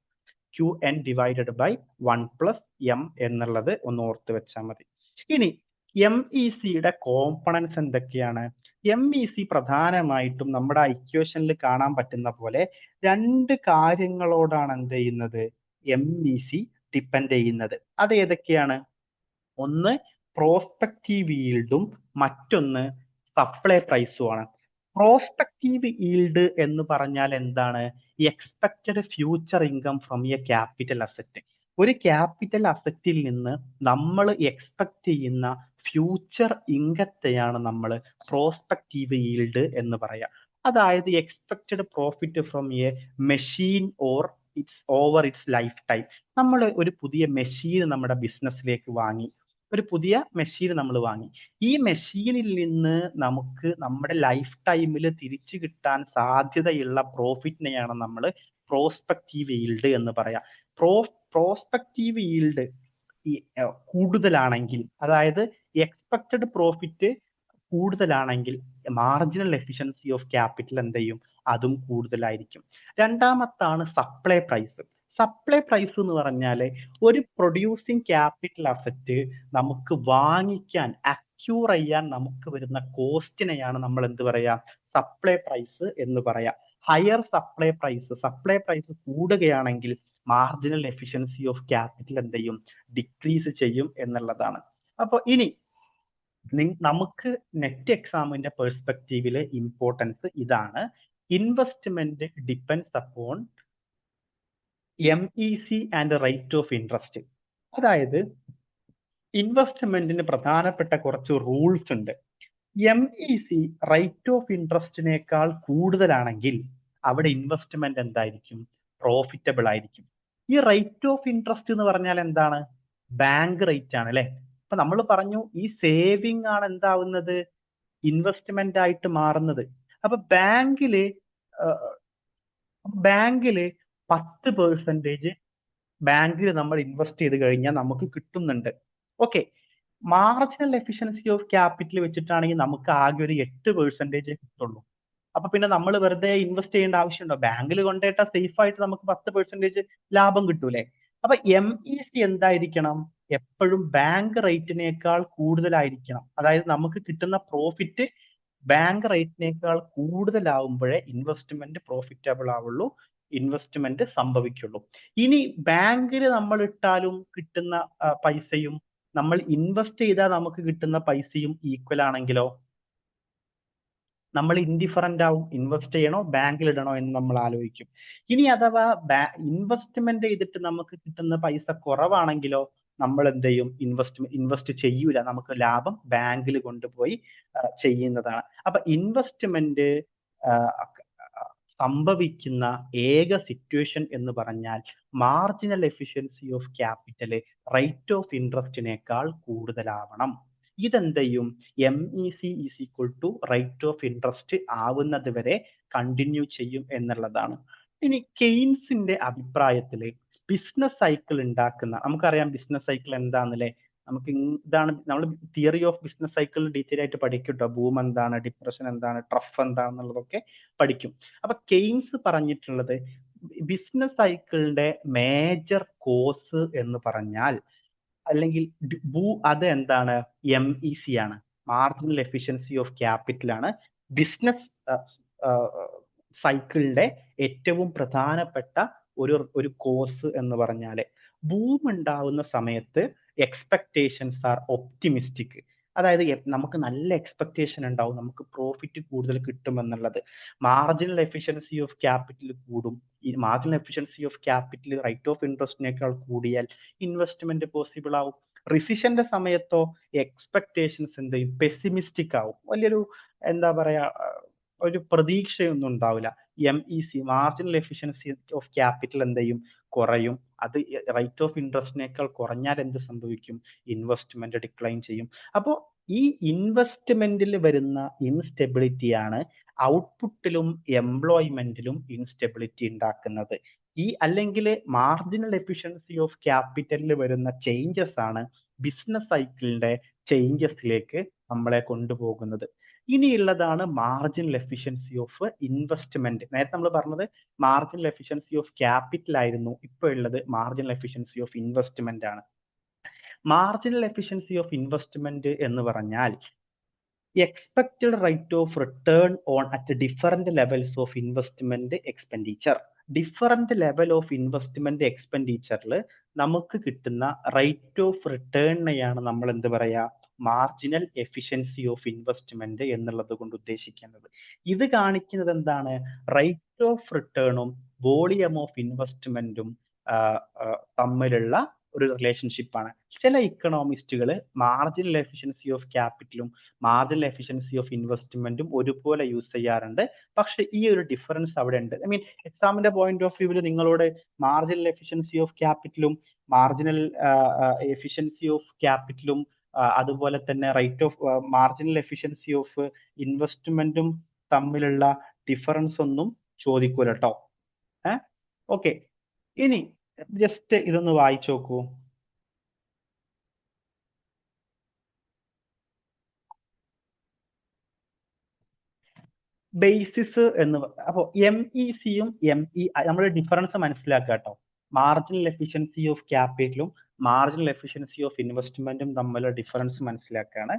Qn divided by 1 plus M എന്നുള്ളത് ഒന്ന് ഓർത്ത് വെച്ചാൽ മതി. ഇനി MECയുടെ കോമ്പണൻസ് എന്തൊക്കെയാണ്? MEC പ്രധാനമായിട്ടും നമ്മുടെ ഇക്വേഷനിൽ കാണാൻ പറ്റുന്ന പോലെ രണ്ട് കാര്യങ്ങളോടാണ് എന്ത് ചെയ്യുന്നത്? MEC ഡിപ്പെൻഡ് ചെയ്യുന്നത്. അത് ഏതൊക്കെയാണ്? ഒന്ന് പ്രോസ്പെക്റ്റീവ് ഈൽഡും മറ്റൊന്ന് സപ്ലൈ പ്രൈസും ആണ്. പ്രോസ്പെക്റ്റീവ് ഈൽഡ് എന്ന് പറഞ്ഞാൽ എന്താണ്? Expected future income from A capital asset. ഒരു ക്യാപിറ്റൽ അസറ്റിൽ നിന്ന് നമ്മൾ എക്സ്പെക്ട് ചെയ്യുന്ന ഫ്യൂച്ചർ ഇൻകത്തെയാണ് നമ്മൾ പ്രോസ്പെക്റ്റീവ് ഈൽഡ് എന്ന് പറയാം. അതായത് expected profit from A machine or over it's life time. നമ്മൾ ഒരു പുതിയ മെഷീൻ നമ്മുടെ ബിസിനസ്സിലേക്ക് വാങ്ങി, ഒരു പുതിയ മെഷീൻ നമ്മൾ വാങ്ങി. ഈ മെഷീനിൽ നിന്ന് നമുക്ക് നമ്മുടെ ലൈഫ് ടൈമിൽ തിരിച്ചു കിട്ടാൻ സാധ്യതയുള്ള പ്രോഫിറ്റിനെയാണ് നമ്മൾ പ്രോസ്പെക്റ്റീവ് ഈൽഡ് എന്ന് പറയാം. പ്രോസ്പെക്റ്റീവ് ഈൽഡ് കൂടുതലാണെങ്കിൽ, അതായത് എക്സ്പെക്റ്റഡ് പ്രോഫിറ്റ് കൂടുതലാണെങ്കിൽ മാർജിനൽ എഫിഷ്യൻസി ഓഫ് ക്യാപിറ്റൽ എന്ത് ചെയ്യും? അതും കൂടുതലായിരിക്കും. രണ്ടാമത്താണ് സപ്ലൈ പ്രൈസ്. സപ്ലൈ പ്രൈസ് എന്ന് പറഞ്ഞാൽ ഒരു പ്രൊഡ്യൂസിങ് ക്യാപിറ്റൽ അസറ്റ് നമുക്ക് വാങ്ങിക്കാൻ അക്യൂർ ചെയ്യാൻ നമുക്ക് വരുന്ന കോസ്റ്റിനെയാണ് നമ്മൾ എന്ത് പറയാ? സപ്ലൈ പ്രൈസ് എന്ന് പറയാം. ഹയർ സപ്ലൈ പ്രൈസ് കൂടുകയാണെങ്കിൽ മാർജിനൽ എഫിഷ്യൻസി ഓഫ് ക്യാപിറ്റൽ എന്ത് ചെയ്യും? ഡിക്രീസ് ചെയ്യും എന്നുള്ളതാണ്. അപ്പോൾ ഇനി നമുക്ക് നെറ്റ് എക്സാമിന്റെ പെർസ്പെക്റ്റീവിലെ ഇമ്പോർട്ടൻസ് ഇതാണ്. Investment depends upon MEC and rate of interest. അതായത് ഇൻവെസ്റ്റ്മെന്റിന് പ്രധാനപ്പെട്ട കുറച്ച് റൂൾസ് ഉണ്ട്. MEC റേറ്റ് ഓഫ് ഇൻട്രസ്റ്റിനേക്കാൾ കൂടുതലാണെങ്കിൽ അവിടെ ഇൻവെസ്റ്റ്മെന്റ് എന്തായിരിക്കും? പ്രോഫിറ്റബിൾ ആയിരിക്കും. ഈ റേറ്റ് ഓഫ് ഇൻട്രസ്റ്റ് എന്ന് പറഞ്ഞാൽ എന്താണ്? ബാങ്ക് റേറ്റ് ആണ് അല്ലെ. അപ്പൊ നമ്മൾ പറഞ്ഞു ഈ സേവിങ് ആണ് എന്താവുന്നത്? ഇൻവെസ്റ്റ്മെന്റ് ആയിട്ട് മാറുന്നത്. അപ്പൊ ബാങ്കില് 10% ബാങ്കിൽ നമ്മൾ ഇൻവെസ്റ്റ് ചെയ്ത് കഴിഞ്ഞാൽ നമുക്ക് കിട്ടുന്നുണ്ട്. Okay, marginal efficiency of capital വെച്ചിട്ടാണെങ്കിൽ നമുക്ക് ആകെ ഒരു 8% കിട്ടുള്ളൂ. അപ്പൊ പിന്നെ നമ്മൾ വെറുതെ ഇൻവെസ്റ്റ് ചെയ്യേണ്ട ആവശ്യമുണ്ടോ? ബാങ്കിൽ കൊണ്ടുപോയിട്ടാ സേഫ് ആയിട്ട് നമുക്ക് 10% ലാഭം കിട്ടൂലേ? അപ്പൊ MEC എന്തായിരിക്കണം? എപ്പോഴും ബാങ്ക് റേറ്റിനേക്കാൾ കൂടുതലായിരിക്കണം. അതായത് നമുക്ക് കിട്ടുന്ന പ്രോഫിറ്റ് ബാങ്ക് റേറ്റിനേക്കാൾ കൂടുതലാവുമ്പോഴേ ഇൻവെസ്റ്റ്മെന്റ് പ്രോഫിറ്റബിൾ ആവുള്ളൂ, ഇൻവെസ്റ്റ്മെന്റ് സംഭവിക്കുള്ളൂ. ഇനി ബാങ്കിൽ നമ്മൾ ഇട്ടാലും കിട്ടുന്ന പൈസയും നമ്മൾ ഇൻവെസ്റ്റ് ചെയ്താൽ നമുക്ക് കിട്ടുന്ന പൈസയും ഈക്വൽ ആണെങ്കിലോ നമ്മൾ ഇൻഡിഫറന്റ് ആവും. ഇൻവെസ്റ്റ് ചെയ്യണോ ബാങ്കിൽ ഇടണോ എന്ന് നമ്മൾ ആലോചിക്കും. ഇനി അഥവാ ഇൻവെസ്റ്റ്മെന്റ് ചെയ്തിട്ട് നമുക്ക് കിട്ടുന്ന പൈസ കുറവാണെങ്കിലോ നമ്മൾ എന്ത് ചെയ്യും? ഇൻവെസ്റ്റ് ചെയ്യൂല. നമുക്ക് ലാഭം ബാങ്കിൽ കൊണ്ടുപോയി ചെയ്യുന്നതാണ്. അപ്പൊ ഇൻവെസ്റ്റ്മെന്റ് സംഭവിക്കുന്ന ഏക സിറ്റുവേഷൻ എന്ന് പറഞ്ഞാൽ marginal efficiency of capital rate of ഇൻട്രസ്റ്റിനേക്കാൾ കൂടുതലാവണം. ഇതെന്ത് ചെയ്യും? MEC is equal to rate of interest ആവുന്നത് വരെ കണ്ടിന്യൂ ചെയ്യും എന്നുള്ളതാണ്. ഇനി കെയ്ൻസിന്റെ അഭിപ്രായത്തില് ബിസിനസ് സൈക്കിൾ ഉണ്ടാക്കുന്ന, നമുക്കറിയാം ബിസിനസ് സൈക്കിൾ എന്താണെന്നല്ലേ? നമുക്ക് ഇതാണ് നമ്മൾ theory of business cycle detail ആയിട്ട് പഠിക്കും കേട്ടോ. ബൂം എന്താണ്, ഡിപ്രഷൻ എന്താണ്, ട്രഫ് എന്താണെന്നുള്ളതൊക്കെ പഠിക്കും. അപ്പൊ കെയ്ൻസ് പറഞ്ഞിട്ടുള്ളത് ബിസിനസ് സൈക്കിളിന്റെ മേജർ കോസ് എന്ന് പറഞ്ഞാൽ, അല്ലെങ്കിൽ അത് എന്താണ്? MEC ആണ്, മാർജിനൽ എഫിഷ്യൻസി ഓഫ് ക്യാപിറ്റൽ ആണ് ബിസിനസ് സൈക്കിളിന്റെ ഏറ്റവും പ്രധാനപ്പെട്ട ഒരു കോസ് എന്ന് പറഞ്ഞാല്. ബൂം ഉണ്ടാവുന്ന സമയത്ത് എക്സ്പെക്ടേഷൻസ് ആർ ഒപ്റ്റിമിസ്റ്റിക്. അതായത് നമുക്ക് നല്ല എക്സ്പെക്ടേഷൻ ഉണ്ടാവും, നമുക്ക് പ്രോഫിറ്റ് കൂടുതൽ കിട്ടുമെന്നുള്ളത്. മാർജിനൽ എഫിഷ്യൻസി ഓഫ് ക്യാപിറ്റൽ കൂടും. ഈ marginal efficiency of capital rate of ഇൻട്രസ്റ്റിനേക്കാൾ കൂടിയാൽ ഇൻവെസ്റ്റ്മെന്റ് പോസിബിൾ ആവും. റിസിഷന്റെ സമയത്തോ എക്സ്പെക്ടേഷൻസ് എന്ത് ചെയ്യും? പെസിമിസ്റ്റിക് ആവും. വലിയൊരു എന്താ പറയാ, ഒരു പ്രതീക്ഷയൊന്നും ഉണ്ടാവില്ല. MEC marginal efficiency of capital എന്ത് ചെയ്യും? കുറയും. അത് റേറ്റ് ഓഫ് ഇൻട്രസ്റ്റിനേക്കാൾ കുറഞ്ഞാൽ എന്ത് സംഭവിക്കും? ഇൻവെസ്റ്റ്മെന്റ് ഡിക്ലൈൻ ചെയ്യും. അപ്പോൾ ഈ ഇൻവെസ്റ്റ്മെന്റിൽ വരുന്ന ഇൻസ്റ്റെബിലിറ്റിയാണ് ഔട്ട്പുട്ടിലും എംപ്ലോയ്മെന്റിലും ഇൻസ്റ്റെബിലിറ്റി ഉണ്ടാക്കുന്നത്. അല്ലെങ്കിൽ മാർജിനൽ എഫിഷ്യൻസി ഓഫ് ക്യാപിറ്റലിൽ വരുന്ന ചേഞ്ചസ് ആണ് ബിസിനസ് സൈക്കിളിന്റെ ചേഞ്ചസിലേക്ക് നമ്മളെ കൊണ്ടുപോകുന്നത്. ഇനിയുള്ളതാണ് മാർജിനൽ എഫിഷ്യൻസി ഓഫ് ഇൻവെസ്റ്റ്മെന്റ്. നേരത്തെ നമ്മൾ പറഞ്ഞത് മാർജിനൽ എഫിഷ്യൻസി ഓഫ് ക്യാപിറ്റൽ ആയിരുന്നു, ഇപ്പോൾ ഉള്ളത് മാർജിനൽ എഫിഷ്യൻസി ഓഫ് ഇൻവെസ്റ്റ്മെന്റ് ആണ്. മാർജിനൽ എഫിഷ്യൻസി ഓഫ് ഇൻവെസ്റ്റ്മെന്റ് എന്ന് പറഞ്ഞാൽ expected rate of return on at different levels of investment expenditure. Different level of investment എക്സ്പെൻഡിച്ചറിൽ നമുക്ക് കിട്ടുന്ന റേറ്റ് ഓഫ് റിട്ടേണിനെയാണ് നമ്മൾ എന്ത് പറയാ? മാർജിനൽ എഫിഷ്യൻസി ഓഫ് ഇൻവെസ്റ്റ്മെന്റ് എന്നുള്ളത് കൊണ്ട് ഉദ്ദേശിക്കുന്നത്. ഇത് കാണിക്കുന്നത് എന്താണ്? റേറ്റ് ഓഫ് റിട്ടേണും വോളിയം ഓഫ് ഇൻവെസ്റ്റ്മെന്റും തമ്മിലുള്ള ഒരു റിലേഷൻഷിപ്പാണ്. ചില ഇക്കണോമിസ്റ്റുകൾ മാർജിനൽ എഫിഷ്യൻസി ഓഫ് ക്യാപിറ്റലും മാർജിനൽ എഫിഷ്യൻസി ഓഫ് ഇൻവെസ്റ്റ്മെന്റും ഒരുപോലെ യൂസ് ചെയ്യാറുണ്ട്. പക്ഷെ ഈ ഒരു ഡിഫറൻസ് അവിടെ ഉണ്ട്. ഐ മീൻ എക്സാമിന്റെ പോയിന്റ് ഓഫ് വ്യൂവിൽ നിങ്ങളോട് മാർജിനൽ എഫിഷ്യൻസി ഓഫ് ക്യാപിറ്റലും മാർജിനൽ എഫിഷ്യൻസി ഓഫ് ക്യാപിറ്റലും അതുപോലെ തന്നെ rate of marginal efficiency of ഇൻവെസ്റ്റ്മെന്റും തമ്മിലുള്ള ഡിഫറൻസ് ഒന്നും ചോദിക്കൂല കേട്ടോ. ഓക്കെ, ഇനി ജസ്റ്റ് ഇതൊന്ന് വായിച്ചു നോക്കൂ. ബേസിസ് എന്ന് അപ്പോ MECയും നമ്മൾ ഡിഫറൻസ് മനസ്സിലാക്കുക കേട്ടോ. മാർജിനൽ എഫിഷ്യൻസി ഓഫ് ക്യാപിറ്റലും മാർജിനൽ എഫിഷ്യൻസി ഓഫ് ഇൻവെസ്റ്റ്മെന്റും തമ്മിലുള്ള ഡിഫറൻസ് മനസ്സിലാക്കുകയാണ്.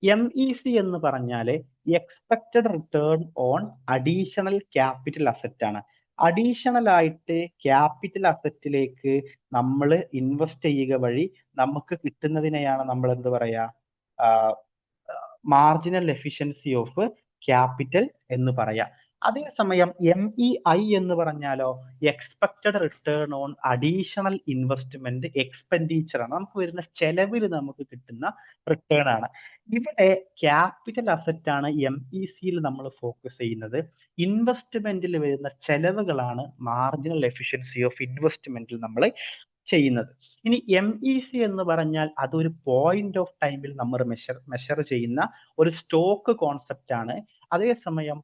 MEC എന്ന് പറഞ്ഞാല് expected return on additional capital asset ആണ്. അഡീഷണൽ ആയിട്ട് ക്യാപിറ്റൽ അസറ്റിലേക്ക് നമ്മൾ ഇൻവെസ്റ്റ് ചെയ്യുക വഴി നമുക്ക് കിട്ടുന്നതിനെയാണ് നമ്മൾ എന്ത് പറയാ? മാർജിനൽ എഫിഷ്യൻസി ഓഫ് ക്യാപിറ്റൽ എന്ന് പറയാം. അതേസമയം MEI എന്ന് പറഞ്ഞാലോ expected return on additional investment expenditure ആണ്. നമുക്ക് വരുന്ന ചെലവിൽ നമുക്ക് കിട്ടുന്ന റിട്ടേൺ ആണ്. ഇവിടെ ക്യാപിറ്റൽ അസറ്റ് ആണ് MECയിൽ നമ്മൾ ഫോക്കസ് ചെയ്യുന്നത്. ഇൻവെസ്റ്റ്മെന്റിൽ വരുന്ന ചെലവുകളാണ് മാർജിനൽ എഫിഷ്യൻസി ഓഫ് ഇൻവെസ്റ്റ്മെന്റിൽ നമ്മൾ ചെയ്യുന്നത്. ഇനി MEC എന്ന് പറഞ്ഞാൽ അതൊരു പോയിന്റ് ഓഫ് ടൈമിൽ നമ്മൾ മെഷർ ചെയ്യുന്ന ഒരു സ്റ്റോക്ക് കോൺസെപ്റ്റ് ആണ്. അതേസമയം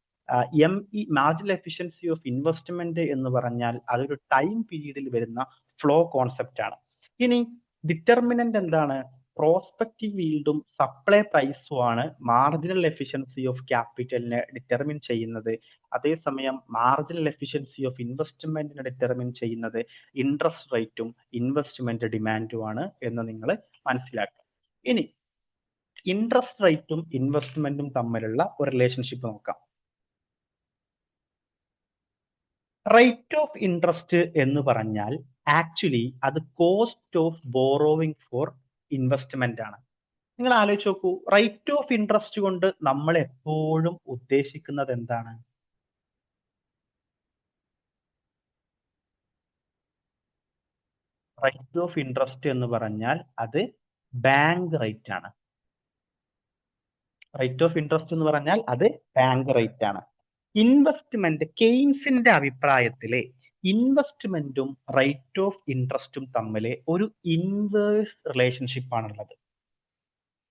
മാർജിനൽ എഫിഷ്യൻസി ഓഫ് ഇൻവെസ്റ്റ്മെന്റ് എന്ന് പറഞ്ഞാൽ അതൊരു ടൈം പീരീഡിൽ വരുന്ന ഫ്ലോ കോൺസെപ്റ്റ് ആണ്. ഇനി ഡിറ്റർമിനന്റ് എന്താണ്? പ്രോസ്പെക്റ്റീവ് ഈൽഡും സപ്ലൈ പ്രൈസും ആണ് മാർജിനൽ എഫിഷ്യൻസി ഓഫ് ക്യാപിറ്റലിനെ ഡിറ്റർമിൻ ചെയ്യുന്നത്. അതേസമയം മാർജിനൽ എഫിഷ്യൻസി ഓഫ് ഇൻവെസ്റ്റ്മെന്റിനെ ഡിറ്റർമിൻ ചെയ്യുന്നത് ഇൻട്രസ്റ്റ് റേറ്റും ഇൻവെസ്റ്റ്മെന്റ് ഡിമാൻഡും ആണ് എന്ന് നിങ്ങൾ മനസ്സിലാക്കുക. ഇനി ഇൻട്രസ്റ്റ് റേറ്റും ഇൻവെസ്റ്റ്മെന്റും തമ്മിലുള്ള ഒരു റിലേഷൻഷിപ്പ് നോക്കാം. റേറ്റ് ഓഫ് ഇൻട്രസ്റ്റ് എന്ന് പറഞ്ഞാൽ ആക്ച്വലി അത് cost of borrowing for investment ആണ്. നിങ്ങൾ ആലോചിച്ച് നോക്കൂ, റേറ്റ് ഓഫ് ഇൻട്രസ്റ്റ് കൊണ്ട് നമ്മൾ എപ്പോഴും ഉദ്ദേശിക്കുന്നത് എന്താണ്? റേറ്റ് ഓഫ് ഇൻട്രസ്റ്റ് എന്ന് പറഞ്ഞാൽ അത് ബാങ്ക് റേറ്റ് ആണ്. റേറ്റ് ഓഫ് ഇൻട്രസ്റ്റ് എന്ന് പറഞ്ഞാൽ അത് ബാങ്ക് റേറ്റ് ആണ്. ഇൻവെസ്റ്റ്മെന്റ്, കെയ്ൻസിന്റെ അഭിപ്രായത്തിലെ ഇൻവെസ്റ്റ്മെന്റും റേറ്റ് ഓഫ് ഇൻട്രസ്റ്റും തമ്മിൽ ഒരു ഇൻവേഴ്സ് റിലേഷൻഷിപ്പ് ആണുള്ളത്.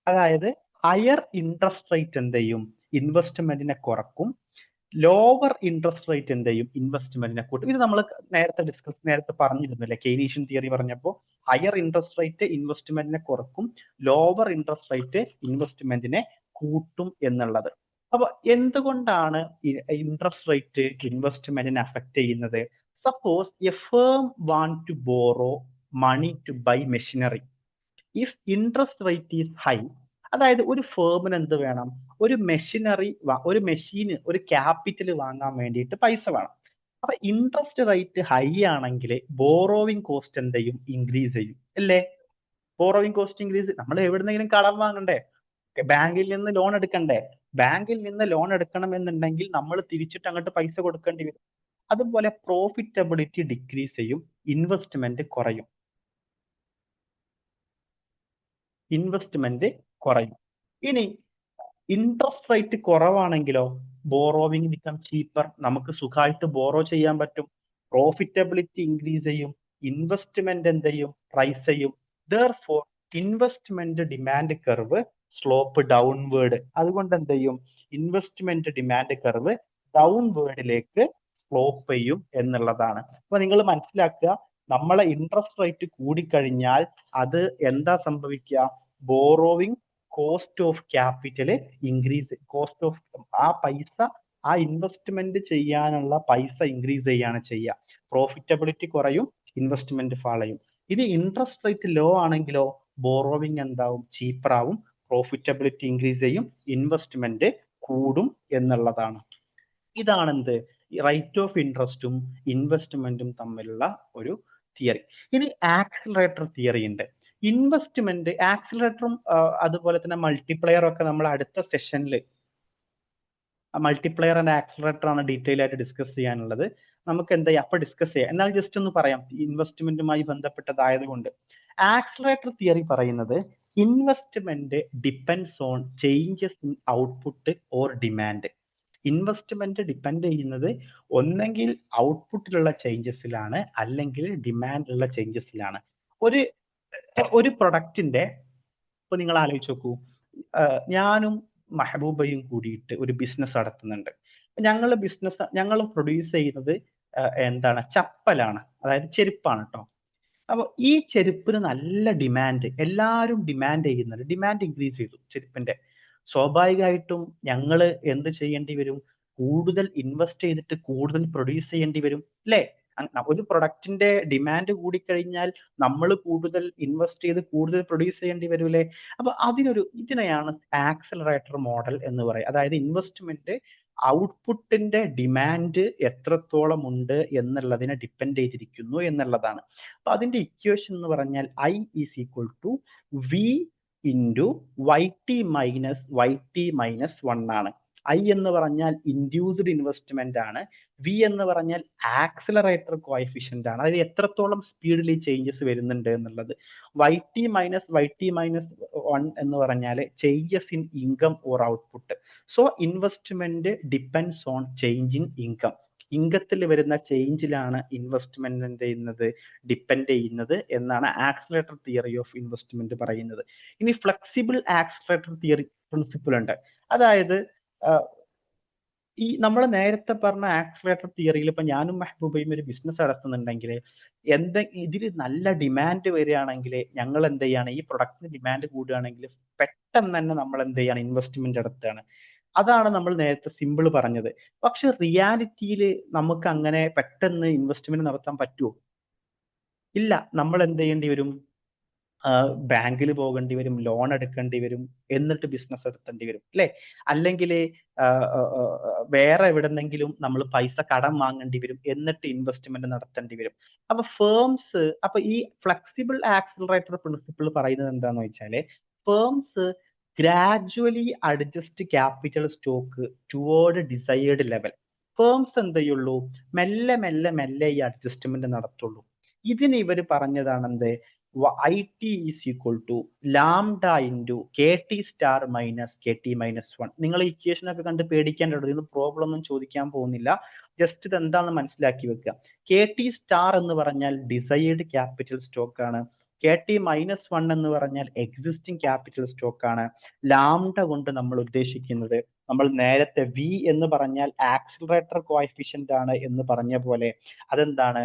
അതായത് ഹയർ ഇൻട്രസ്റ്റ് റേറ്റ് എന്ത് ചെയ്യും? ഇൻവെസ്റ്റ്മെന്റിനെ കുറക്കും. ലോവർ ഇൻട്രസ്റ്റ് റേറ്റ് എന്ത് ചെയ്യും? ഇൻവെസ്റ്റ്മെന്റിനെ കൂട്ടും. ഇത് നമ്മൾ നേരത്തെ പറഞ്ഞിരുന്നില്ലേ കെയ്നീഷ്യൻ തിയറി പറഞ്ഞപ്പോൾ? ഹയർ ഇൻട്രസ്റ്റ് റേറ്റ് ഇൻവെസ്റ്റ്മെന്റിനെ കുറക്കും, ലോവർ ഇൻട്രസ്റ്റ് റേറ്റ് ഇൻവെസ്റ്റ്മെന്റിനെ കൂട്ടും എന്നുള്ളത്. അപ്പൊ എന്തുകൊണ്ടാണ് ഇൻട്രസ്റ്റ് റേറ്റ് ഇൻവെസ്റ്റ്മെന്റിനെ അഫക്ട് ചെയ്യുന്നത്? Suppose a firm want to borrow money to buy machinery. If interest rate is high, അതായത് ഒരു ഫേമിന് എന്ത് വേണം? ഒരു മെഷീനറി, ഒരു മെഷീന്, ഒരു ക്യാപിറ്റൽ വാങ്ങാൻ വേണ്ടിയിട്ട് പൈസ വേണം. അപ്പൊ ഇൻട്രസ്റ്റ് റേറ്റ് ഹൈ ആണെങ്കിൽ ബോറോവിംഗ് കോസ്റ്റ് എന്ത് ചെയ്യും? ഇൻക്രീസ് ചെയ്യും അല്ലേ? Borrowing cost increase. നമ്മൾ എവിടുന്നെങ്കിലും കടം വാങ്ങണ്ടേ? ബാങ്കിൽ നിന്ന് ലോൺ എടുക്കണ്ടേ? ബാങ്കിൽ നിന്ന് ലോൺ എടുക്കണം എന്നുണ്ടെങ്കിൽ നമ്മൾ തിരിച്ചിട്ട് അങ്ങോട്ട് പൈസ കൊടുക്കേണ്ടി വരും. അതുപോലെ പ്രോഫിറ്റബിലിറ്റി ഡിക്രീസ് ചെയ്യും, ഇൻവെസ്റ്റ്മെന്റ് കുറയും. ഇൻവെസ്റ്റ്മെന്റ് കുറയും. ഇനി ഇൻട്രസ്റ്റ് റേറ്റ് കുറവാണെങ്കിലോ ബോറോവിംഗ് ബിക്കം ചീപ്പർ. നമുക്ക് സുഖമായിട്ട് ബോറോ ചെയ്യാൻ പറ്റും. പ്രോഫിറ്റബിലിറ്റി ഇൻക്രീസ് ചെയ്യും, ഇൻവെസ്റ്റ്മെന്റ് എന്ത് ചെയ്യും? റൈസ് ചെയ്യും. Therefore investment demand curve slope downward. അതുകൊണ്ട് എന്ത് ചെയ്യും? ഇൻവെസ്റ്റ്മെന്റ് ഡിമാൻഡ് കർവ് ഡൗൺവേർഡിലേക്ക് സ്ലോപ്പ് ചെയ്യും എന്നുള്ളതാണ്. അപ്പൊ നിങ്ങൾ മനസ്സിലാക്കുക, നമ്മളെ ഇൻട്രസ്റ്റ് റേറ്റ് കൂടിക്കഴിഞ്ഞാൽ അത് എന്താ സംഭവിക്കുക? Borrowing cost of capital increase, cost of ആ പൈസ, ആ ഇൻവെസ്റ്റ്മെന്റ് ചെയ്യാനുള്ള പൈസ ഇൻക്രീസ് ചെയ്യാണ് ചെയ്യുക. പ്രോഫിറ്റബിലിറ്റി കുറയും, ഇൻവെസ്റ്റ്മെന്റ് ഫാളയും. ഇത് ഇൻട്രസ്റ്റ് റേറ്റ് ലോ ആണെങ്കിലോ ബോറോവിംഗ് എന്താവും? ചീപ്പറാവും, പ്രോഫിറ്റബിലിറ്റി ഇൻക്രീസ് ചെയ്യും, ഇൻവെസ്റ്റ്മെന്റ് കൂടും എന്നുള്ളതാണ്. ഇതാണ് എന്ത്? റേറ്റ് ഓഫ് ഇൻട്രസ്റ്റും ഇൻവെസ്റ്റ്മെന്റും തമ്മിലുള്ള ഒരു തിയറി. ഇനി ആക്സിലറേറ്റർ തിയറി ഉണ്ട്. ഇൻവെസ്റ്റ്മെന്റ്, ആക്സിലറേറ്ററും അതുപോലെ തന്നെ മൾട്ടിപ്ലയറും ഒക്കെ നമ്മൾ അടുത്ത സെഷനിൽ, മൾട്ടിപ്ലയർ ആൻഡ് ആക്സിലറേറ്റർ ആണ് ഡീറ്റെയിൽ ആയിട്ട് ഡിസ്കസ് ചെയ്യാനുള്ളത്. നമുക്ക് എന്താ അപ്പൊ ഡിസ്കസ് ചെയ്യാം. എന്നാൽ ജസ്റ്റ് ഒന്ന് പറയാം, ഇൻവെസ്റ്റ്മെന്റുമായി ബന്ധപ്പെട്ടതായതുകൊണ്ട്. ആക്സിലറേറ്റർ തിയറി പറയുന്നത് investment depends on changes in output or demand. Investment depend ചെയ്യുന്നത് ഒന്നെങ്കിൽ ഔട്ട്പുട്ടിലുള്ള ചേഞ്ചസിലാണ്, അല്ലെങ്കിൽ ഡിമാൻഡിലുള്ള ചേഞ്ചസിലാണ്. ഒരു പ്രൊഡക്റ്റിന്റെ, ഇപ്പൊ നിങ്ങൾ ആലോചിച്ച് നോക്കൂ, ഞാനും മെഹബൂബയും കൂടിയിട്ട് ഒരു ബിസിനസ് നടത്തുന്നുണ്ട്. ഞങ്ങൾ പ്രൊഡ്യൂസ് ചെയ്യുന്നത് എന്താണ്? ചപ്പലാണ്, അതായത് ചെരുപ്പാണ് കേട്ടോ. അപ്പൊ ഈ ചെരുപ്പിന് നല്ല ഡിമാൻഡ്, എല്ലാവരും ഡിമാൻഡ് ചെയ്യുന്നുണ്ട്. ഡിമാൻഡ് ഇൻക്രീസ് ചെയ്തു ചെരുപ്പിന്റെ. സ്വാഭാവികമായിട്ടും ഞങ്ങൾ എന്ത് ചെയ്യേണ്ടി വരും? കൂടുതൽ ഇൻവെസ്റ്റ് ചെയ്തിട്ട് കൂടുതൽ പ്രൊഡ്യൂസ് ചെയ്യേണ്ടി വരും അല്ലേ? ഒരു പ്രൊഡക്റ്റിന്റെ ഡിമാൻഡ് കൂടിക്കഴിഞ്ഞാൽ നമ്മൾ കൂടുതൽ ഇൻവെസ്റ്റ് ചെയ്ത് കൂടുതൽ പ്രൊഡ്യൂസ് ചെയ്യേണ്ടി വരൂലേ? അപ്പൊ ഇതിനെയാണ് ആക്സലറേറ്റർ മോഡൽ എന്ന് പറയുക. അതായത് ഇൻവെസ്റ്റ്മെന്റ് ഔട്ട്പുട്ടിന്റെ ഡിമാൻഡ് എത്രത്തോളം ഉണ്ട് എന്നുള്ളതിനെ ഡിപ്പെൻഡ് ചെയ്തിരിക്കുന്നു എന്നുള്ളതാണ്. അപ്പൊ അതിന്റെ ഇക്വേഷൻ എന്ന് പറഞ്ഞാൽ I is equal to V into YT minus 1 ആണ്. I എന്ന് പറഞ്ഞാൽ ഇൻഡ്യൂസ്ഡ് ഇൻവെസ്റ്റ്മെന്റ് ആണ്, V എന്ന് പറഞ്ഞാൽ ആക്സിലറേറ്റർ കോഎഫിഷ്യന്റ് ആണ്, അതായത് എത്രത്തോളം സ്പീഡിൽ ഈ ചേഞ്ചസ് വരുന്നുണ്ട് എന്നുള്ളത്. YT മൈനസ് 1 എന്ന് പറഞ്ഞാൽ changes in income or output. So investment depends on change in income. ഇൻകത്തിൽ വരുന്ന ചേഞ്ചിലാണ് ഇൻവെസ്റ്റ്മെന്റ് എന്ത് ചെയ്യുന്നത്? ഡിപ്പെൻഡ് ചെയ്യുന്നത് എന്നാണ് ആക്സിലറേറ്റർ തിയറി ഓഫ് ഇൻവെസ്റ്റ്മെന്റ് പറയുന്നത്. ഇനി ഫ്ലെക്സിബിൾ ആക്സിലറേറ്റർ തിയറി പ്രിൻസിപ്പിൾ ഉണ്ട്. അതായത് ഈ നമ്മൾ നേരത്തെ പറഞ്ഞ ആക്സിലറേറ്റർ തിയറിയിൽ ഇപ്പൊ ഞാനും മെഹബൂബയും ഒരു ബിസിനസ് നടത്തുന്നുണ്ടെങ്കിൽ ഇതിൽ നല്ല ഡിമാൻഡ് വരികയാണെങ്കിൽ ഞങ്ങൾ എന്ത് ചെയ്യാണ്, ഈ പ്രൊഡക്റ്റിന് ഡിമാൻഡ് കൂടുകയാണെങ്കിൽ പെട്ടെന്ന് തന്നെ നമ്മൾ എന്ത് ചെയ്യാണ്, ഇൻവെസ്റ്റ്മെന്റ് നടത്തുകയാണ്. അതാണ് നമ്മൾ നേരത്തെ സിമ്പിൾ പറഞ്ഞത്. പക്ഷെ റിയാലിറ്റിയിൽ നമുക്ക് അങ്ങനെ പെട്ടെന്ന് ഇൻവെസ്റ്റ്മെന്റ് നടത്താൻ പറ്റുമോ? ഇല്ല. നമ്മൾ എന്ത് ചെയ്യേണ്ടി വരും? ബാങ്കിൽ പോകേണ്ടി വരും, ലോൺ എടുക്കേണ്ടി വരും, എന്നിട്ട് ബിസിനസ് നടത്തേണ്ടി വരും അല്ലെ? അല്ലെങ്കിൽ വേറെ എവിടെന്നെങ്കിലും നമ്മൾ പൈസ കടം വാങ്ങേണ്ടി വരും, എന്നിട്ട് ഇൻവെസ്റ്റ്മെന്റ് നടത്തേണ്ടി വരും. അപ്പൊ ഈ ഫ്ലെക്സിബിൾ ആക്സിലറേറ്റർ പ്രിൻസിപ്പിൾ പറയുന്നത് എന്താന്ന് വെച്ചാല്, firms gradually adjust capital stock toward desired level. Firms എന്ത് ചെയ്യുള്ളൂ? മെല്ലെ മെല്ലെ മെല്ലെ ഈ അഡ്ജസ്റ്റ്മെന്റ് നടത്തുള്ളൂ. ഇതിന് ഇവർ പറഞ്ഞതാണ് എന്ത്? IT is equal to lambda into KT star minus KT minus 1. നിങ്ങൾ ഇക്വേഷൻ ഒക്കെ കണ്ട് പേടിക്കേണ്ടത്, ഇത് പ്രോബ്ലം ഒന്നും ചോദിക്കാൻ പോകുന്നില്ല. ജസ്റ്റ് ഇത് എന്താണെന്ന് മനസ്സിലാക്കി വെക്കുക. KT സ്റ്റാർ എന്ന് പറഞ്ഞാൽ ഡിസൈർഡ് ക്യാപിറ്റൽ സ്റ്റോക്ക് ആണ്. KT മൈനസ് 1 എന്ന് പറഞ്ഞാൽ എക്സിസ്റ്റിംഗ് ക്യാപിറ്റൽ സ്റ്റോക്ക് ആണ്. ലാംഡ കൊണ്ട് നമ്മൾ ഉദ്ദേശിക്കുന്നത്, നമ്മൾ നേരത്തെ V എന്ന് പറഞ്ഞാൽ ആക്സിലറേറ്റർ കോഎഫിഷ്യന്റ് ആണ് എന്ന് പറഞ്ഞ പോലെ അതെന്താണ്?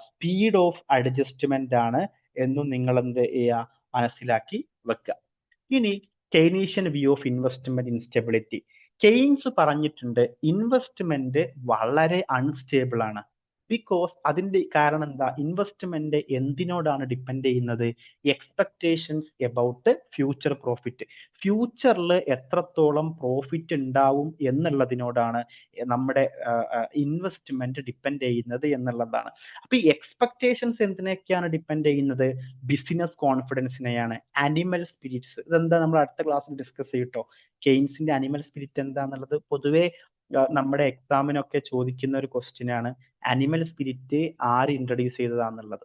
സ്പീഡ് ഓഫ് അഡ്ജസ്റ്റ്മെന്റ് ആണ് എന്നും നിങ്ങൾ എന്ത് ചെയ്യുക, മനസ്സിലാക്കി വെക്കുക. ഇനി Keynesian view of investment instability. Keynes പറഞ്ഞിട്ടുണ്ട് ഇൻവെസ്റ്റ്മെന്റ് വളരെ അൺസ്റ്റേബിൾ ആണ്. ബിക്കോസ് അതിന്റെ കാരണം എന്താ? ഇൻവെസ്റ്റ്മെന്റ് എന്തിനോടാണ് ഡിപ്പെൻഡ് ചെയ്യുന്നത്? Expectations about future profit. ഫ്യൂച്ചറിൽ എത്രത്തോളം പ്രോഫിറ്റ് ഉണ്ടാവും എന്നുള്ളതിനോടാണ് നമ്മുടെ ഇൻവെസ്റ്റ്മെന്റ് ഡിപ്പെൻഡ് ചെയ്യുന്നത് എന്നുള്ളതാണ്. അപ്പൊ ഈ എക്സ്പെക്ടേഷൻസ് എന്തിനൊക്കെയാണ് ഡിപ്പെൻഡ് ചെയ്യുന്നത്? ബിസിനസ് കോൺഫിഡൻസിനെയാണ്. അനിമൽ സ്പിരിറ്റ്സ്, ഇതെന്താ നമ്മൾ അടുത്ത ക്ലാസ്സിൽ ഡിസ്കസ് ചെയ്യട്ടോ. കെയ്ൻസിന്റെ അനിമൽ സ്പിരിറ്റ് എന്താന്നുള്ളത് പൊതുവെ നമ്മുടെ എക്സാമിനൊക്കെ ചോദിക്കുന്ന ഒരു ക്വസ്റ്റ്യൻ ആണ്. അനിമൽ സ്പിരിറ്റ് ആര് ഇൻട്രൊഡ്യൂസ് ചെയ്തതാന്നുള്ളത്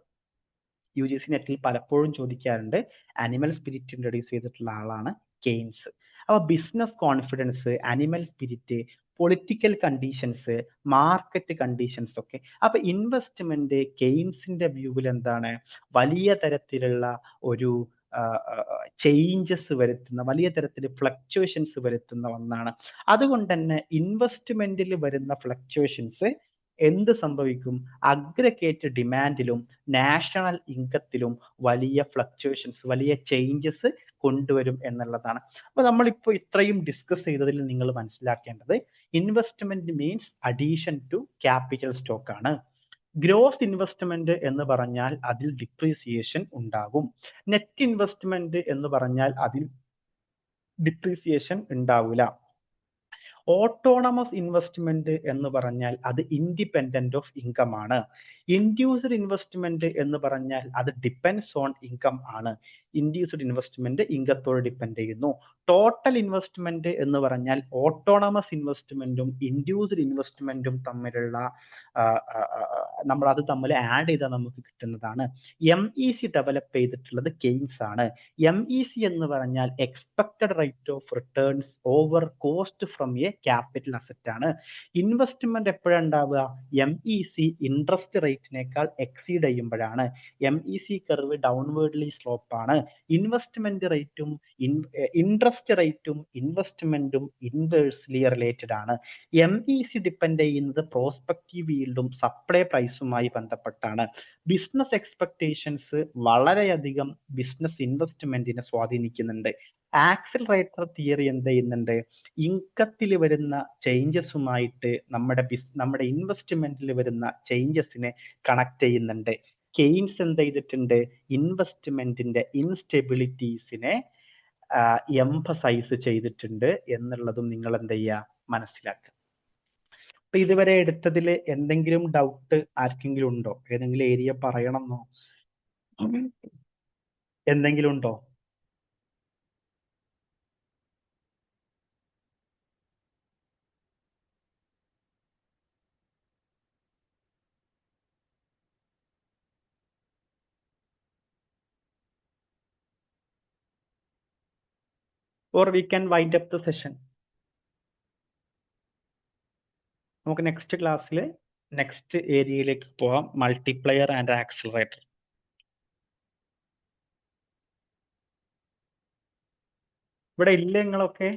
UGC നെറ്റിൽ പലപ്പോഴും ചോദിക്കാറുണ്ട്. അനിമൽ സ്പിരിറ്റ് ഇൻട്രൊഡ്യൂസ് ചെയ്തിട്ടുള്ള ആളാണ് കെയ്ൻസ്. അപ്പൊ business confidence, animal spirit, political conditions, market conditions ഒക്കെ. അപ്പൊ ഇൻവെസ്റ്റ്മെന്റ് കെയ്ൻസിന്റെ വ്യൂവിൽ എന്താണ്? വലിയ തരത്തിലുള്ള ഒരു ചേഞ്ചസ് വരുത്തുന്ന, വലിയ തരത്തിൽ ഫ്ലക്ച്വേഷൻസ് വരുത്തുന്ന ഒന്നാണ്. അതുകൊണ്ട് തന്നെ ഇൻവെസ്റ്റ്മെന്റിൽ വരുന്ന ഫ്ലക്ച്വേഷൻസ് എന്ത് സംഭവിക്കും? അഗ്രഗേറ്റ് ഡിമാൻഡിലും നാഷണൽ ഇൻകത്തിലും വലിയ ഫ്ലക്ച്വേഷൻസ്, വലിയ ചേഞ്ചസ് കൊണ്ടുവരും എന്നുള്ളതാണ്. അപ്പൊ നമ്മളിപ്പോൾ ഇത്രയും ഡിസ്കസ് ചെയ്തതിൽ നിങ്ങൾ മനസ്സിലാക്കേണ്ടത്, investment means addition to capital stock ആണ്. ഗ്രോസ് ഇൻവെസ്റ്റ്മെന്റ് എന്ന് പറഞ്ഞാൽ അതിൽ ഡിപ്രീസിയേഷൻ ഉണ്ടാകും. നെറ്റ് ഇൻവെസ്റ്റ്മെന്റ് എന്ന് പറഞ്ഞാൽ അതിൽ ഡിപ്രീസിയേഷൻ ഉണ്ടാവില്ല. ഓട്ടോണമസ് ഇൻവെസ്റ്റ്മെന്റ് എന്ന് പറഞ്ഞാൽ അത് ഇൻഡിപെൻഡന്റ് ഓഫ് ഇൻകം ആണ്. ഇൻഡ്യൂസ്ഡ് ഇൻവെസ്റ്റ്മെന്റ് എന്ന് പറഞ്ഞാൽ അത് ഡിപ്പെൻഡ്സ് ഓൺ ഇൻകം ആണ്. ഇൻഡ്യൂസ്ഡ് ഇൻവെസ്റ്റ്മെന്റ് ഇൻകത്തോട് ഡിപ്പെൻഡ് ചെയ്യുന്നു. ടോട്ടൽ ഇൻവെസ്റ്റ്മെന്റ് എന്ന് പറഞ്ഞാൽ ഓട്ടോണമസ് ഇൻവെസ്റ്റ്മെന്റും ഇൻഡ്യൂസ്ഡ് ഇൻവെസ്റ്റ്മെന്റും തമ്മിലുള്ള നമ്മൾ അത് തമ്മിൽ ആഡ് ചെയ്താൽ നമുക്ക് കിട്ടുന്നതാണ്. MEC ഡെവലപ്പ് ചെയ്തിട്ടുള്ളത് കെയ്ൻസ് ആണ്. MEC എന്ന് പറഞ്ഞാൽ expected rate of returns over cost from A capital asset ആണ്. ഇൻവെസ്റ്റ്മെന്റ് എപ്പോഴാണ് ഉണ്ടാവുക? MEC ഇൻട്രസ്റ്റ് റേറ്റിനേക്കാൾ എക്സീഡ് ചെയ്യുമ്പോഴാണ്. MEC കർവ് ഡൗൺവേർഡ്ലി സ്ലോപ്പ് ആണ്. ഇൻവെസ്റ്റ്മെന്റ് റേറ്റും ഇൻട്രസ്റ്റ് റേറ്റും ഇൻവെസ്റ്റ്മെന്റും ഇൻവേഴ്സ്ലി റിലേറ്റഡ് ആണ്. MEC ഡിപ്പെൻഡ് ചെയ്യുന്നത് പ്രോസ്പെക്റ്റീവ് ഈൽഡും സപ്ലൈ പ്രൈസുമായി ബന്ധപ്പെട്ടാണ്. ബിസിനസ് എക്സ്പെക്ടേഷൻസ് വളരെയധികം ബിസിനസ് ഇൻവെസ്റ്റ്മെന്റിനെ സ്വാധീനിക്കുന്നുണ്ട്. ആക്സിലറേറ്റർ തിയറി എന്ത് ചെയ്യുന്നുണ്ട്? ഇൻകത്തിൽ വരുന്ന ചേഞ്ചസുമായിട്ട് നമ്മുടെ ഇൻവെസ്റ്റ്മെന്റിൽ വരുന്ന ചേഞ്ചസിനെ കണക്ട് ചെയ്യുന്നുണ്ട്. കെയ്ൻസ് എന്ത് ചെയ്തിട്ടുണ്ട്? ഇൻവെസ്റ്റ്മെന്റിന്റെ ഇൻസ്റ്റെബിലിറ്റീസിനെ എംഫസൈസ് ചെയ്തിട്ടുണ്ട് എന്നുള്ളതും നിങ്ങൾ എന്ത് ചെയ്യുക, മനസ്സിലാക്കുക. അപ്പൊ ഇതുവരെ എടുത്തതിൽ എന്തെങ്കിലും ഡൗട്ട് ആർക്കെങ്കിലും ഉണ്ടോ? ഏതെങ്കിലും ഏരിയ പറയണമെന്നോ എന്തെങ്കിലും ഉണ്ടോ? Or we can wind up the session. നമുക്ക് നെക്സ്റ്റ് ക്ലാസ്സിൽ നെക്സ്റ്റ് ഏരിയയിലേക്ക് പോവാം, മൾട്ടിപ്ലയർ ആൻഡ് ആക്സിലറേറ്റർ. ഇവിടെ ഇല്ല നിങ്ങളൊക്കെ?